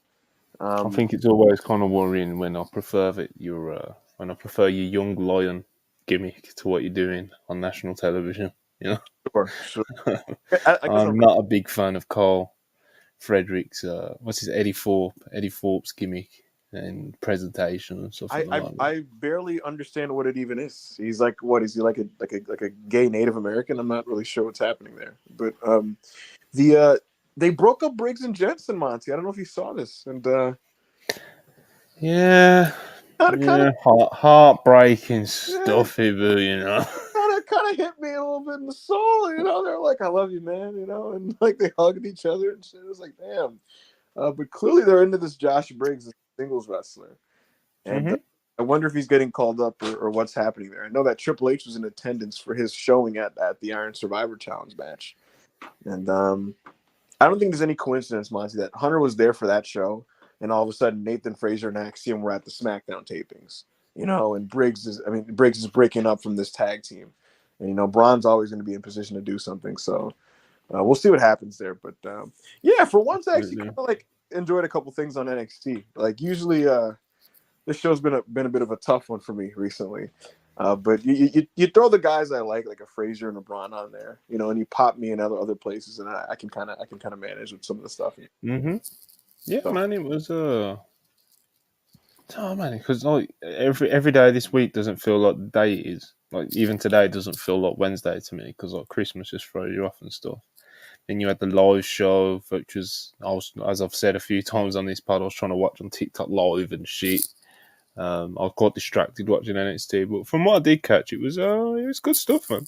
Speaker 1: I think it's always kind of worrying when I prefer your young lion gimmick to what you're doing on national television. You know,
Speaker 2: sure.
Speaker 1: I'm not a big fan of Carl Fredericks. What's his Eddie Thorpe's gimmick and presentation and stuff.
Speaker 2: I barely understand what it even is. He's like, what is he like a gay Native American? I'm not really sure what's happening there. But they broke up Briggs and Jensen, Monty. I don't know if you saw this. And
Speaker 1: heartbreaking stuff, but you know,
Speaker 2: kind of hit me a little bit in the soul. You know, they're like, "I love you, man," you know, and like they hugged each other and shit. It was like, damn. But clearly they're into this Josh Briggs as a singles wrestler, and I wonder if he's getting called up or what's happening there. I know that Triple H was in attendance for his showing at the Iron Survivor Challenge match, and I don't think there's any coincidence, Monty, that Hunter was there for that show, and all of a sudden Nathan Frazier and Axiom were at the SmackDown tapings. And Briggs is breaking up from this tag team, and Braun's always going to be in position to do something. So we'll see what happens there. But yeah, for once, I actually kind of like enjoyed a couple things on NXT. Like usually, this show's been a bit of a tough one for me recently. But you throw the guys I like a Frazier and a Braun on there, and you pop me in other places, and I can kind of manage with some of the stuff.
Speaker 1: Mm-hmm. Yeah, so. Man, it was oh man, because like every day this week doesn't feel like the day it is. Like even today doesn't feel like Wednesday to me because like Christmas just throws you off and stuff. Then you had the live show, which was as I've said a few times on this pod, I was trying to watch on TikTok live and shit. I was quite distracted watching NXT, but from what I did catch, it was good stuff, man.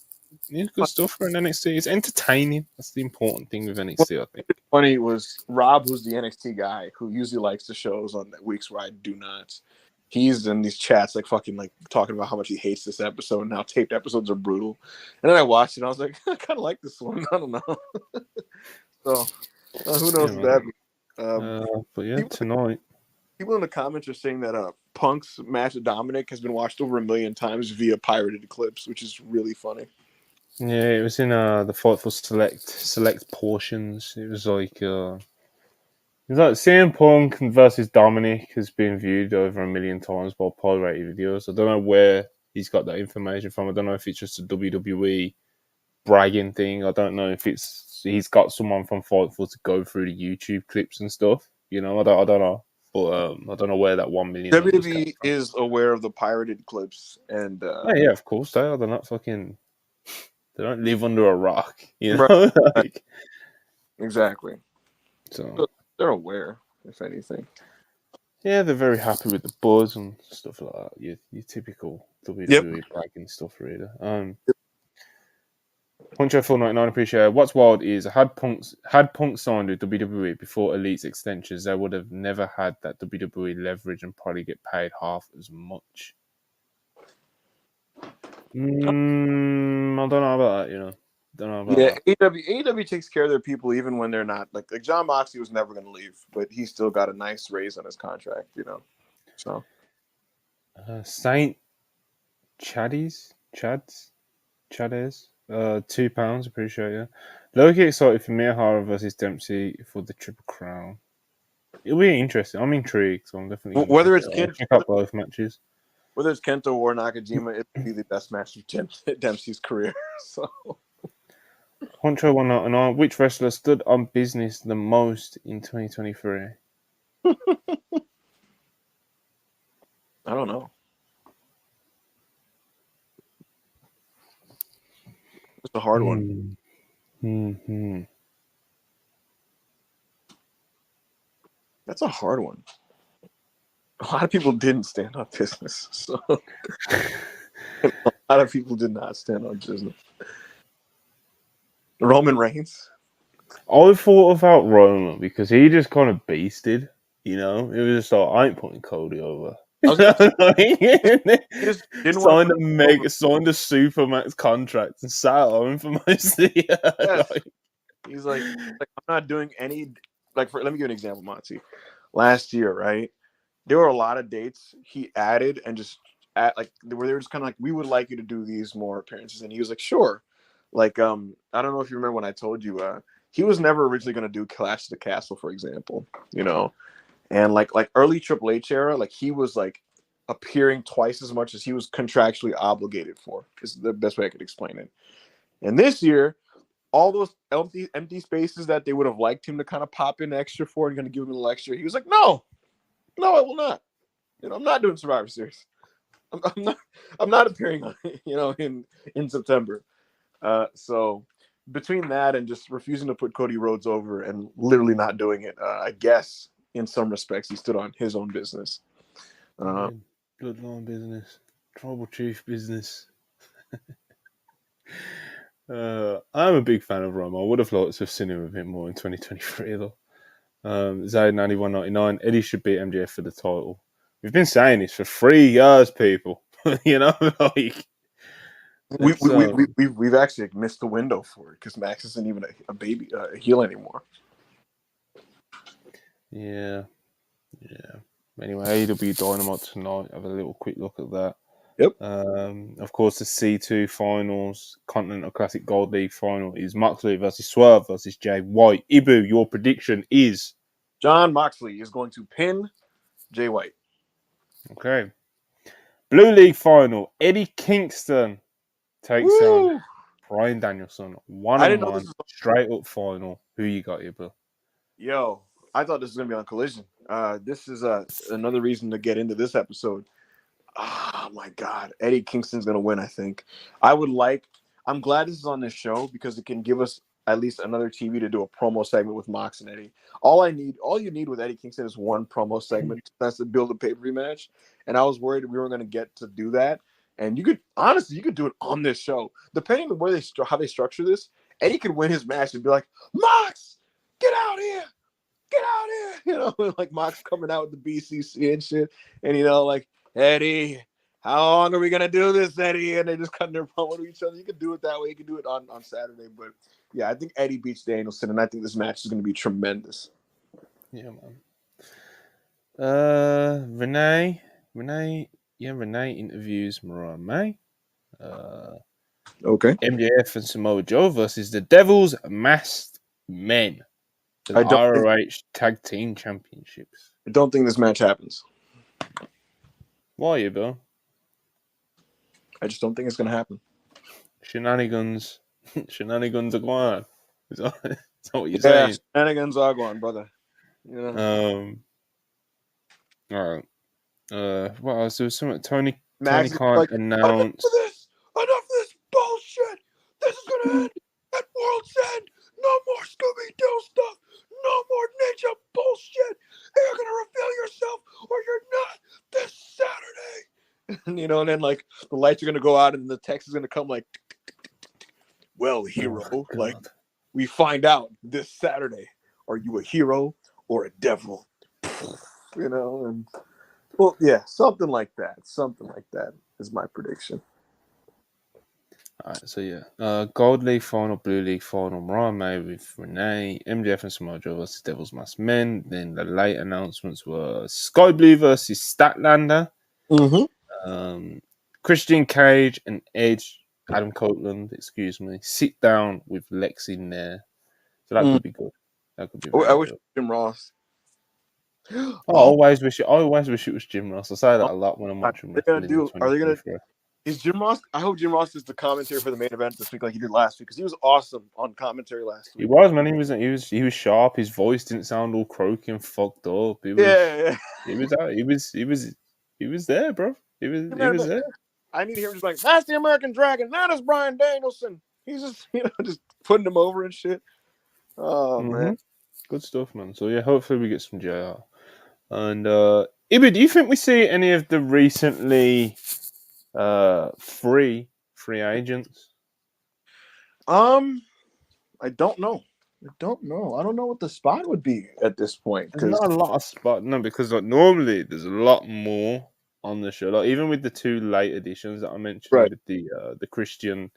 Speaker 1: It's good stuff for an NXT. It's entertaining. That's the important thing with NXT, I think.
Speaker 2: Funny was Rob, who's the NXT guy, who usually likes the shows on weeks where I do not. He's in these chats like fucking like talking about how much he hates this episode and how taped episodes are brutal. And then I watched it and I was like, I kind of like this one. I don't know. So who knows what that means.
Speaker 1: But yeah, tonight.
Speaker 2: People in the comments are saying that Punk's match with Dominic has been watched over 1 million times via pirated clips, which is really funny.
Speaker 1: Yeah, it was in the Fight for select portions. It was like CM Punk versus Dominic has been viewed over 1 million times by pirated videos. I don't know where he's got that information from. I don't know if it's just a WWE bragging thing. I don't know if he's got someone from Fightful to go through the YouTube clips and stuff. I don't know. But I don't know where that 1 million.
Speaker 2: WWE is aware of the pirated clips, and
Speaker 1: yeah, of course they are. They're not fucking. They don't live under a rock, Right.
Speaker 2: Like, exactly. So they're aware, if anything.
Speaker 1: Yeah, they're very happy with the buzz and stuff like that. Your typical WWE bragging stuff, really. Puncho 499, appreciate it. What's wild is had Punk signed with WWE before Elite's extensions, they would have never had that WWE leverage and probably get paid half as much. I don't know about that, Don't know about
Speaker 2: that. AEW takes care of their people even when they're not. Like John Moxley was never going to leave, but he still got a nice raise on his contract, So
Speaker 1: Saint Chads. £2, appreciate you. Low-key excited for Miyahara versus Dempsey for the Triple Crown. It'll be interesting. I'm intrigued, so I'm definitely
Speaker 2: whether it's
Speaker 1: check out both matches.
Speaker 2: Whether it's Kento or Nakajima, it would be the best match of Dempsey's career. So,
Speaker 1: Honcho 199, which wrestler stood on business the most in 2023?
Speaker 2: I don't know. It's a hard one.
Speaker 1: Mm-hmm.
Speaker 2: That's a hard one. A lot of people didn't stand on business. So a lot of people did not stand on business. Roman Reigns.
Speaker 1: I thought about Roman because he just kind of beasted. It was just like, I ain't putting Cody over. Signed a Supermax contract and sat at home for most of the year.
Speaker 2: Yes. He's like, I'm not doing any. Let me give you an example, Monty. Last year, right? There were a lot of dates he added and just where they were just kind of like, we would like you to do these more appearances, and he was like, sure. I don't know if you remember when I told you, he was never originally going to do Clash of the Castle, for example, and like early Triple H era, he was like appearing twice as much as he was contractually obligated for. Is the best way I could explain it. And this year, all those empty spaces that they would have liked him to kind of pop in extra for and going to give him a little extra, he was like, no, I will not. I'm not doing Survivor Series. I'm not appearing on in September. So between that and just refusing to put Cody Rhodes over and literally not doing it, I guess in some respects he stood on his own business.
Speaker 1: Bloodline business, tribal chief business. I'm a big fan of Roma. I would have liked to have seen him a bit more in 2023 though. Zayd 91.99. Eddie should beat MJF for the title. We've been saying this for 3 years, people.
Speaker 2: We've actually missed the window for it because Max isn't even a heel anymore.
Speaker 1: Yeah. Anyway, AEW Dynamite tonight. Have a little quick look at that.
Speaker 2: Yep.
Speaker 1: Of course, the C2 finals, Continental Classic Gold League final is Moxley versus Swerve versus Jay White. Ibu, your prediction is?
Speaker 2: Jon Moxley is going to pin Jay White.
Speaker 1: Okay. Blue League final, Eddie Kingston takes on
Speaker 2: Woo!
Speaker 1: Bryan Danielson.
Speaker 2: I didn't know
Speaker 1: One-on-one,
Speaker 2: this was.
Speaker 1: straight up final. Who you got, Ibu?
Speaker 2: Yo, I thought this was gonna be on Collision. This is another reason to get into this episode. Oh my God, Eddie Kingston's gonna win. I think. I'm glad this is on this show because it can give us at least another TV to do a promo segment with Mox and Eddie. All you need with Eddie Kingston is one promo segment. That's to build a pay-per-view match. And I was worried we weren't gonna get to do that. And you could do it on this show, depending on where how they structure this. Eddie could win his match and be like, Mox, get out here. Get out here, like Mox coming out with the BCC and shit, and like Eddie, how long are we gonna do this, Eddie? And they just cutting their promo to each other. You could do it that way. You could do it on Saturday, but yeah, I think Eddie beats Danielson, and I think this match is gonna be tremendous.
Speaker 1: Yeah, man. Renee interviews Mariah May.
Speaker 2: Okay.
Speaker 1: MJF and Samoa Joe versus the Devil's Masked Men. The ROH Tag Team Championships.
Speaker 2: I don't think this match happens.
Speaker 1: Why, you, Bill?
Speaker 2: I just don't think it's gonna happen.
Speaker 1: Shenanigans are going on. Is that what you're saying?
Speaker 2: Shenanigans are going, brother.
Speaker 1: All right. What else? There was something Tony Khan announced.
Speaker 2: Enough of this bullshit. This is gonna end at World's End. No more Scooby-Doo stuff. No more ninja bullshit. You're gonna reveal yourself, or you're not this Saturday. And then like the lights are gonna go out, and the text is gonna come like, "Well, hero, like we find out this Saturday. Are you a hero or a devil?" And well, yeah, something like that. Something like that is my prediction.
Speaker 1: All right, so yeah, Gold League final, Blue League final, Mariah May with Renee, MJF and Samoa Joe versus Devil's Masked Men. Then the late announcements were Sky Blue versus Statlander, Christian Cage and Edge, Adam Copeland, sit down with Lexi Nair. So that could be good. That could be.
Speaker 2: I wish Jim Ross.
Speaker 1: I always wish it was Jim Ross. I say that a lot when I'm watching.
Speaker 2: Is Jim Ross? I hope Jim Ross is the commentary for the main event this week, like he did last week, because he was awesome on commentary last week.
Speaker 1: He was, man. He was sharp. His voice didn't sound all croaky and fucked up. He was there, bro. He was there.
Speaker 2: I need to hear him just like, that's the American Dragon. That is Bryan Danielson. He's just just putting him over and shit. Oh man,
Speaker 1: good stuff, man. So yeah, hopefully we get some JR. And Ibu, do you think we see any of the recently free agents?
Speaker 2: I don't know. I don't know what the spot would be at this point.
Speaker 1: There's not a lot of spot. No, because like normally there's a lot more on the show. Like even with the two late editions that I mentioned, with the Christian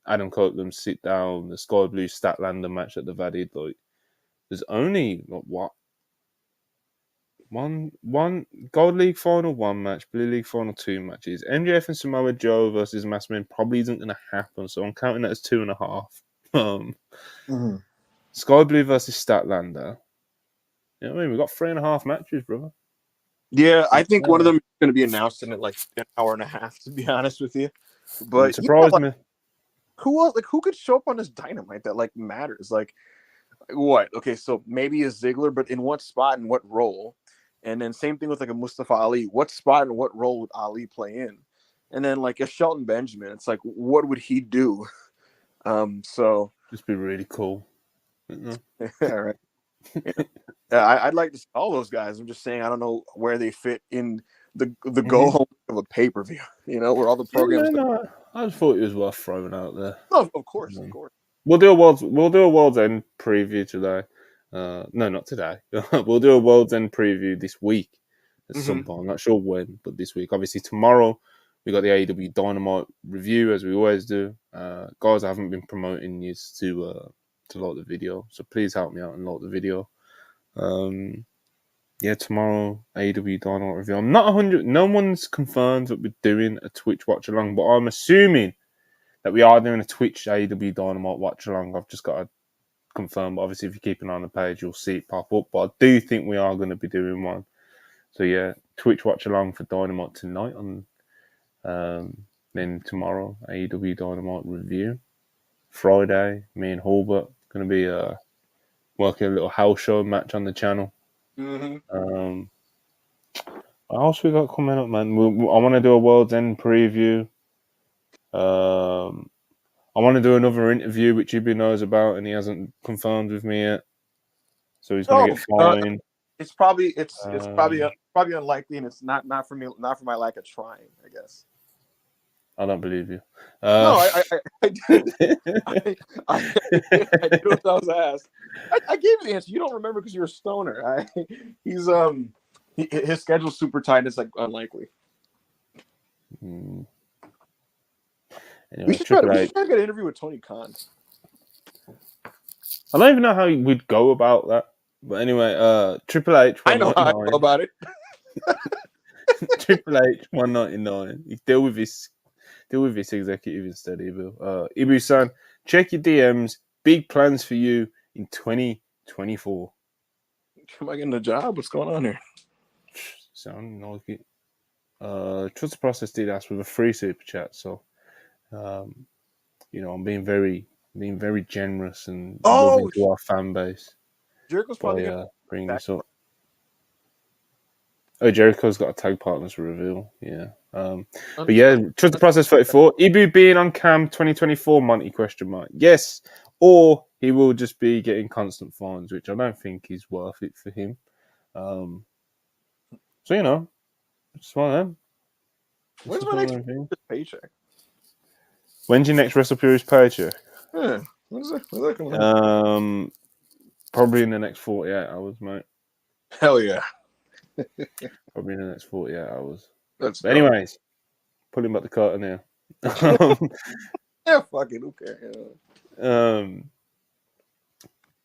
Speaker 1: Adam Copeland sit down, the Sky Blue Statlander match at the Vadid, like there's only one Gold League final, one match, Blue League final, two matches. MJF and Samoa Joe versus Masked Men probably isn't going to happen, so I'm counting that as 2.5. Sky Blue versus Statlander. You know what I mean? We've got 3.5 matches, brother.
Speaker 2: Yeah, I think one of them is going to be announced in like an hour and a half, to be honest with you. But
Speaker 1: it surprised me.
Speaker 2: Who else? Like, who could show up on this Dynamite that like matters? Like, what? Okay, so maybe a Ziggler, but in what spot and what role? And then same thing with like a Mustafa Ali. What spot and what role would Ali play in? And then like a Shelton Benjamin, it's like, what would he do? So
Speaker 1: just be really cool.
Speaker 2: All right. I'd like to see all those guys. I'm just saying I don't know where they fit in the go home of a pay-per-view. Where all the programs.
Speaker 1: No, I just thought it was worth throwing out there.
Speaker 2: Oh, of course.
Speaker 1: We'll do a World's End preview today. No, not today. We'll do a World's End preview this week at some point. I'm not sure when, but this week. Obviously, tomorrow we got the AEW Dynamite review, as we always do. Guys, I haven't been promoting you to like the video, so please help me out and like the video. Yeah, tomorrow AEW Dynamite review. I'm not 100. No one's confirmed that we're doing a Twitch watch along, but I'm assuming that we are doing a Twitch AEW Dynamite watch along. I've just got to confirm. But obviously, if you keep an eye on the page, you'll see it pop up. But I do think we are going to be doing one. So yeah, Twitch watch along for Dynamite tonight, on then tomorrow AEW Dynamite review. Friday, me and Hulbert going to be working a little house show match on the channel.
Speaker 2: Mm-hmm.
Speaker 1: What else we got coming up, man? I want to do a World's End preview. I want to do another interview, which Ibu knows about, and he hasn't confirmed with me yet. So he's going to get fined.
Speaker 2: It's probably unlikely, and it's not for me, not for my lack of trying, I guess.
Speaker 1: I don't believe you.
Speaker 2: No, I did. I did what I was asked. I gave you the answer. You don't remember because you're a stoner. His schedule's super tight. And it's like unlikely.
Speaker 1: Anyway,
Speaker 2: We should try to get an interview with Tony Khan.
Speaker 1: I don't even know how we'd go about that. But anyway, Triple H.
Speaker 2: I know how I go about it.
Speaker 1: Triple H 199. You deal with this executive instead, Ibu. Ibu-san, check your DMs. Big plans for you in 2024.
Speaker 2: Am I getting a job? What's going on here?
Speaker 1: Sound like it. Trust the Process did ask with a free super chat, so I'm being very generous and loving to our fan base.
Speaker 2: Jericho's probably gonna
Speaker 1: bring this up. Oh, Jericho's got a tag partners reveal. Yeah. But yeah, Trust the Process 34. Ibu being on cam 2024, Monty ? Yes. Or he will just be getting constant fines, which I don't think is worth it for him. So, just one of them.
Speaker 2: When's my next paycheck?
Speaker 1: When's your next Wrestle Purist paycheck?
Speaker 2: Yeah. When's that coming out?
Speaker 1: Probably in the next 48 hours, mate.
Speaker 2: Hell yeah.
Speaker 1: Probably in the next 48 hours.
Speaker 2: But
Speaker 1: anyways, pulling back the curtain here.
Speaker 2: Yeah, fuck it. Who cares?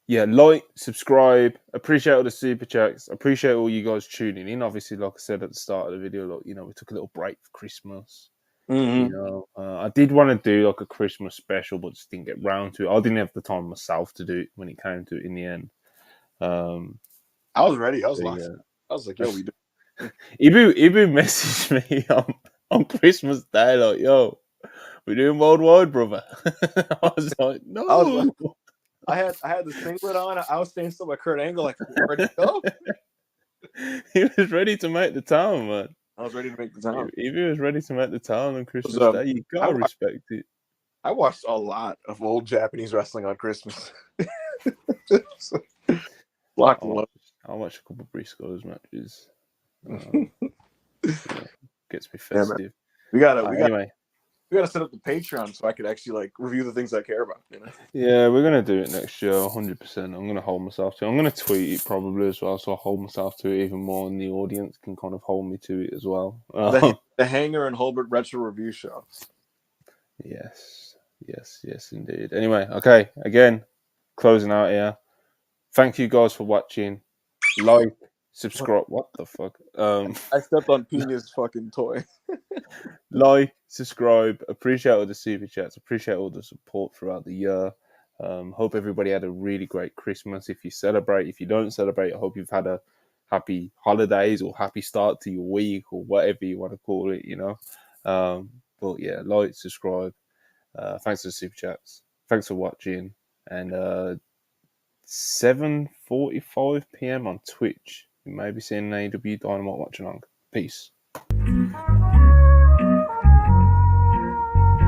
Speaker 1: Yeah, like, subscribe. Appreciate all the super chats. Appreciate all you guys tuning in. Obviously, like I said at the start of the video, we took a little break for Christmas.
Speaker 2: Mm-hmm.
Speaker 1: I did want to do like a Christmas special, but just didn't get round to it. I didn't have the time myself to do it when it came to it in the end.
Speaker 2: I was ready. I was locked. Yeah. I was like, yo, we do.
Speaker 1: Ibu messaged me on Christmas Day, like, yo, we're doing worldwide, brother. I was like, no.
Speaker 2: I had the singlet on. I was staying still by Kurt Angle, like, ready to go.
Speaker 1: He was ready to make the town, man.
Speaker 2: I was ready to make the town.
Speaker 1: Ibu was ready to make the town on Christmas Day. You gotta respect it.
Speaker 2: I watched a lot of old Japanese wrestling on Christmas. Locked and loaded.
Speaker 1: I'll watch a couple of Briscoes matches. Gets me festive.
Speaker 2: Yeah, we gotta set up the Patreon so I could actually review the things I care about.
Speaker 1: Yeah, we're gonna do it next year, 100%. I'm gonna hold myself to it. I'm gonna tweet it probably as well, so I'll hold myself to it even more, and the audience can kind of hold me to it as well.
Speaker 2: The Hanger and Holbert Retro Review Show.
Speaker 1: Yes, indeed. Anyway, okay, again, closing out here. Thank you guys for watching. Like, subscribe. What the fuck?
Speaker 2: I stepped on Pina's fucking toy.
Speaker 1: Like, subscribe. Appreciate all the super chats. Appreciate all the support throughout the year. Hope everybody had a really great Christmas. If you celebrate, if you don't celebrate, I hope you've had a happy holidays or happy start to your week or whatever you want to call it, But yeah, like, subscribe. Thanks for the super chats. Thanks for watching. And 7:45 p.m. on Twitch. You may be seeing an AEW Dynamite watch along. Peace.